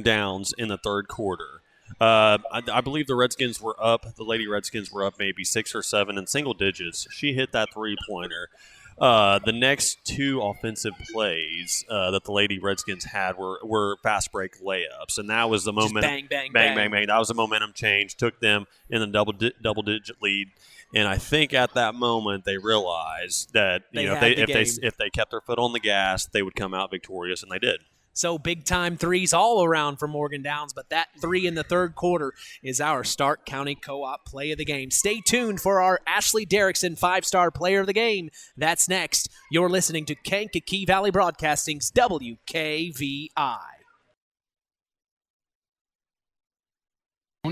Downs in the third quarter. I believe the Redskins were up. The Lady Redskins were up maybe 6 or 7 in single digits. She hit that three-pointer. The next two offensive plays that the Lady Redskins had were fast break layups, and that was the moment. Bang, bang, bang, bang, bang. That was the momentum change. Took them in the double-digit lead. And I think at that moment they realized that if they kept their foot on the gas, they would come out victorious, and they did. So big-time threes all around for Morgan Downs, but that three in the third quarter is our Stark County Co-op play of the game. Stay tuned for our Ashley Derrickson 5-star player of the game. That's next. You're listening to Kankakee Valley Broadcasting's WKVI.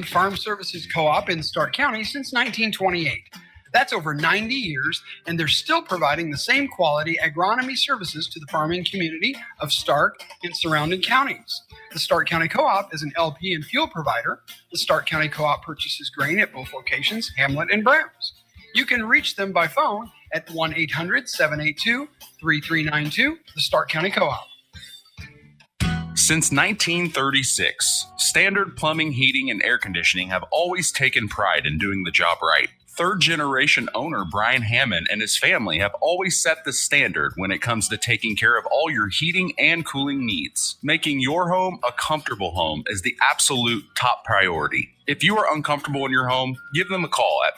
Farm Services Co-op in Stark County since 1928. That's over 90 years, and they're still providing the same quality agronomy services to the farming community of Stark and surrounding counties. The Stark County Co-op is an LP and fuel provider. The Stark County Co-op purchases grain at both locations, Hamlet and Browns. You can reach them by phone at 1-800-782-3392, the Stark County Co-op. Since 1936, Standard Plumbing, Heating, and Air Conditioning have always taken pride in doing the job right. Third-generation owner Brian Hammond and his family have always set the standard when it comes to taking care of all your heating and cooling needs. Making your home a comfortable home is the absolute top priority. If you are uncomfortable in your home, give them a call at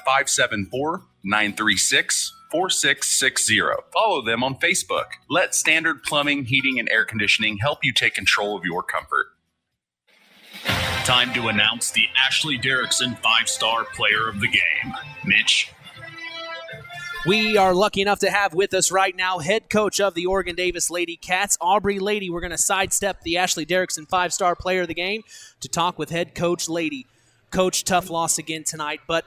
574-936-4660. Follow them on Facebook. Let Standard Plumbing, Heating, and Air Conditioning help you take control of your comfort. Time to announce the Ashley Derrickson 5-star player of the game. Mitch. We are lucky enough to have with us right now head coach of the Oregon Davis Lady Cats, Aubrey Lady. We're going to sidestep the Ashley Derrickson 5-star player of the game to talk with head coach Lady. Coach, tough loss again tonight, but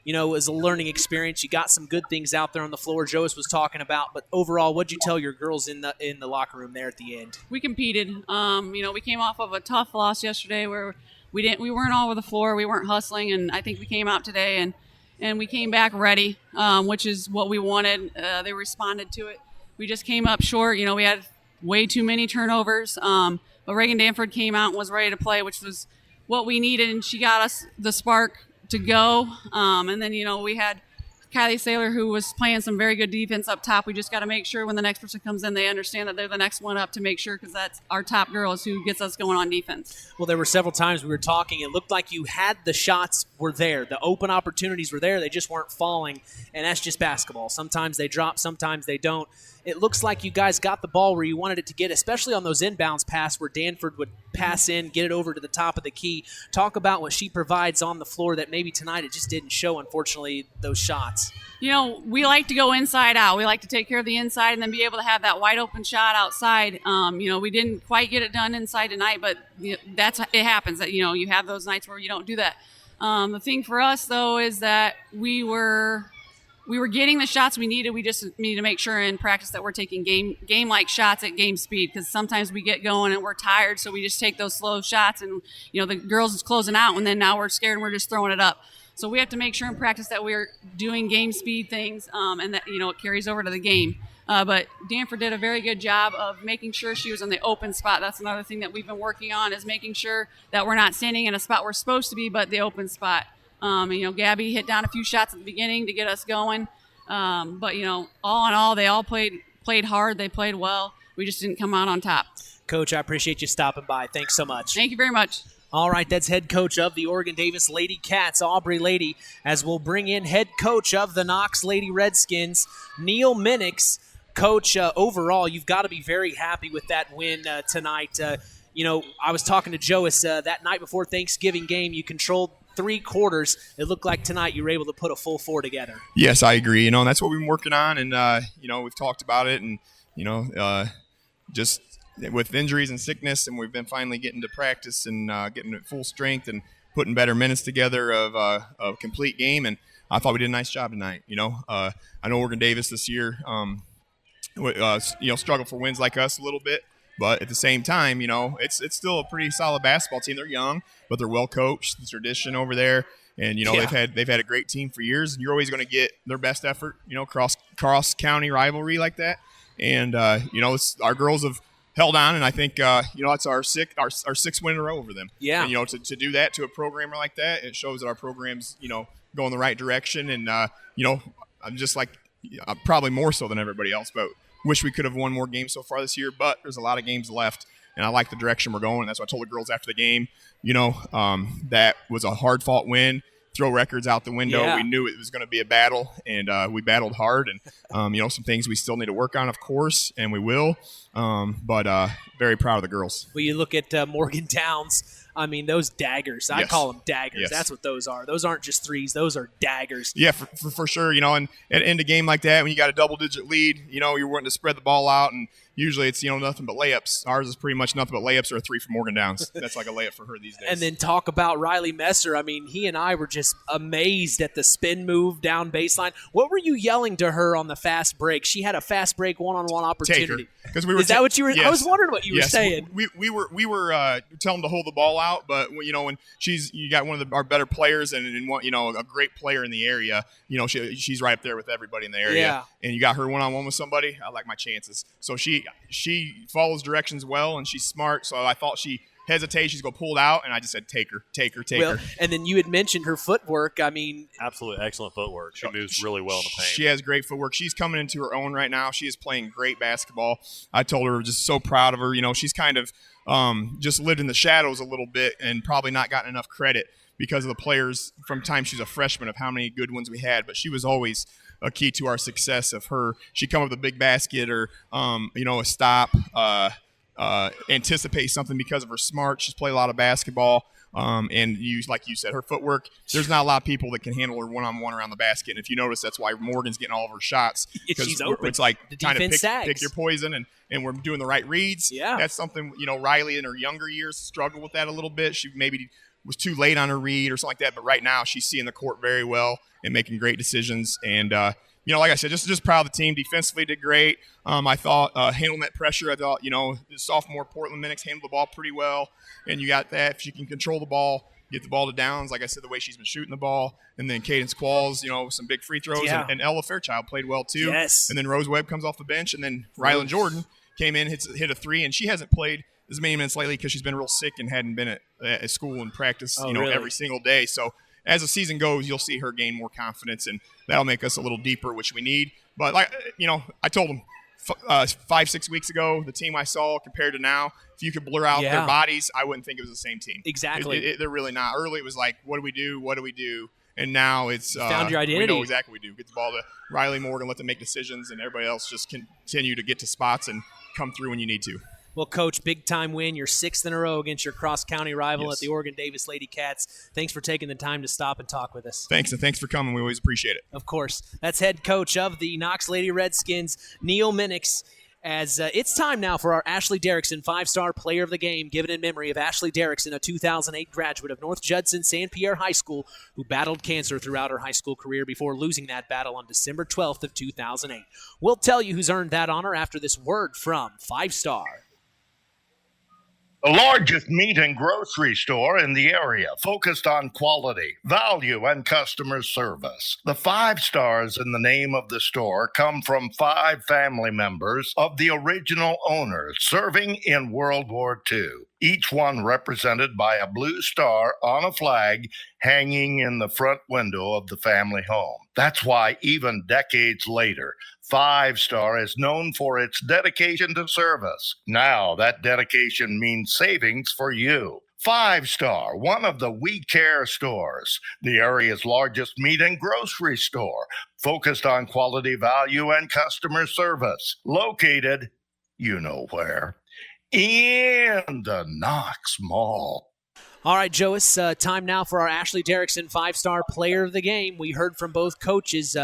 you know, it was a learning experience. You got some good things out there on the floor Joyce was talking about, but overall, what'd you tell your girls in the locker room there at the end? We competed. We came off of a tough loss yesterday where we weren't all over the floor, we weren't hustling, and I think we came out today and we came back ready, which is what we wanted. They responded to it. We just came up short. You know, we had way too many turnovers, but Reagan Danford came out and was ready to play, which was what we needed, and she got us the spark to go. And then, we had Kylie Saylor, who was playing some very good defense up top. We just got to make sure when the next person comes in, they understand that they're the next one up to make sure, because that's our top girl is who gets us going on defense. Well, there were several times we were talking. It looked like you had the shots were there. The open opportunities were there. They just weren't falling, and that's just basketball. Sometimes they drop, sometimes they don't. It looks like you guys got the ball where you wanted it to get, especially on those inbounds pass where Danford would pass in, get it over to the top of the key. Talk about what she provides on the floor that maybe tonight it just didn't show, unfortunately, those shots. We like to go inside out. We like to take care of the inside and then be able to have that wide open shot outside. We didn't quite get it done inside tonight, but it happens that, you have those nights where you don't do that. The thing for us, though, is that we were getting the shots we needed. We just need to make sure in practice that we're taking game-like shots at game speed, because sometimes we get going and we're tired, so we just take those slow shots and, the girls is closing out, and then now we're scared and we're just throwing it up. So we have to make sure in practice that we're doing game speed things and that, it carries over to the game. But Danford did a very good job of making sure she was in the open spot. That's another thing that we've been working on, is making sure that we're not standing in a spot we're supposed to be, but the open spot. Gabby hit down a few shots at the beginning to get us going. But, all in all, they all played hard. They played well. We just didn't come out on top. Coach, I appreciate you stopping by. Thanks so much. Thank you very much. All right, that's head coach of the Oregon Davis Lady Cats, Aubrey Lady, as we'll bring in head coach of the Knox Lady Redskins, Neil Minix. Coach, overall, you've got to be very happy with that win tonight. I was talking to Joyce that night before Thanksgiving game. You controlled 3 quarters. It looked like tonight you were able to put a full 4 together. Yes, I agree. And that's what we've been working on, and we've talked about it, and just with injuries and sickness, and we've been finally getting to practice and getting at full strength and putting better minutes together of a complete game. And I thought we did a nice job tonight. I know Oregon Davis this year, struggle for wins like us a little bit. But at the same time, it's still a pretty solid basketball team. They're young, but they're well coached. The tradition over there, and they've had a great team for years. And you're always going to get their best effort, cross county rivalry like that. And our girls have held on, and I think it's our sixth win in a row over them. Yeah. And, to do that to a programmer like that, it shows that our program's go in the right direction. And I'm just like probably more so than everybody else, but wish we could have won more games so far this year, but there's a lot of games left, and I like the direction we're going. That's what I told the girls after the game. That was a hard-fought win. Throw records out the window. Yeah. We knew it was going to be a battle, and we battled hard. And, some things we still need to work on, of course, and we will. But very proud of the girls. Well, you look at Morgan Towns. I mean, those daggers. I call them daggers. Yes. That's what those are. Those aren't just threes. Those are daggers. Yeah, for sure. And at end of game like that, when you got a double-digit lead, you're wanting to spread the ball out, and usually it's nothing but layups. Ours is pretty much nothing but layups or a 3 for Morgan Downs. That's like a layup for her these days. And then talk about Riley Messer. I mean, he and I were just amazed at the spin move down baseline. What were you yelling to her on the fast break? She had a fast break one-on-one opportunity. Is that what you were? Yes. I was wondering what you were saying. We were telling them to hold the ball out, but when you got one of our better players and a great player in the area, she's right up there with everybody in the area. Yeah. And you got her one-on-one with somebody, I like my chances. So she follows directions well, and she's smart. So I thought she hesitation. She's going to pull it out, and I just said, take her. And then you had mentioned her footwork. I mean, absolutely excellent footwork. She moves really well in the paint. She has great footwork. She's coming into her own right now. She is playing great basketball. I told her, just so proud of her. She's kind of just lived in the shadows a little bit and probably not gotten enough credit because of the players from time she was a freshman of how many good ones we had. But she was always a key to our success of her. She come up with a big basket or, a stop, anticipate something because of her smart. She's played a lot of basketball. Like you said, her footwork, there's not a lot of people that can handle her one-on-one around the basket. And if you notice, that's why Morgan's getting all of her shots. She's open. It's like the kind of defense pick your poison, and we're doing the right reads. Yeah. That's something, Riley in her younger years struggled with that a little bit. She maybe was too late on her read or something like that. But right now she's seeing the court very well and making great decisions. And, like I said, just proud of the team. Defensively did great. I thought handling that pressure, I thought, the sophomore Portland Minix handled the ball pretty well. And you got that. If she can control the ball, get the ball to Downs, like I said, the way she's been shooting the ball. And then Cadence Qualls, some big free throws. Yeah. And Ella Fairchild played well too. Yes. And then Rose Webb comes off the bench. And then Rylan Jordan came in, hit a three. And she hasn't played as many minutes lately because she's been real sick and hadn't been at school and practice, really? every single day. So as the season goes, you'll see her gain more confidence, and that'll make us a little deeper, which we need. But I told them 5-6 weeks ago, the team I saw compared to now, if you could blur out their bodies, I wouldn't think it was the same team. Exactly. They're really not. Early it was like, what do we do? And now it's found your identity. We know exactly what we do. Get the ball to Riley Morgan, let them make decisions, and everybody else just continue to get to spots and come through when you need to. Well, Coach, big-time win. You're 6th in a row against your cross-county rival at the Oregon-Davis Lady Cats. Thanks for taking the time to stop and talk with us. Thanks, and thanks for coming. We always appreciate it. Of course. That's head coach of the Knox Lady Redskins, Neil Minix. As it's time now for our Ashley Derrickson 5-star player of the game, given in memory of Ashley Derrickson, a 2008 graduate of North Judson St. Pierre High School, who battled cancer throughout her high school career before losing that battle on December 12th of 2008. We'll tell you who's earned that honor after this word from 5-star. The largest meat and grocery store in the area, focused on quality, value, and customer service. The 5 stars in the name of the store come from 5 family members of the original owners serving in World War II, each one represented by a blue star on a flag hanging in the front window of the family home. That's why even decades later, 5-Star is known for its dedication to service. Now that dedication means savings for you. 5-Star, one of the We Care stores, the area's largest meat and grocery store, focused on quality, value, and customer service. Located, you know where, in the Knox Mall. All right, Joe, it's time now for our Ashley Derrickson 5-star player of the game. We heard from both coaches.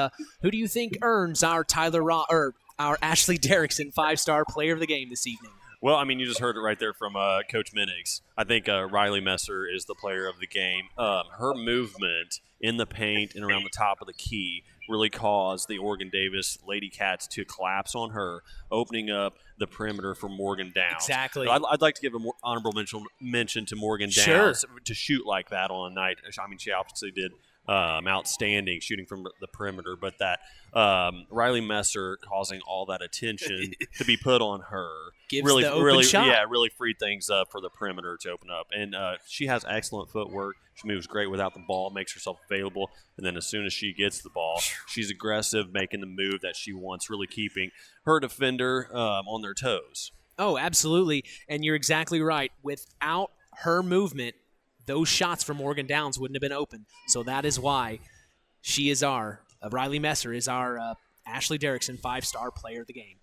Who do you think earns our our Ashley Derrickson 5-star player of the game this evening? Well, I mean, you just heard it right there from Coach Minix. I think Riley Messer is the player of the game. Her movement in the paint and around the top of the key really caused the Oregon-Davis Lady Cats to collapse on her, opening up the perimeter for Morgan Downs. Exactly. I'd like to give an honorable mention to Morgan Downs to shoot like that on a night. I mean, she obviously did outstanding shooting from the perimeter, but that Riley Messer causing all that attention to be put on her Gives the open shot. Yeah, really freed things up for the perimeter to open up. And she has excellent footwork. She moves great without the ball, makes herself available, and then as soon as she gets the ball, she's aggressive, making the move that she wants, really keeping her defender on their toes. Oh, absolutely. And you're exactly right. Without her movement, those shots from Morgan Downs wouldn't have been open. So that is why she is Riley Messer is our Ashley Derrickson 5-star player of the game.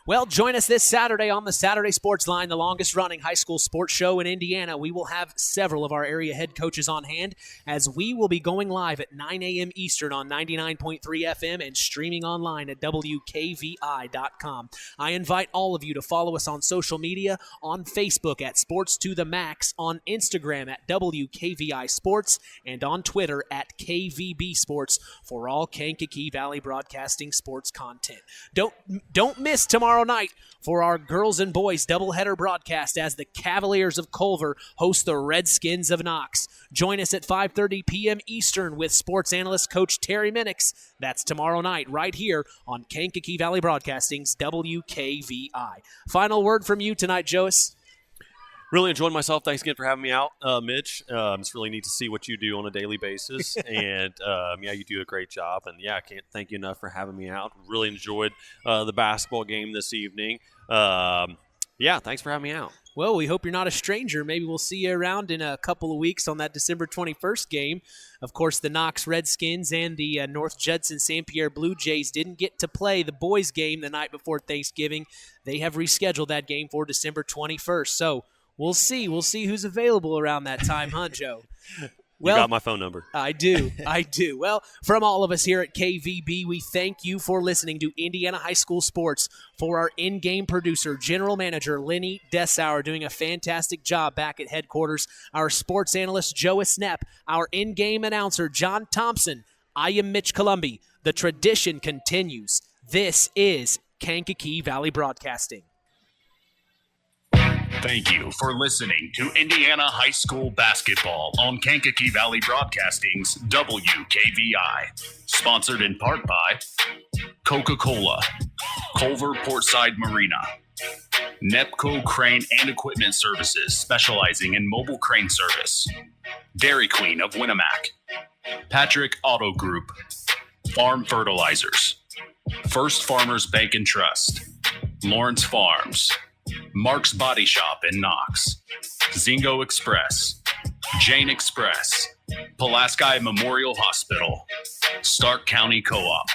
Well, join us this Saturday on the Saturday Sports Line, the longest-running high school sports show in Indiana. We will have several of our area head coaches on hand as we will be going live at 9 a.m. Eastern on 99.3 FM and streaming online at WKVI.com. I invite all of you to follow us on social media, on Facebook at Sports to the Max, on Instagram at WKVI Sports, and on Twitter at KVB Sports for all Kankakee Valley Broadcasting sports content. Don't miss tomorrow night for our girls and boys doubleheader broadcast as the Cavaliers of Culver host the Redskins of Knox. Join us at 5:30 p.m. Eastern with sports analyst Coach Terry Minix. That's tomorrow night right here on Kankakee Valley Broadcasting's WKVI. Final word from you tonight, Jois. Really enjoyed myself. Thanks again for having me out, Mitch. It's really neat to see what you do on a daily basis. And, you do a great job. And, I can't thank you enough for having me out. Really enjoyed the basketball game this evening. Thanks for having me out. Well, we hope you're not a stranger. Maybe we'll see you around in a couple of weeks on that December 21st game. Of course, the Knox Redskins and the North Judson St. Pierre Blue Jays didn't get to play the boys' game the night before Thanksgiving. They have rescheduled that game for December 21st. So we'll see. We'll see who's available around that time, huh, Joe? Well, you got my phone number. I do. Well, from all of us here at KVB, we thank you for listening to Indiana High School Sports. For our in-game producer, General Manager Lenny Dessauer, doing a fantastic job back at headquarters. Our sports analyst, Joe Snep. Our in-game announcer, John Thompson. I am Mitch Columby. The tradition continues. This is Kankakee Valley Broadcasting. Thank you for listening to Indiana High School Basketball on Kankakee Valley Broadcasting's WKVI. Sponsored in part by Coca-Cola, Culver Portside Marina, Nepco Crane and Equipment Services, specializing in mobile crane service, Dairy Queen of Winnemac, Patrick Auto Group, Farm Fertilizers, First Farmers Bank and Trust, Lawrence Farms, Mark's Body Shop in Knox, Zingo Express, Jane Express, Pulaski Memorial Hospital, Stark County Co-op,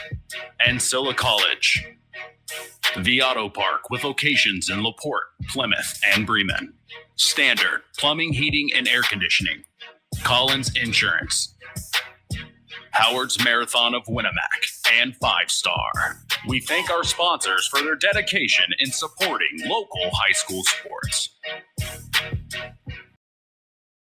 Ancilla College, The Auto Park with locations in LaPorte, Plymouth, and Bremen, Standard Plumbing, Heating, and Air Conditioning, Collins Insurance, Howard's Marathon of Winnemac, and 5 Star. We thank our sponsors for their dedication in supporting local high school sports.